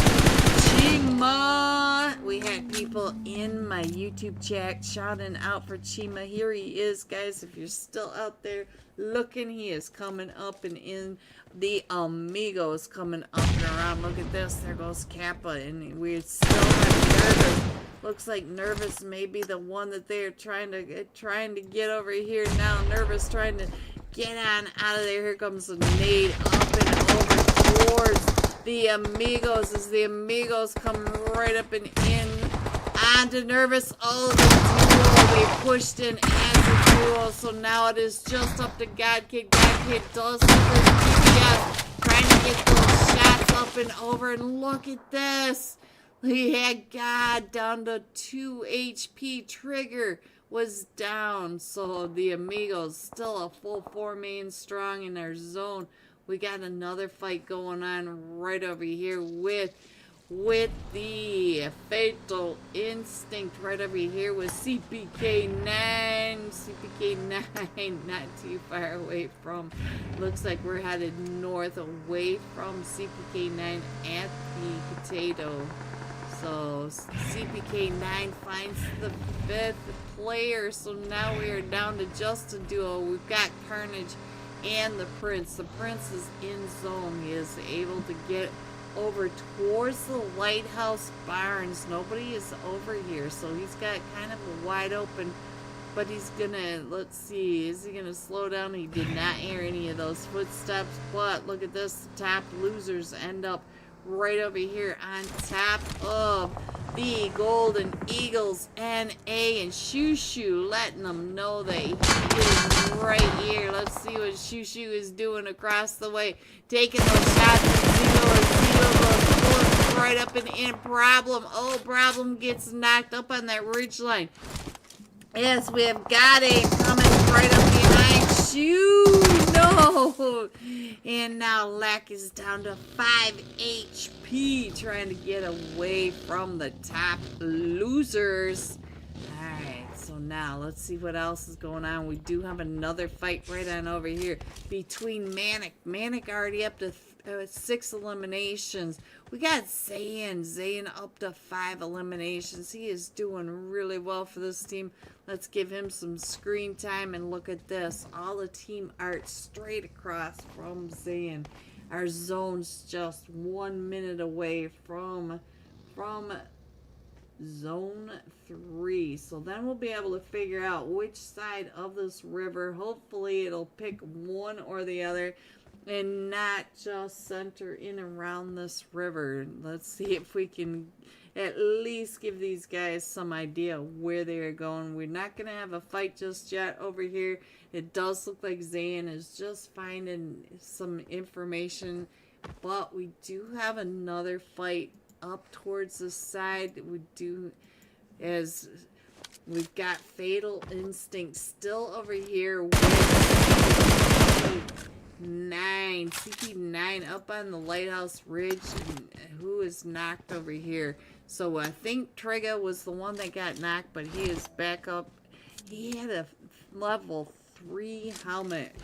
Chima. We had people in my YouTube chat shouting out for Chima. Here he is, guys. If you're still out there looking, he is coming up and in. The Amigos coming up and around. Look at this. There goes Kappa. And we still have Nervous. Looks like Nervous may be the one that they're trying to get over here now. Nervous trying to get on out of there. Here comes the nade up and over towards the Amigos as the Amigos come right up and in onto Nervous. Oh, the duo. They pushed in as a duo. So now it is just up to GodKid. GodKid does have his GPS trying to get those shots up and over. And look at this. He had God down to 2 HP. Trigger was down. So the Amigos still a full 4 main strong in their zone. We got another fight going on right over here with the Fatal Instinct right over here with CPK9. CPK9 not too far away from. Looks like we're headed north away from CPK9 at the potato. So CPK9 finds the 5th player. So now we are down to just a duo. We've got Carnage and the prince. The prince is in zone. He is able to get over towards the lighthouse barns. Nobody is over here, so he's got kind of a wide open, but he's gonna, let's see, is he gonna slow down? He did not hear any of those footsteps, but look at this, the top losers end up right over here on top of the Golden Eagles. NA and Shoo Shoo letting them know that he is right here. Let's see what Shoo Shoo is doing across the way, taking those shots at Zero goes right up and in. Problem, oh, Problem gets knocked up on that ridge line. Yes, we have got it coming right up behind Shoo. No! And now Lack is down to 5 HP, trying to get away from the top losers. Alright, so now let's see what else is going on. We do have another fight right on over here between Manic. Manic already up to 6 eliminations. We got Zayn. Zayn up to 5 eliminations. He is doing really well for this team. Let's give him some screen time and look at this. All the team art straight across from Zayn. Our zone's just 1 minute away from zone 3. So then we'll be able to figure out which side of this river. Hopefully it'll pick one or the other and not just center in around this river. Let's see if we can at least give these guys some idea where they are going. We're not going to have a fight just yet over here. It does look like Zayn is just finding some information, but we do have another fight up towards the side. We do, as we've got Fatal Instinct still over here with CP9 up on the Lighthouse Ridge, and who is knocked over here. So I think Trigger was the one that got knocked, but he is back up. He had a level 3 helmet.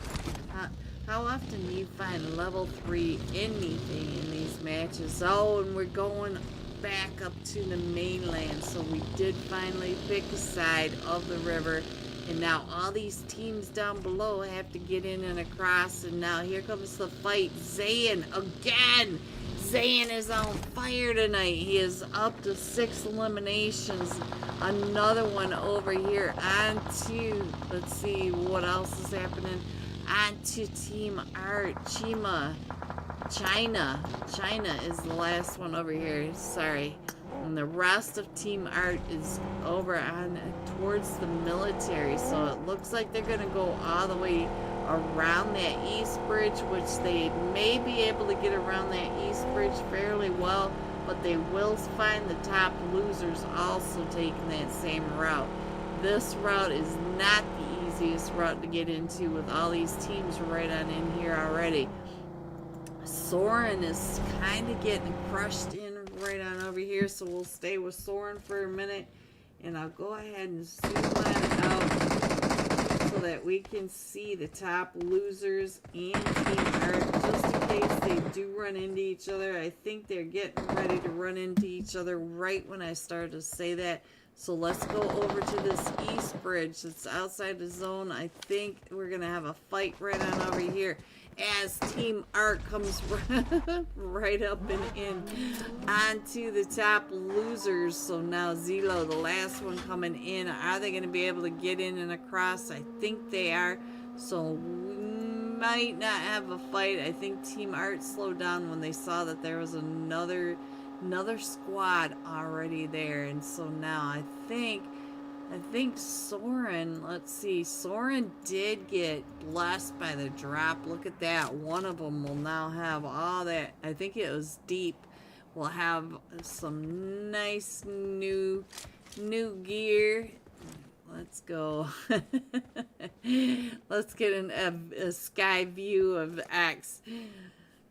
How often do you find level 3 anything in these matches? Oh, and we're going back up to the mainland. So we did finally pick a side of the river. And now all these teams down below have to get in and across. And now here comes the fight. Zayn again. Zayn is on fire tonight. He is up to 6 eliminations. Another one over here. On to, let's see what else is happening. On to Team Art. China is the last one over here. Sorry. And the rest of Team Art is over on towards the military. So it looks like they're going to go all the way around that east bridge, which they may be able to get around that east bridge fairly well, but they will find the top losers also taking that same route. This route is not the easiest route to get into with all these teams right on in here already. Soren is kind of getting crushed in right on over here, so we'll stay with Soren for a minute, and I'll go ahead and zoom that out so that we can see the top losers and Team Art, just in case they do run into each other. I think they're getting ready to run into each other right when I started to say that. So let's go over to this east bridge. It's outside the zone. I think we're going to have a fight right on over here as Team Art comes right up and in onto the top losers. So now Zelo, the last one coming in. Are they going to be able to get in and across? I think they are. So we might not have a fight. I think Team Art slowed down when they saw that there was another squad already there. And so now I think Soren, let's see, Soren did get blessed by the drop. Look at that. One of them will now have all that. I think it was Deep. Will have some nice new gear. Let's go. Let's get a sky view of X.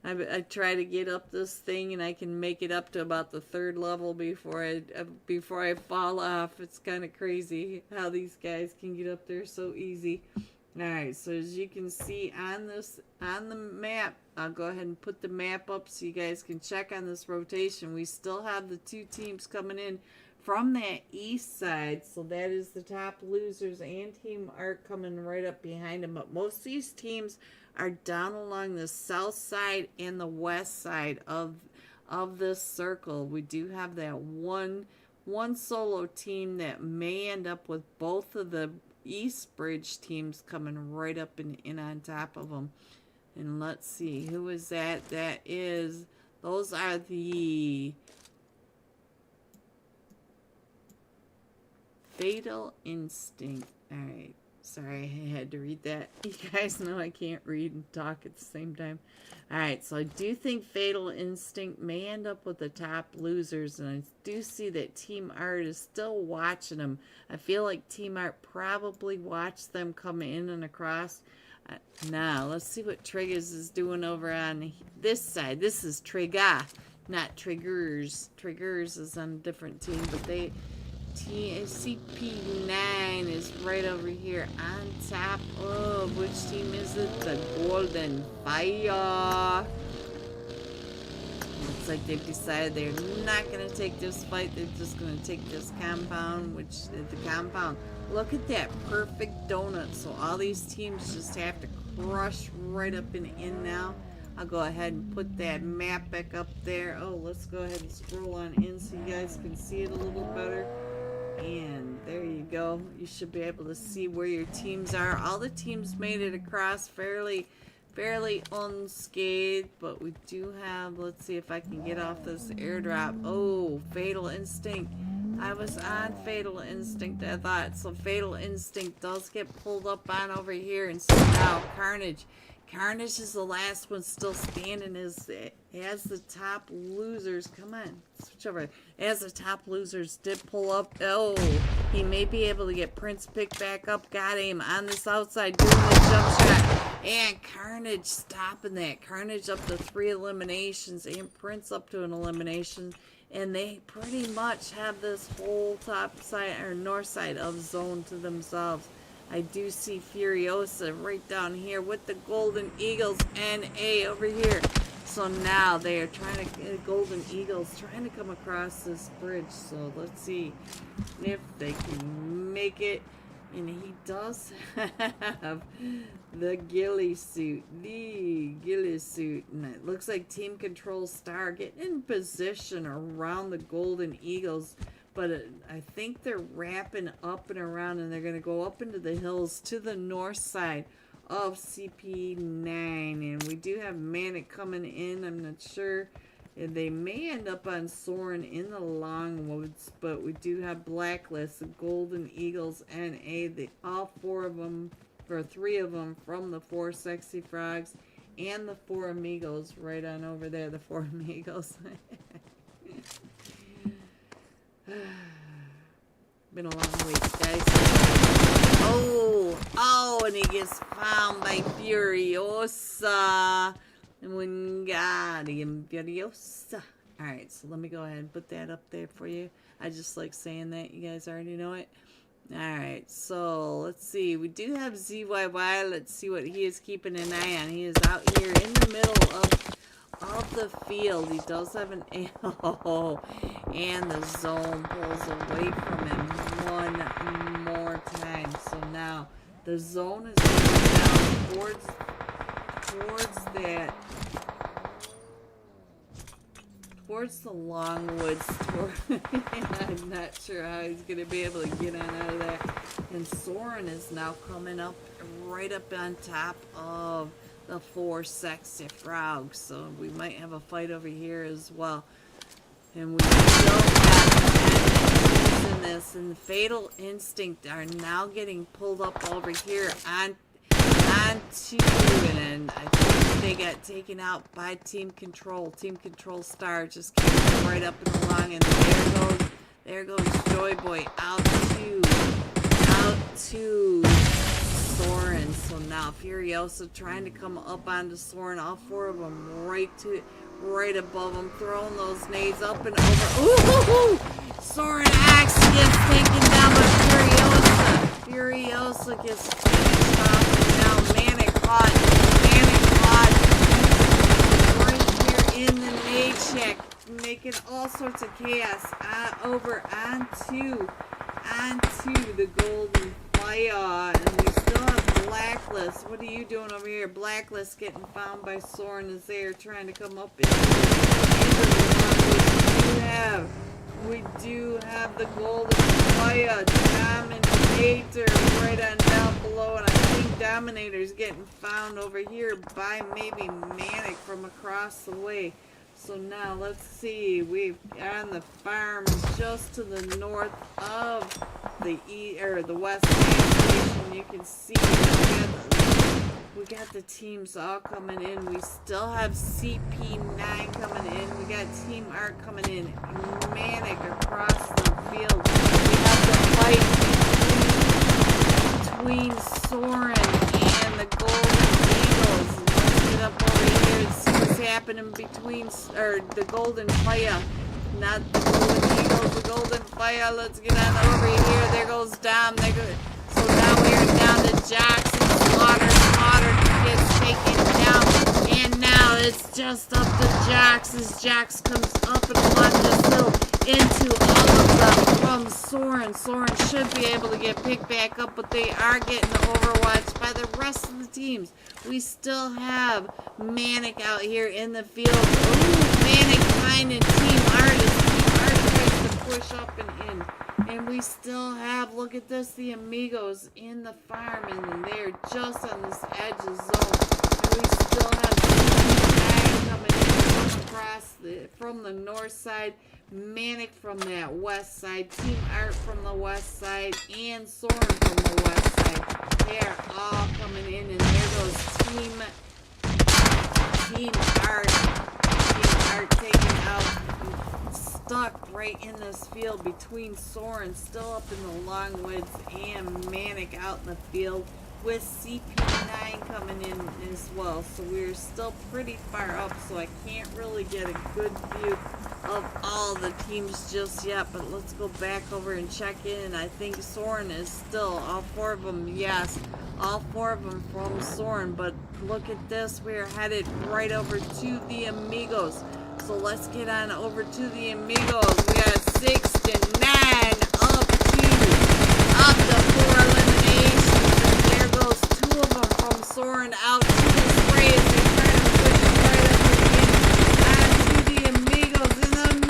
I try to get up this thing, and I can make it up to about the 3rd level before I fall off. It's kind of crazy how these guys can get up there so easy. All right, so as you can see on the map, I'll go ahead and put the map up so you guys can check on this rotation. We still have the 2 teams coming in from that east side. So that is the top losers and Team Art coming right up behind them. But most of these teams are down along the south side and the west side of this circle. We do have that one solo team that may end up with both of the East Bridge teams coming right up and in on top of them. And let's see, who is that? Those are the Fatal Instinct. Alright, sorry I had to read that. You guys know I can't read and talk at the same time. Alright, so I do think Fatal Instinct may end up with the top losers, and I do see that Team Art is still watching them. I feel like Team Art probably watched them come in and across. Now, let's see what Triggers is doing over on this side. This is Trigger, not Triggers. Triggers is on a different team, but CP9 is right over here on top of, which team is it? The Golden Fire. Looks like they've decided they're not going to take this fight. They're just going to take this compound, which is the compound. Look at that perfect donut. So all these teams just have to crush right up and in now. I'll go ahead and put that map back up there. Oh, let's go ahead and scroll on in so you guys can see it a little better. And there you go. You should be able to see where your teams are. All the teams made it across fairly unscathed, but we do have, let's see if I can get off this airdrop. Oh, Fatal Instinct. I was on Fatal Instinct, I thought. So Fatal Instinct does get pulled up on over here, and so now Carnage. Carnage is the last one still standing as the top losers. Come on, switch over. As the top losers did pull up. Oh, he may be able to get Prince picked back up. Got him on this outside doing the jump shot. And Carnage stopping that. Carnage up to 3 eliminations and Prince up to an elimination. And they pretty much have this whole top side or north side of zone to themselves. I do see Furiosa right down here with the Golden Eagles and A over here. So now they are trying to, Golden Eagles trying to come across this bridge. So let's see if they can make it. And he does have the ghillie suit. The ghillie suit. And it looks like Team Control Star getting in position around the Golden Eagles. But I think they're wrapping up and around, and they're going to go up into the hills to the north side of CP9. And we do have Manic coming in. I'm not sure. They may end up on Soren in the Longwoods, but we do have Blacklist, the Golden Eagles, and all 4 of them, or 3 of them from the 4 Sexy Frogs, and the 4 Amigos right on over there, the 4 Amigos. Been a long week, guys. Oh, and he gets found by Furiosa. And we got him, Furiosa. Alright, so let me go ahead and put that up there for you. I just like saying that. You guys already know it. Alright, so let's see. We do have ZYY. Let's see what he is keeping an eye on. He is out here in the middle of the field. He does have an arrow, and the zone pulls away from him one more time. So now the zone is going down towards the Longwoods. I'm not sure how he's going to be able to get on out of that. And Soren is now coming up right up on top of the 4 Sexy Frogs. So we might have a fight over here as well. And we still have in this. And Fatal Instinct are now getting pulled up over here onto, and I think they got taken out by Team Control. Team Control Star just came right up and along, and there goes Joy Boy out to Soren. So now Furiosa trying to come up onto Soren. All 4 of them right above him, throwing those nades up and over. Ooh! Soren Axe gets taken down by Furiosa gets finished off, and now Manic caught right here in the nade shack. making all sorts of chaos over onto the golden fire. And we still have Blacklist. What are you doing over here? Blacklist getting found by Soren as they are trying to come up into the we do have the golden fire Dominator right on down below, and I think Dominator's getting found over here by maybe Manic from across the way. So now let's see, we've on the farm just to the north of the west station. You can see we got the teams all coming in. We still have CP9 coming in. We got Team Art coming in. Manic across the field. We have the fight between Soren and the Golden Eagles. Let's get up over here and see what's happening between the Golden Fire. Not the Golden Eagles, the Golden Fire. Let's get on over here. There goes Dom. So now we are down to Jackson. Slaughter gets taken down, and now it's just up to Jax as Jax comes up and launches hill into all of them from Soren. Soren should be able to get picked back up, but they are getting overwatched by the rest of the teams. We still have Manic out here in the field. Ooh, Manic finding Team Artist. Team Art tries to push up and in. And we still have, look at this, the Amigos in the farm, and they're just on this edge of zone. And we still have CP9 coming in from across from the north side, Manic from that west side, Team Art from the west side, and Soren from the west side. They're all coming in, and there goes Team Art. Team Art taking out. Stuck right in this field between Soren still up in the long woods and Manic out in the field with CP9 coming in as well. So we're still pretty far up, so I can't really get a good view of all the teams just yet, but let's go back over and check in. I think Soren is still, all four of them, yes, all four of them from Soren, but look at this, we're headed right over to the Amigos. So let's get on over to the Amigos. We got 6 to 9 up to 4 eliminations. And there goes 2 of them from Soren out to the spray as they try to push right up again onto the Amigos. And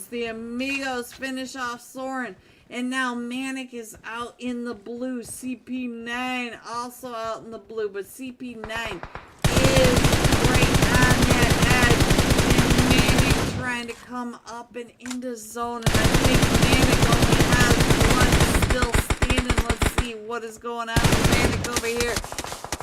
the Amigos finish off Soren. And now Manic is out in the blue. CP9 also out in the blue. But CP9 is right on that edge. Trying to come up and into zone, and I think Manic only has one still standing. Let's see what is going on with Manic over here.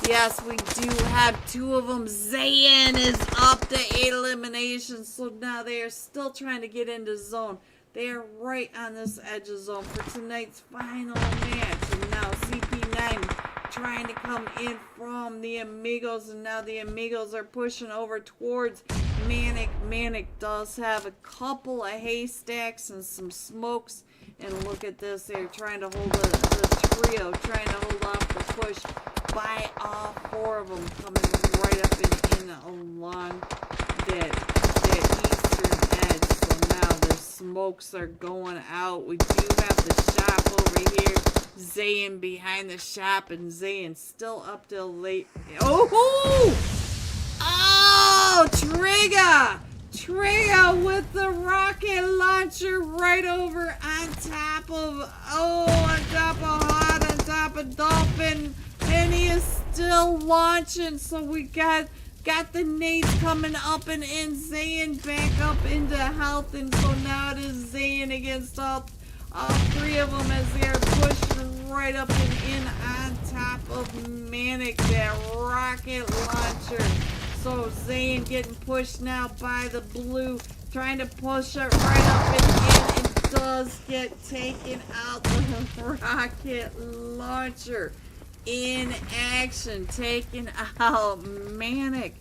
Yes, we do have 2 of them. Zayn is up to 8 eliminations, so now they are still trying to get into zone. They are right on this edge of zone for tonight's final match, and now CP9 trying to come in from the Amigos, and now the Amigos are pushing over towards Manic. Manic does have a couple of haystacks and some smokes, and look at this, they're trying to hold the trio, trying to hold off the push by all 4 of them coming right up and in along that eastern edge. So now the smokes are going out. We do have the shop over here. Zayn behind the shop, and Zayn still up till late. Oh! Oh! Trigger with the rocket launcher right over on top of Hot, on top of Dolphin, and he is still launching. So we got the nades coming up and in. Zayn back up into health, and so now it is Zayn against all 3 of them as they are pushing right up and in on top of Manic, that rocket launcher. So Zayn getting pushed now by the blue, trying to push it right up and in, and does get taken out. The rocket launcher in action, taking out Manic.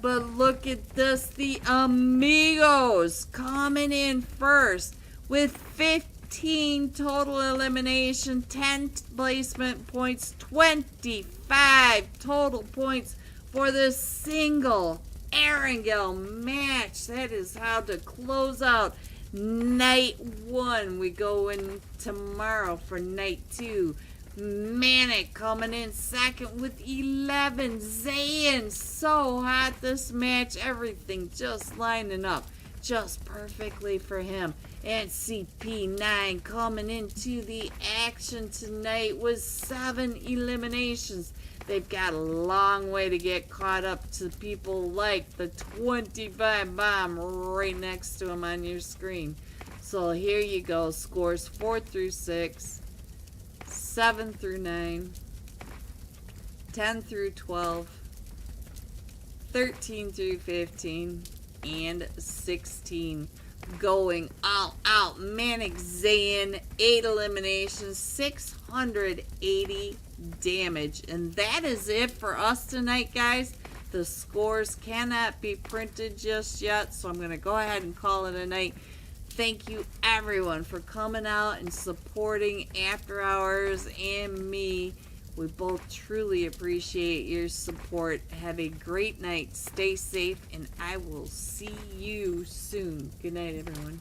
But look at this, the Amigos coming in first with 15 total elimination, 10 placement points, 25 total points for this single Erangel match. That is how to close out night 1. We go in tomorrow for night 2. Manic coming in second with 11. Zayn, so hot this match. Everything just lining up just perfectly for him. And CP9 coming into the action tonight with 7 eliminations. They've got a long way to get caught up to people like the 25 bomb right next to him on your screen. So here you go. Scores 4 through 6, 7 through 9, 10 through 12, 13 through 15, and 16. Going all out. Manic Zayn, 8 eliminations, 680 damage. And that is it for us tonight, guys. The scores cannot be printed just yet, so I'm going to go ahead and call it a night. Thank you, everyone, for coming out and supporting After Hours and me. We both truly appreciate your support. Have a great night. Stay safe, and I will see you soon. Good night, everyone.